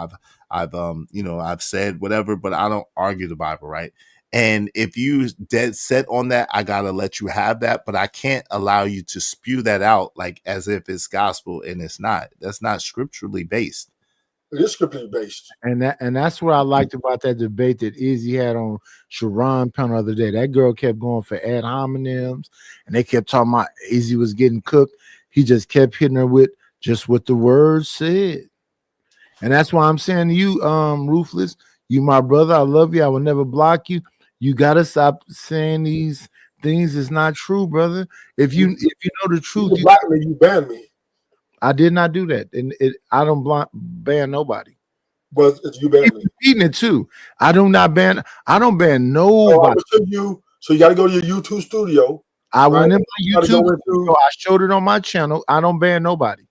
I've said whatever, but I don't argue the Bible, right? And if you dead set on that, I gotta let you have that, but I can't allow you to spew that out like as if it's gospel, and it's not. That's not scripturally based. It is scripturally based, and that's what I liked about that debate that Izzy had on Sharon Penn the other day. That girl kept going for ad hominems, and they kept talking about Izzy was getting cooked. He just kept hitting her with just what the words said, and that's why I'm saying to you, Ruthless, you my brother. I love you. I will never block you. You gotta stop saying these things. It's not true, brother. If you know the truth, you block me. You ban me. I did not do that, and I don't ban nobody. But you ban me. Eating it too. I don't ban nobody. So you got to go to your YouTube studio. I went in my YouTube studio. I showed it on my channel. I don't ban nobody.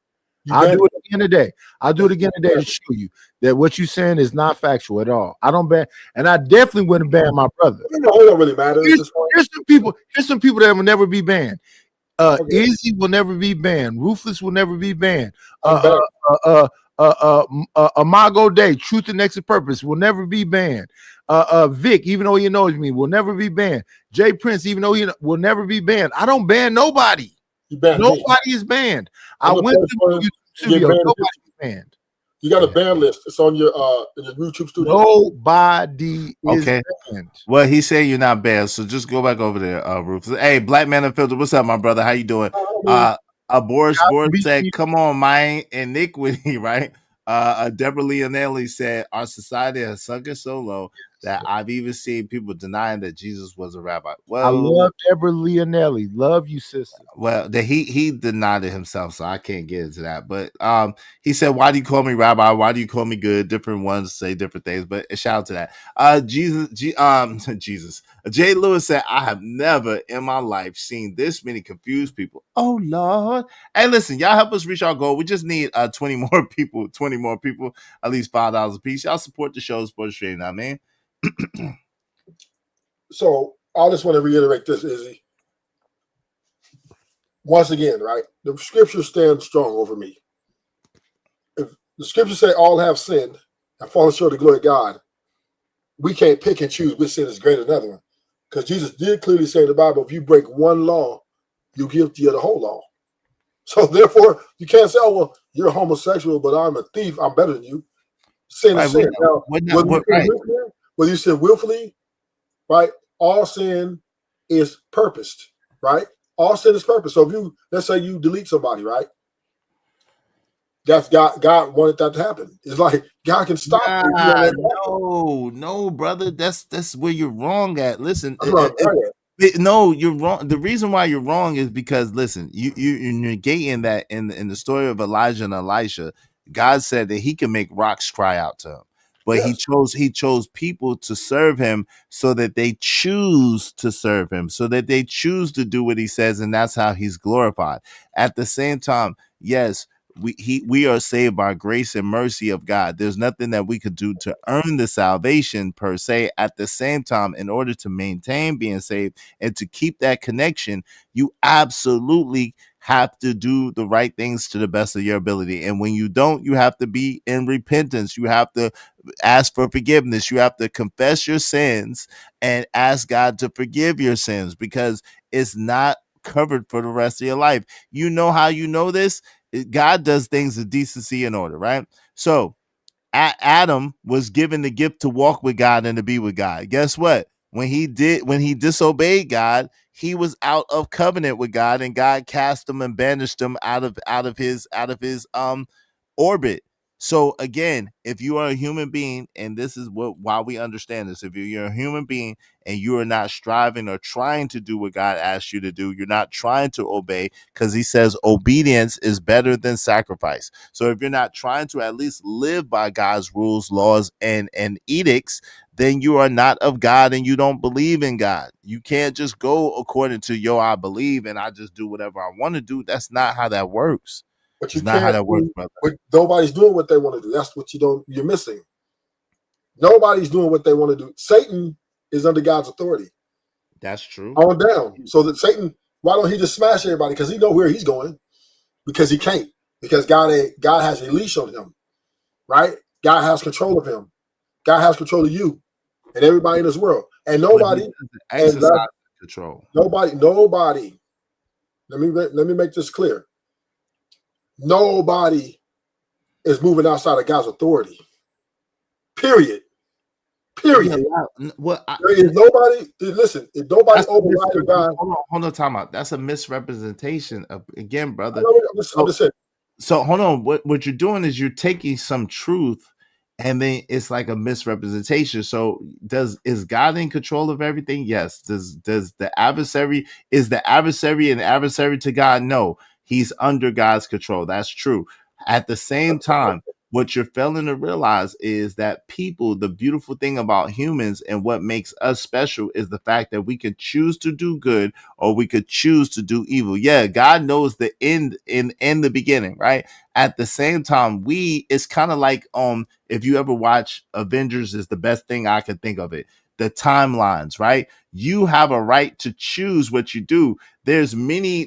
I'll do it again today. I'll do it again today to show you that what you're saying is not factual at all. I don't ban, and I definitely wouldn't ban my brother. It don't really matter. Here's some people that will never be banned. Izzy will never be banned. Ruthless will never be banned. Imago Day, Truth and Exit Purpose will never be banned. Vic, even though he knows me, will never be banned. Jay Prince, even though he will never be banned. I don't ban nobody. Nobody is banned. I went to the YouTube studio. Nobody's banned. You got a ban list. It's on your YouTube studio. Nobody is banned. Well, he said you're not banned, so just go back over there, Rufus. Hey, Black Man Unfiltered, what's up, my brother? How you doing? Boris said, "Come on, my iniquity," right? Deborah Leonelli said, "Our society has sunk so low that I've even seen people denying that Jesus was a rabbi. I Well, love Deborah Leonelli. Love you, sister. well, he denied it himself, so I can't get into that. But he said, "Why do you call me rabbi? Why do you call me good?" Different ones say different things, but shout out to that. Jesus. Jay Lewis said, "I have never in my life seen this many confused people." Oh Lord! Hey, listen, y'all help us reach our goal. We just need 20 more people, at least $5 a piece. Y'all support the show, support the stream, now, man. So I just want to reiterate this, Izzy. Once again, right? The scripture stands strong over me. If the scriptures say all have sinned and fallen short of the glory of God, we can't pick and choose which sin is greater than another one. Because Jesus did clearly say in the Bible, if you break one law, you're guilty of the whole law. So therefore, you can't say, oh, well, you're homosexual, but I'm a thief. I'm better than you. Sin is sin. Now, whether you sin willfully, right? All sin is purposed, right? All sin is purpose. So if you, let's say you delete somebody, right? That's God. God wanted that to happen. It's like God can stop. No, brother. That's where you're wrong at. Listen, no, you're wrong. The reason why you're wrong is because listen, you're negating that in the story of Elijah and Elisha, God said that He can make rocks cry out to Him. But he chose people to serve Him so that they choose to serve Him, so that they choose to do what He says, and that's how He's glorified. At the same time, yes, we are saved by grace and mercy of God. There's nothing that we could do to earn the salvation per se. At the same time, in order to maintain being saved and to keep that connection, you absolutely have to do the right things to the best of your ability. And when you don't, you have to be in repentance. You have to ask for forgiveness. You have to confess your sins and ask God to forgive your sins, because it's not covered for the rest of your life. You know how you know this? God does things in decency and order, right? So Adam was given the gift to walk with God and to be with God. Guess what? When he disobeyed God, he was out of covenant with God, and God cast him and banished him out of his orbit. So again, if you are a human being, and this is why we understand this, if you're a human being and you are not striving or trying to do what God asked you to do, you're not trying to obey, because He says obedience is better than sacrifice. So if you're not trying to at least live by God's rules, laws, and edicts, then you are not of God and you don't believe in God. You can't just go according to I believe and I just do whatever I want to do. That's not how that works. But you it's not how that works, brother. Nobody's doing what they want to do. That's what you're missing. Nobody's doing what they want to do. Satan is under God's authority. That's true. On down. So that Satan, why don't he just smash everybody? Because he know where he's going. Because he can't. Because God has a leash on him. Right? God has control of him. God has control of you and everybody in this world. And nobody exercise control. Nobody. Let me make this clear. Nobody is moving outside of God's authority. Period. There is nobody. Listen, if nobody overrides God, hold on, time out. That's a misrepresentation of, again, brother. I'm just saying. So hold on. What you're doing is you're taking some truth, and then it's like a misrepresentation. So is God in control of everything? Yes. Is the adversary an adversary to God? No. He's under God's control. That's true. At the same time, what you're failing to realize is that people, the beautiful thing about humans and what makes us special is the fact that we can choose to do good or we could choose to do evil. Yeah, God knows the end in the beginning, right? At the same time, it's kind of like if you ever watch Avengers, is the best thing I could think of it. The timelines, right? You have a right to choose what you do. There's many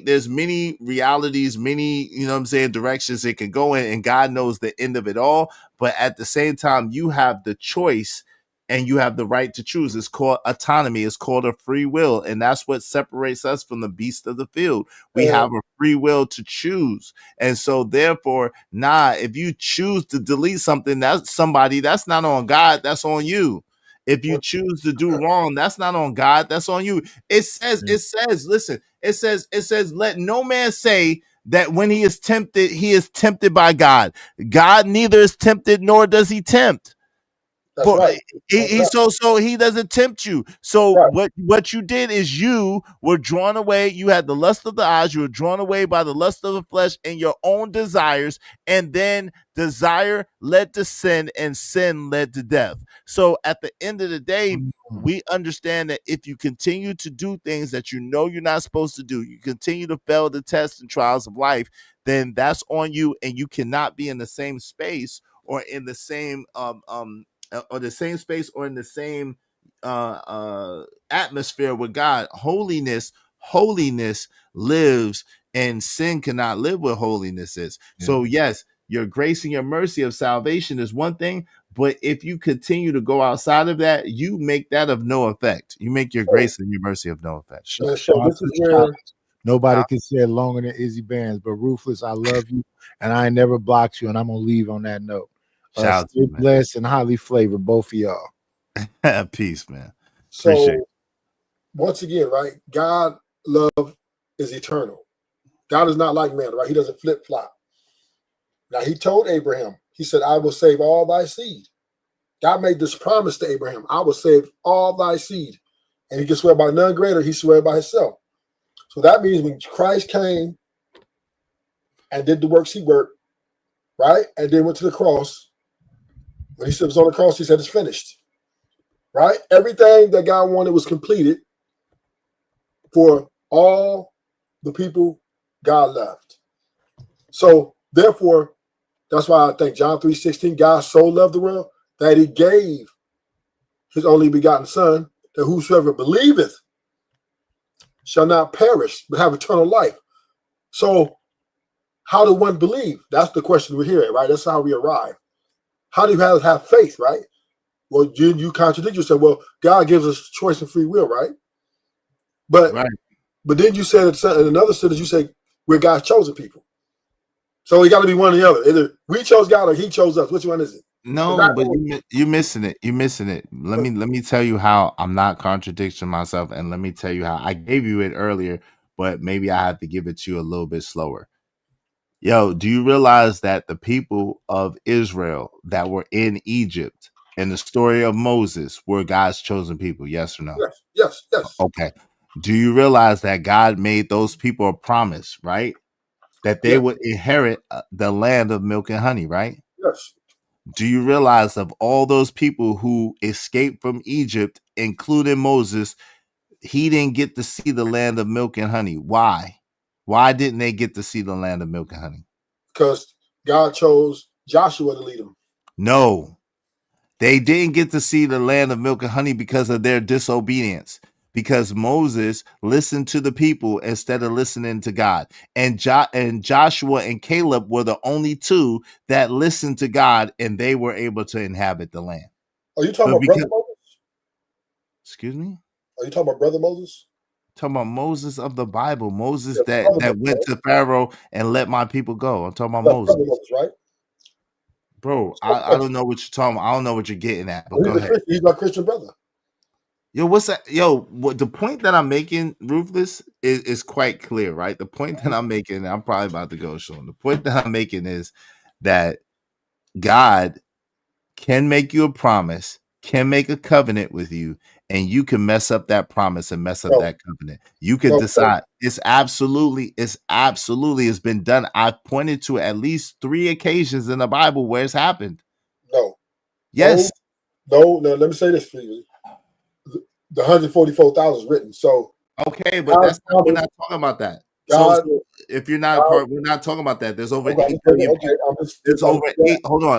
realities, many, directions it can go in, and God knows the end of it all. But at the same time, you have the choice and you have the right to choose. It's called autonomy. It's called a free will. And that's what separates us from the beast of the field. We have a free will to choose. And so therefore, if you choose to delete something, that's not on God, that's on you. If you choose to do wrong, that's not on God, that's on you. It says, let no man say that when he is tempted by God. God neither is tempted nor does he tempt. That's But right. so he doesn't tempt you. So what you did is you were drawn away. You had the lust of the eyes. You were drawn away by the lust of the flesh and your own desires, and then desire led to sin, and sin led to death. So at the end of the day, we understand that if you continue to do things that you know you're not supposed to do, you continue to fail the tests and trials of life, then that's on you, and you cannot be in the same space or in the same or the same space or in the same atmosphere with God. Holiness lives, and sin cannot live where holiness is. So yes, your grace and your mercy of salvation is one thing, but if you continue to go outside of that, you make that of no effect. You make your grace and your mercy of no effect. So this is where Nobody can say it longer than Izzy Bands, but Ruthless, I love you, and I ain't never blocked you, and I'm gonna leave on that note. Stay blessed and highly flavored, both of y'all. Peace, man. So once again, right? God love is eternal. God is not like man, right? He doesn't flip flop. Now he told Abraham, he said, "I will save all thy seed." God made this promise to Abraham: "I will save all thy seed," and he can swear by none greater. He swear by himself. So that means when Christ came and did the works he worked, right, and then went to the cross. When he was on the cross, he said, "It's finished." Right? Everything that God wanted was completed for all the people God loved. So therefore, that's why I think John 3:16, God so loved the world that he gave his only begotten son, that whosoever believeth shall not perish, but have eternal life. So how do one believe? That's the question we're hearing, right? That's how we arrive. How do you have faith, right? Well, you contradict yourself. Well, God gives us choice and free will, right? But then you said in another sentence, you say we're God's chosen people. So it got to be one or the other. Either we chose God or he chose us. Which one is it? No, but you're missing it. You're missing it. Let me tell you how I'm not contradicting myself, and let me tell you how I gave you it earlier, but maybe I have to give it to you a little bit slower. Yo, do you realize that the people of Israel that were in Egypt in the story of Moses were God's chosen people? Yes or no? Yes. Okay. Do you realize that God made those people a promise, right? That they would inherit the land of milk and honey, right? Yes. Do you realize of all those people who escaped from Egypt, including Moses, he didn't get to see the land of milk and honey? Why? Why didn't they get to see the land of milk and honey? Because God chose Joshua to lead them. No, they didn't get to see the land of milk and honey because of their disobedience. Because Moses listened to the people instead of listening to God. And Joshua and Caleb were the only two that listened to God, and they were able to inhabit the land. Are you talking about Brother Moses? Excuse me? Are you talking about Brother Moses? Talking about Moses of the Bible. Moses that went to Pharaoh and let my people go. I'm talking about Moses. Moses, right? Bro, I don't know what you're talking about. I don't know what you're getting at, but go ahead. He's my Christian brother. Yo, what's that? Yo, what the point that I'm making, Ruthless, is quite clear, right? The point that I'm making, I'm probably about to go, Sean. The point that I'm making is that God can make you a promise, can make a covenant with you, and you can mess up that promise and mess up that covenant. You can decide. It's absolutely it's been done. I've pointed to at least 3 occasions in the Bible where it's happened. No. Yes. No, let me say this for you. The 144,000 is written. So okay, but we're not talking about that. So if you're not we're not talking about that. There's over 8 billion people.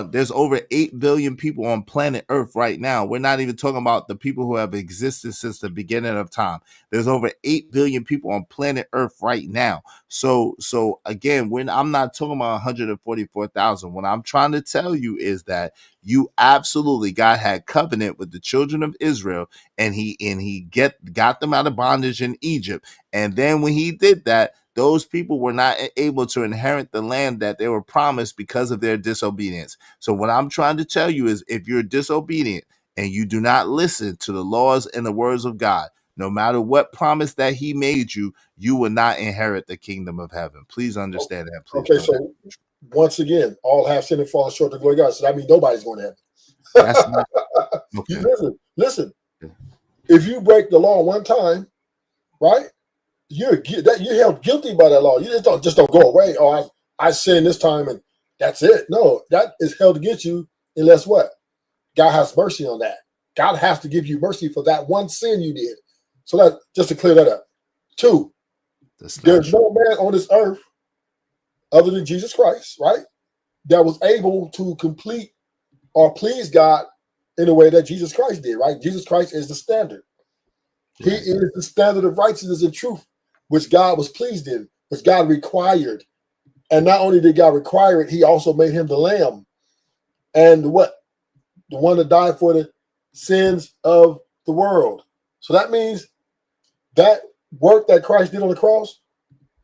There's over 8 billion people on planet Earth right now. We're not even talking about the people who have existed since the beginning of time. There's over 8 billion people on planet Earth right now. So again, I'm not talking about 144,000. What I'm trying to tell you is that God had covenant with the children of Israel, and he got them out of bondage in Egypt. And then when he did that, those people were not able to inherit the land that they were promised because of their disobedience. So what I'm trying to tell you is, if you're disobedient and you do not listen to the laws and the words of God, no matter what promise that he made you, you will not inherit the kingdom of heaven. Please understand that. Please. Okay, so once again, all have sinned and fallen short of the glory of God. So that means nobody's going to heaven. Okay. Listen. If you break the law one time, right, you're held guilty by that law. You just don't go away. Oh, I sinned this time and that's it. No, that is held against you unless what? God has mercy on that. God has to give you mercy for that one sin you did. So that just to clear that up. 2, there's no man on this earth other than Jesus Christ, right, that was able to complete or please God in the way that Jesus Christ did, right? Jesus Christ is the standard. He is the standard of righteousness and truth, which God was pleased in, which God required. And not only did God require it, he also made him the lamb. And what? The one that died for the sins of the world. So that means that work that Christ did on the cross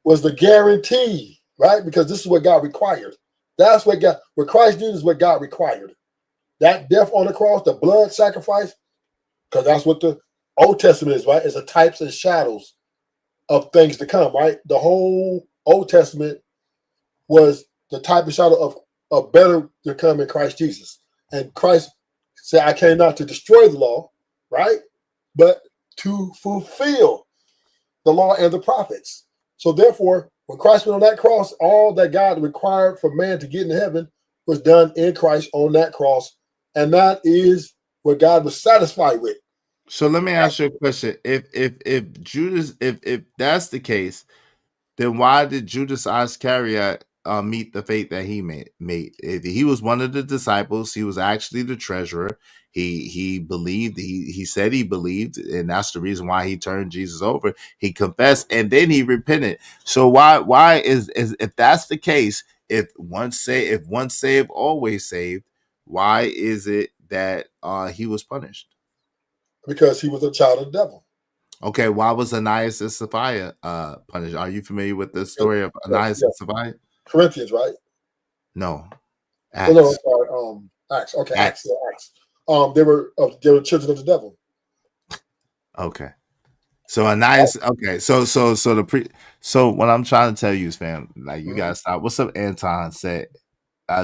was the guarantee, right? Because this is what God required. That's what Christ did is what God required. That death on the cross, the blood sacrifice, because that's what the Old Testament is, right? It's a types and shadows of things to come, right? The whole Old Testament was the type and shadow of a better to come in Christ Jesus. And Christ said, I came not to destroy the law, right? But to fulfill the law and the prophets. So therefore, when Christ went on that cross, all that God required for man to get into heaven was done in Christ on that cross. And that is what God was satisfied with. So let me ask you a question. If Judas, if that's the case, then why did Judas Iscariot meet the fate that he made? If he was one of the disciples, he was actually the treasurer. He believed. He said he believed, and that's the reason why he turned Jesus over. He confessed, and then he repented. So why is if that's the case? If once saved, always saved. Why is it that he was punished? Because he was a child of the devil. Okay, why was Ananias and Sapphira punished? Are you familiar with the story of Ananias and Sapphira? Corinthians, right? No. Acts. No, I'm sorry. Acts. Okay, Acts. Yeah, Acts. They were children of the devil. Okay. So Ananias. Okay. So what I'm trying to tell you is, fam, like you gotta stop. What's up, Anton? Said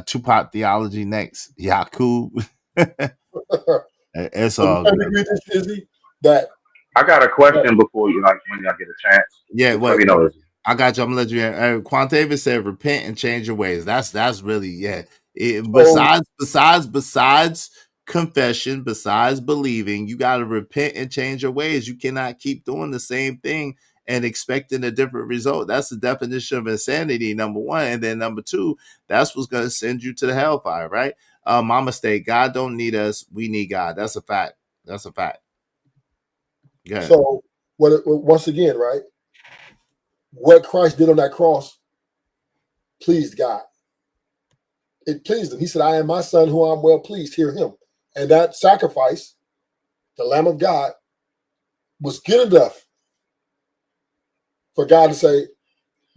Tupac theology next. Yakub. It's all good. That I got a question before when y'all get a chance. Yeah, well, you know, I got you. I'm gonna let you in. Quantavis said, "Repent and change your ways." That's really besides confession, besides believing, you got to repent and change your ways. You cannot keep doing the same thing and expecting a different result. That's the definition of insanity, number one. And then number two, that's what's going to send you to the hellfire, right? My mistake. God don't need us. We need God. That's a fact. That's a fact. Yeah. So once again, right? What Christ did on that cross pleased God. It pleased him. He said, I am my son who I'm well pleased. Hear him. And that sacrifice, the Lamb of God, was good enough for God to say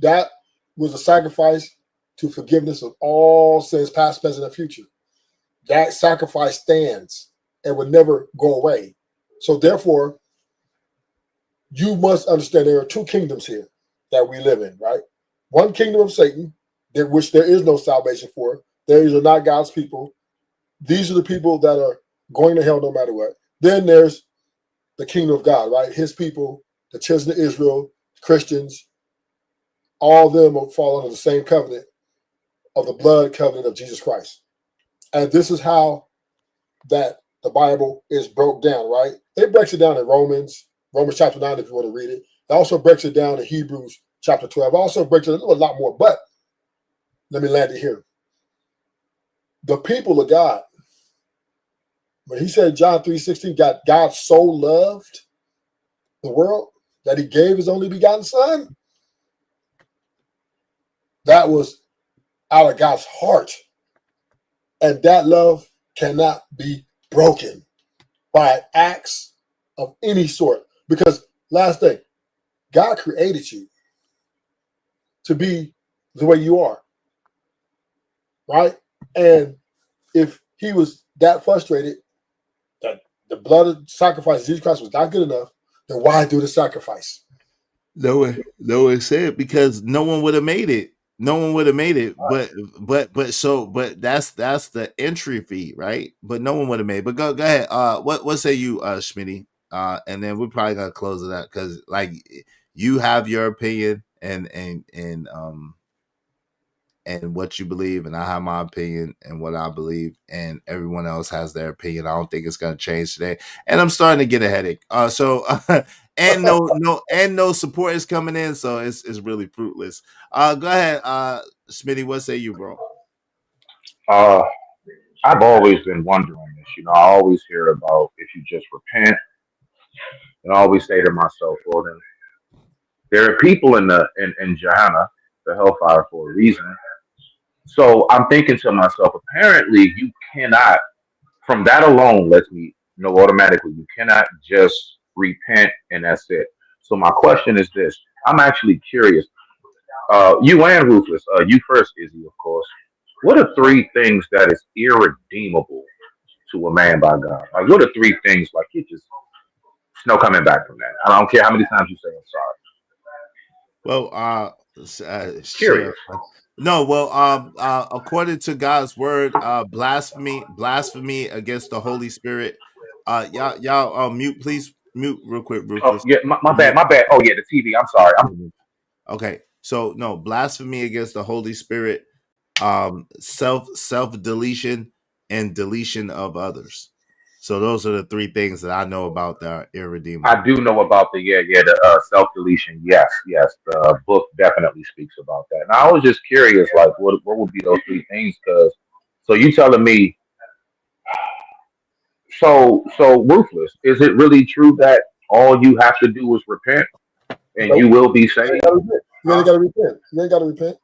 that was a sacrifice to forgiveness of all sins, past, present, and future. That sacrifice stands and will never go away. So therefore, you must understand there are two kingdoms here that we live in, right? One kingdom of Satan, which there is no salvation for. These are not God's people. These are the people that are going to hell no matter what. Then there's the kingdom of God, right? His people, the children of Israel, Christians, all of them will fall under the same covenant of the blood covenant of Jesus Christ. And this is how that the Bible is broke down, right? It breaks it down in Romans chapter 9, if you want to read it. It also breaks it down in Hebrews chapter 12. It also breaks it a lot more, but let me land it here. The people of God, when he said John 3:16, God so loved the world that he gave his only begotten son, that was out of God's heart. And that love cannot be broken by acts of any sort. Because last thing, God created you to be the way you are, right? And if he was that frustrated that the blood of sacrifice of Jesus Christ was not good enough, then why do the sacrifice? No one said, because no one would have made it. No one would have made it, but that's the entry fee, right? But no one would have made it. But go ahead. What say you, Schmitty? And then we're probably gonna close it up because like you have your opinion and what you believe, and I have my opinion and what I believe, and everyone else has their opinion. I don't think it's gonna change today, and I'm starting to get a headache. And no support is coming in, so it's really fruitless. Go ahead, Smitty. What say you, bro? I've always been wondering this. You know, I always hear about if you just repent, and I always say to myself, well, then there are people in Jahannam, the hellfire, for a reason. So I'm thinking to myself, apparently you cannot, from that alone, lets me know automatically you cannot just repent and that's it. So my question is this: I'm actually curious. You and Ruthless, you first, Izzy, of course. What are three things that is irredeemable to a man by God? Like, what are three things like you just no coming back from that? I don't care how many times you say I'm sorry. Well, Curious. No, well, according to God's word, blasphemy against the Holy Spirit. Y'all, mute, please, mute real quick, Ruthless. Oh, yeah, my bad. Oh, yeah, the TV. I'm sorry. Okay, so no, blasphemy against the Holy Spirit, self deletion, and deletion of others. So those are the three things that I know about that are irredeemable. I do know about the self deletion. Yes, the book definitely speaks about that. And I was just curious, like, what would be those three things? Because so you telling me, so Ruthless, is it really true that all you have to do is repent and you will be saved? You ain't gotta repent. You ain't gotta repent.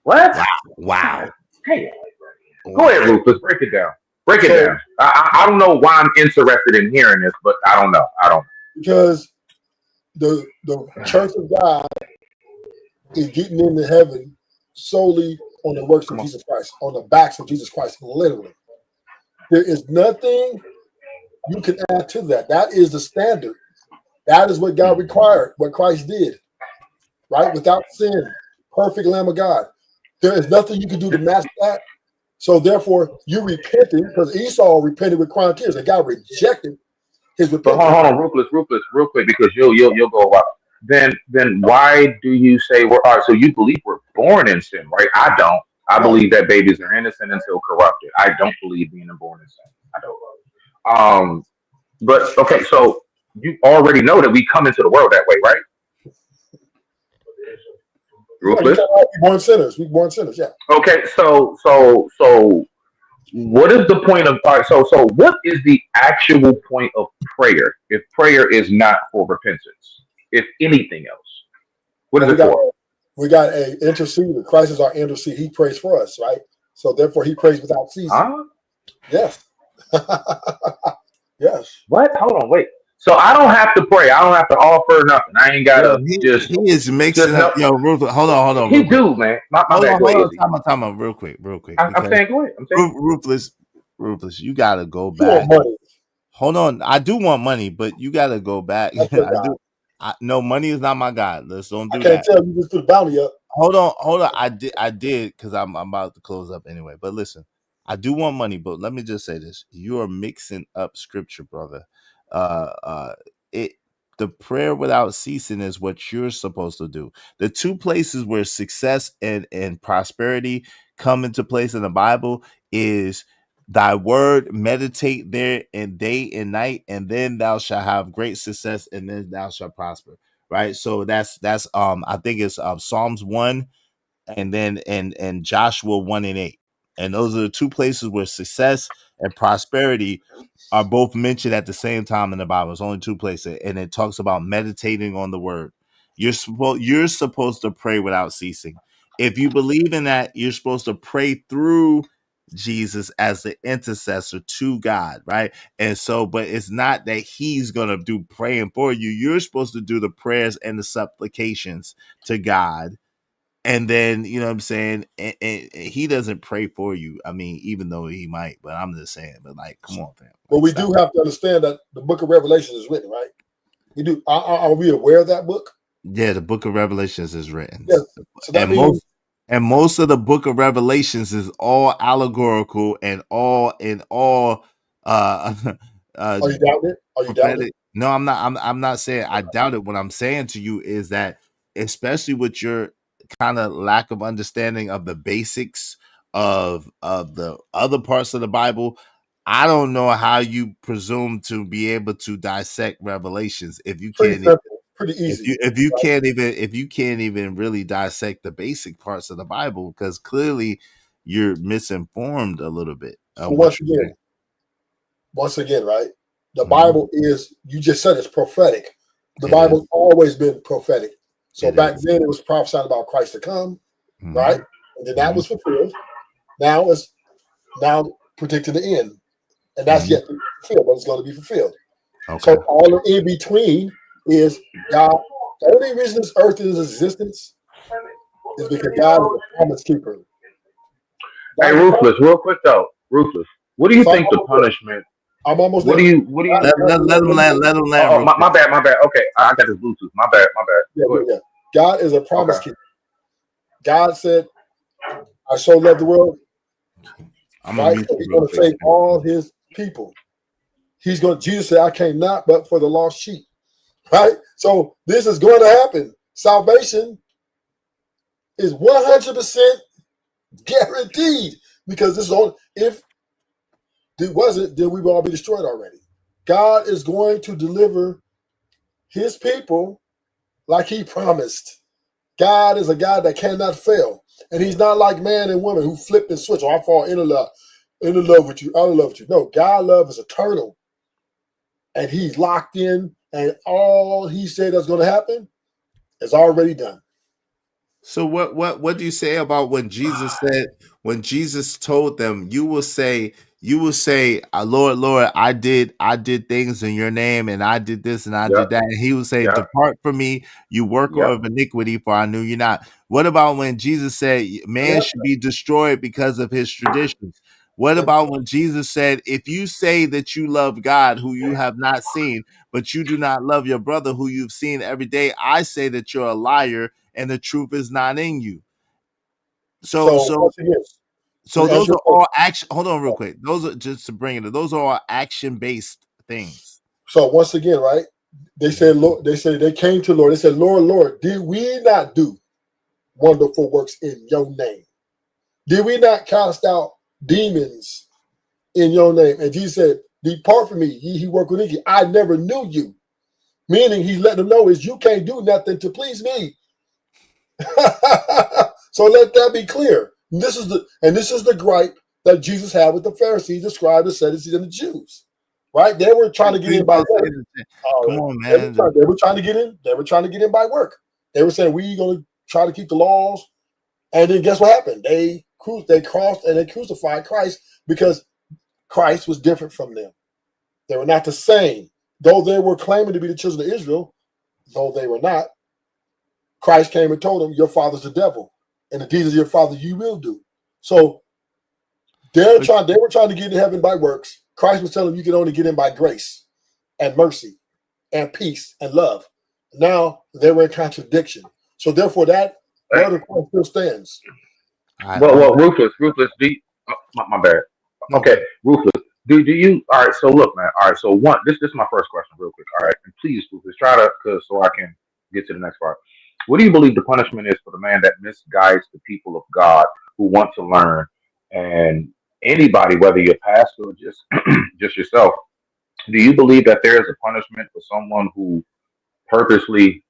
What? Wow. Hey, go ahead, Ruthless. Break it down. Break it down. I don't know why I'm interested in hearing this, but I don't know. Because the church of God is getting into heaven solely on the works of Jesus Christ, on the backs of Jesus Christ, literally. There is nothing you can add to that. That is the standard. That is what God required, what Christ did, right? Without sin, perfect Lamb of God. There is nothing you can do to match that. So therefore, you repented because Esau repented with crying tears, and God rejected his repentance. But hold on, Ruthless, real quick, because you'll go a while. Then why do you say we're all right? So you believe we're born in sin, right? I don't. I believe that babies are innocent until corrupted. I don't believe being born in sin. I don't. But okay, so you already know that we come into the world that way, right? Ruthless? We born sinners. We born sinners. Yeah. Okay, so what is the point of so what is the actual point of prayer if prayer is not for repentance? If anything else, what is it for? We got a interceder. Christ is our interceder. He prays for us, right? So therefore, he prays without ceasing. Yes. Yes. What? Hold on, wait. So I don't have to pray. I don't have to offer nothing. I ain't got to just. He is mixing up. Yo, Ruthless, hold on. He do, man. Hold on. Time out. Real quick. I'm saying, go ahead. Ruthless, you gotta go back. Hold on. I do want money, but you gotta go back. No, money is not my God. Let's don't do that. I can't tell you just put the bounty up. Hold on. I did because I'm about to close up anyway. But listen, I do want money, but let me just say this: you are mixing up scripture, brother. The prayer without ceasing is what you're supposed to do. The two places where success and prosperity come into place in the Bible is thy word, meditate there and day and night, and then thou shalt have great success, and then thou shalt prosper. Right. So that's I think it's Psalms 1 and then and Joshua 1:8. And those are the two places where success and prosperity are both mentioned at the same time in the Bible. It's only two places, and it talks about meditating on the word. You're supposed to pray without ceasing. If you believe in that, you're supposed to pray through Jesus as the intercessor to God, right? And so, but it's not that he's gonna do praying for you. You're supposed to do the prayers and the supplications to God. And then, you know what I'm saying? And he doesn't pray for you. I mean, even though he might, but I'm just saying, but like, come on, fam. But we do have to understand that the book of Revelation is written, right? We do. Are we aware of that book? Yeah, the book of Revelations is written. Yes. So that And means most of the book of Revelations is all allegorical and all uh are you doubting it? Are you doubting it? prophetic. No, I'm not saying I doubt it. What I'm saying to you is that, especially with your kind of lack of understanding of the basics of the other parts of the Bible, I don't know how you presume to be able to dissect Revelations if you Pretty can't simple, pretty easy. if you Right? can't even really dissect the basic parts of the Bible, because clearly you're misinformed a little bit So of what you're saying. once again, right? The Mhm. Bible is, you just said it's prophetic. The It Bible's is. always been prophetic. So It back is. then it was prophesying about Christ to come, Mhm. right? And then that Mhm. was fulfilled. Now it's now predicting the end. And that's Mhm. yet to be fulfilled, but it's going to be fulfilled. Okay. So all in between is God. The only reason this earth is in existence is because God is a promise keeper. Hey, God is a promise. Ruthless, real quick though. Ruthless, what do you So think the punishment? I'm almost What there. do you? God- Let him land. Let him land Oh, real my quick. bad, my bad. Okay, I got this Bluetooth. My bad, my bad. Yeah, Go ahead. yeah. God is a promise Okay. keeper. God said, I so love the world, I'm gonna right? mute So you he's real going to quick. save all his people. Jesus said, I came not but for the lost sheep, right? So this is going to happen. Salvation is 100% guaranteed, because this is only, if it wasn't, then we would all be destroyed already. God is going to deliver his people like he promised. God is a God that cannot fail. And he's not like man and woman who flip and switch. Oh, I fall in love with you, out of love with you. No, God love is eternal. And he's locked in, and all he said that's going to happen is already done. So what do you say about when Jesus told them, you will say, Lord, Lord, I did things in your name, and I did this and I Yep. did that, and he would say, Yep. depart from me, you worker Yep. of iniquity, for I knew you not. What about when Jesus said man should be destroyed because of his traditions? What about when Jesus said, if you say that you love God who you have not seen, but you do not love your brother who you've seen every day, I say that you're a liar and the truth is not in you. So once again, to those answer are your all question, action. Hold on real quick. Those are, just to bring it, those are all action-based things. so once again, right? They said, Lord, they came to the Lord. They said, Lord, Lord, did we not do wonderful works in your name? Did we not cast out demons in your name? And Jesus said, depart from me, ye who work with iniquity. I never knew you. Meaning he's letting them know is you can't do nothing to please me. So let that be clear. This is the gripe that Jesus had with the Pharisees, the scribes, the Sadducees, and the Jews. Right? They were trying to get in by work. Come on, They man. were trying to get in. They were trying to get in by work. They were saying, we're going to try to keep the laws. And then guess what happened? They crossed and they crucified Christ because Christ was different from them. They were not the same. Though they were claiming to be the children of Israel, though they were not, Christ came and told them, your father's the devil. And the deeds of your father you will do. So they were trying to get into heaven by works. Christ was telling them you can only get in by grace and mercy and peace and love. Now they were in contradiction. So therefore that word of Christ still stands. Well, Ruthless, my bad. Okay, Ruthless. Do you? All right. So look, man. All right. So this is my first question, real quick. All right, and please, Ruthless, try to, so I can get to the next part. What do you believe the punishment is for the man that misguides the people of God who want to learn? And anybody, whether you're a pastor or just just yourself, do you believe that there is a punishment for someone who purposely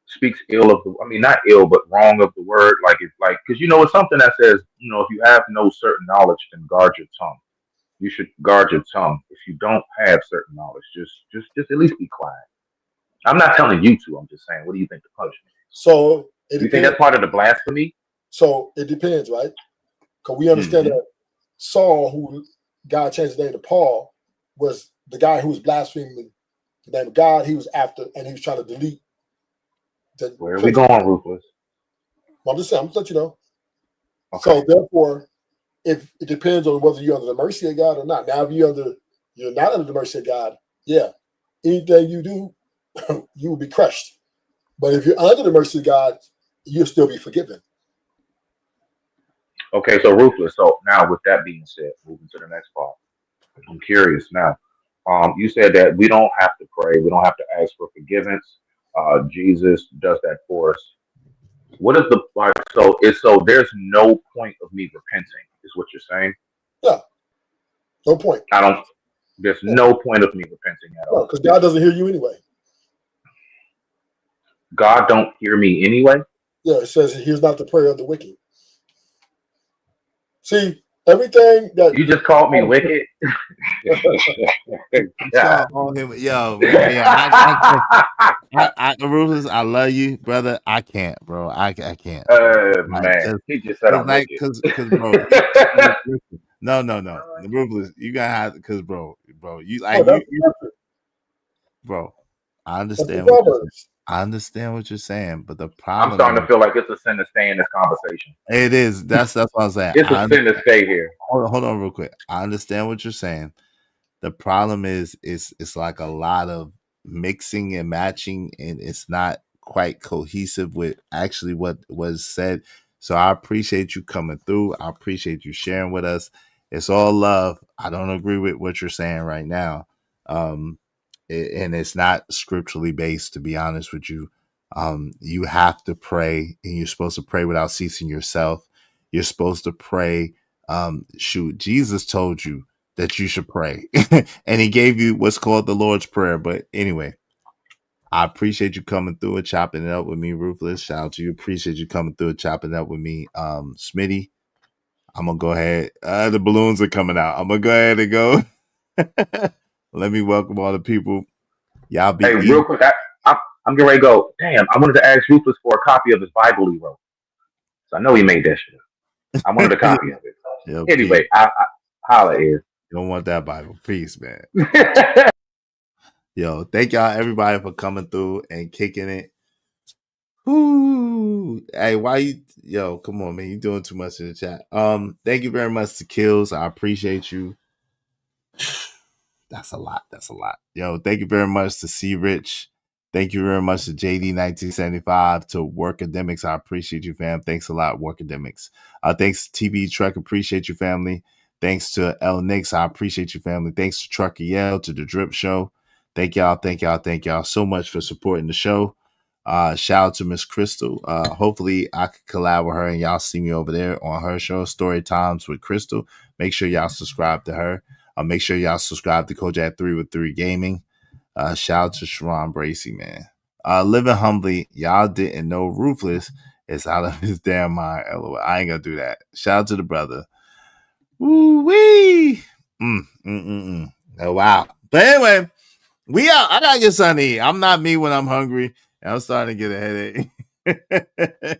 speaks ill of the, I mean, not ill, but wrong of the word? Like, it's like, because it's something that says, if you have no certain knowledge, then guard your tongue. You should guard your tongue. If you don't have certain knowledge, just at least be quiet. I'm not telling you to. I'm just saying, what do you think the punishment is? So You think that's part of the blasphemy? So it depends, right? Because we understand that Saul, who God changed his name to Paul, was the guy who was blaspheming the name of God. He was after, and he was trying to delete. Where are we going, Ruthless? Well, I'm just saying, I'm just let you know. Okay. So therefore, if it depends on whether you're under the mercy of God or not. Now, if you're not under the mercy of God, yeah, anything you do, you will be crushed. But if you're under the mercy of God, you'll still be forgiven. Okay, so Ruthless. So now, with that being said, moving to the next part, I'm curious now. You said that we don't have to pray, we don't have to ask for forgiveness. Jesus does that for us. What is the like? So there's no point of me repenting, is what you're saying? Yeah, no point. There's no point of me repenting at all. Because God doesn't hear you anyway. God don't hear me anyway? Yeah, it says he hears not the prayer of the wicked. See, everything that you just called me wicked. Rufus, I love you, brother. I can't, bro. I can't. Man, he just said I'm wicked. Cause, bro. No. Rufus, you gotta have because, bro, you like bro. I understand. I understand what you're saying, but the problem I'm starting to feel like it's a sin to stay in this conversation. It is. That's what I'm saying. It's a sin to stay here. Hold on real quick. I understand what you're saying. The problem is it's like a lot of mixing and matching, and it's not quite cohesive with actually what was said. So I appreciate you coming through. I appreciate you sharing with us. It's all love. I don't agree with what you're saying right now. And it's not scripturally based, to be honest with you. You have to pray, and you're supposed to pray without ceasing yourself. You're supposed to pray. Jesus told you that you should pray, and he gave you what's called the Lord's Prayer. But anyway, I appreciate you coming through and chopping it up with me, Ruthless. Shout out to you. Appreciate you coming through and chopping it up with me, Smitty. I'm gonna go ahead. The balloons are coming out. I'm gonna go ahead and go. Let me welcome all the people. Y'all be real quick. I'm getting ready to go. Damn, I wanted to ask Rufus for a copy of his Bible he wrote. So I know he made that shit up. I wanted a copy of it. Yo, anyway, I holla is. You don't want that Bible. Peace, man. Yo, thank y'all everybody for coming through and kicking it. Ooh. Hey, why you come on, man. You doing too much in the chat. Thank you very much to Kills. I appreciate you. That's a lot. Yo, thank you very much to C Rich. Thank you very much to JD1975, to Workademics. I appreciate you, fam. Thanks a lot, Workademics. Thanks to TB Truck. Appreciate you, family. Thanks to L Nix. I appreciate you, family. Thanks to Trucker Yell, to The Drip Show. Thank y'all so much for supporting the show. Shout out to Miss Crystal. Hopefully I could collab with her and y'all see me over there on her show, Story Times with Crystal. Make sure y'all subscribe to her. Make sure y'all subscribe to Kojak 3 with 3 Gaming. Shout out to Sharon Bracey, man. Living Humbly, y'all didn't know Ruthless is out of his damn mind. LOL. I ain't gonna do that. Shout out to the brother. Woo-wee. Oh, wow. But anyway, we out. I gotta get something to eat. I'm not me when I'm hungry. And I'm starting to get a headache.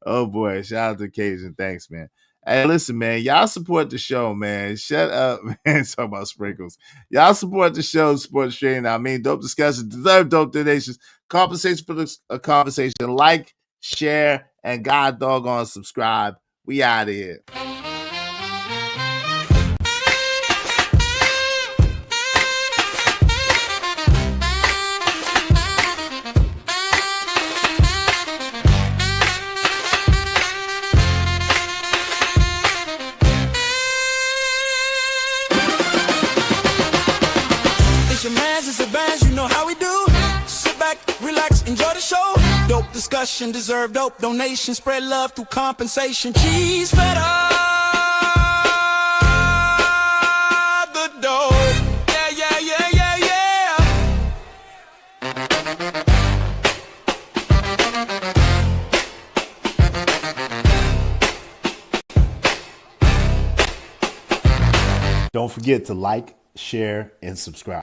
Oh boy. Shout out to Cajun. Thanks, man. Hey, listen, man. Y'all support the show, man. Shut up, man. Talk about sprinkles. Y'all support the show, support the stream. I mean, dope discussion, deserve dope donations. Compensation for the conversation. Like, share, and God doggone subscribe. We out of here. Discussion, deserve dope donation, spread love through compensation. Cheese feta, the dope. Yeah. Don't forget to like, share, and subscribe.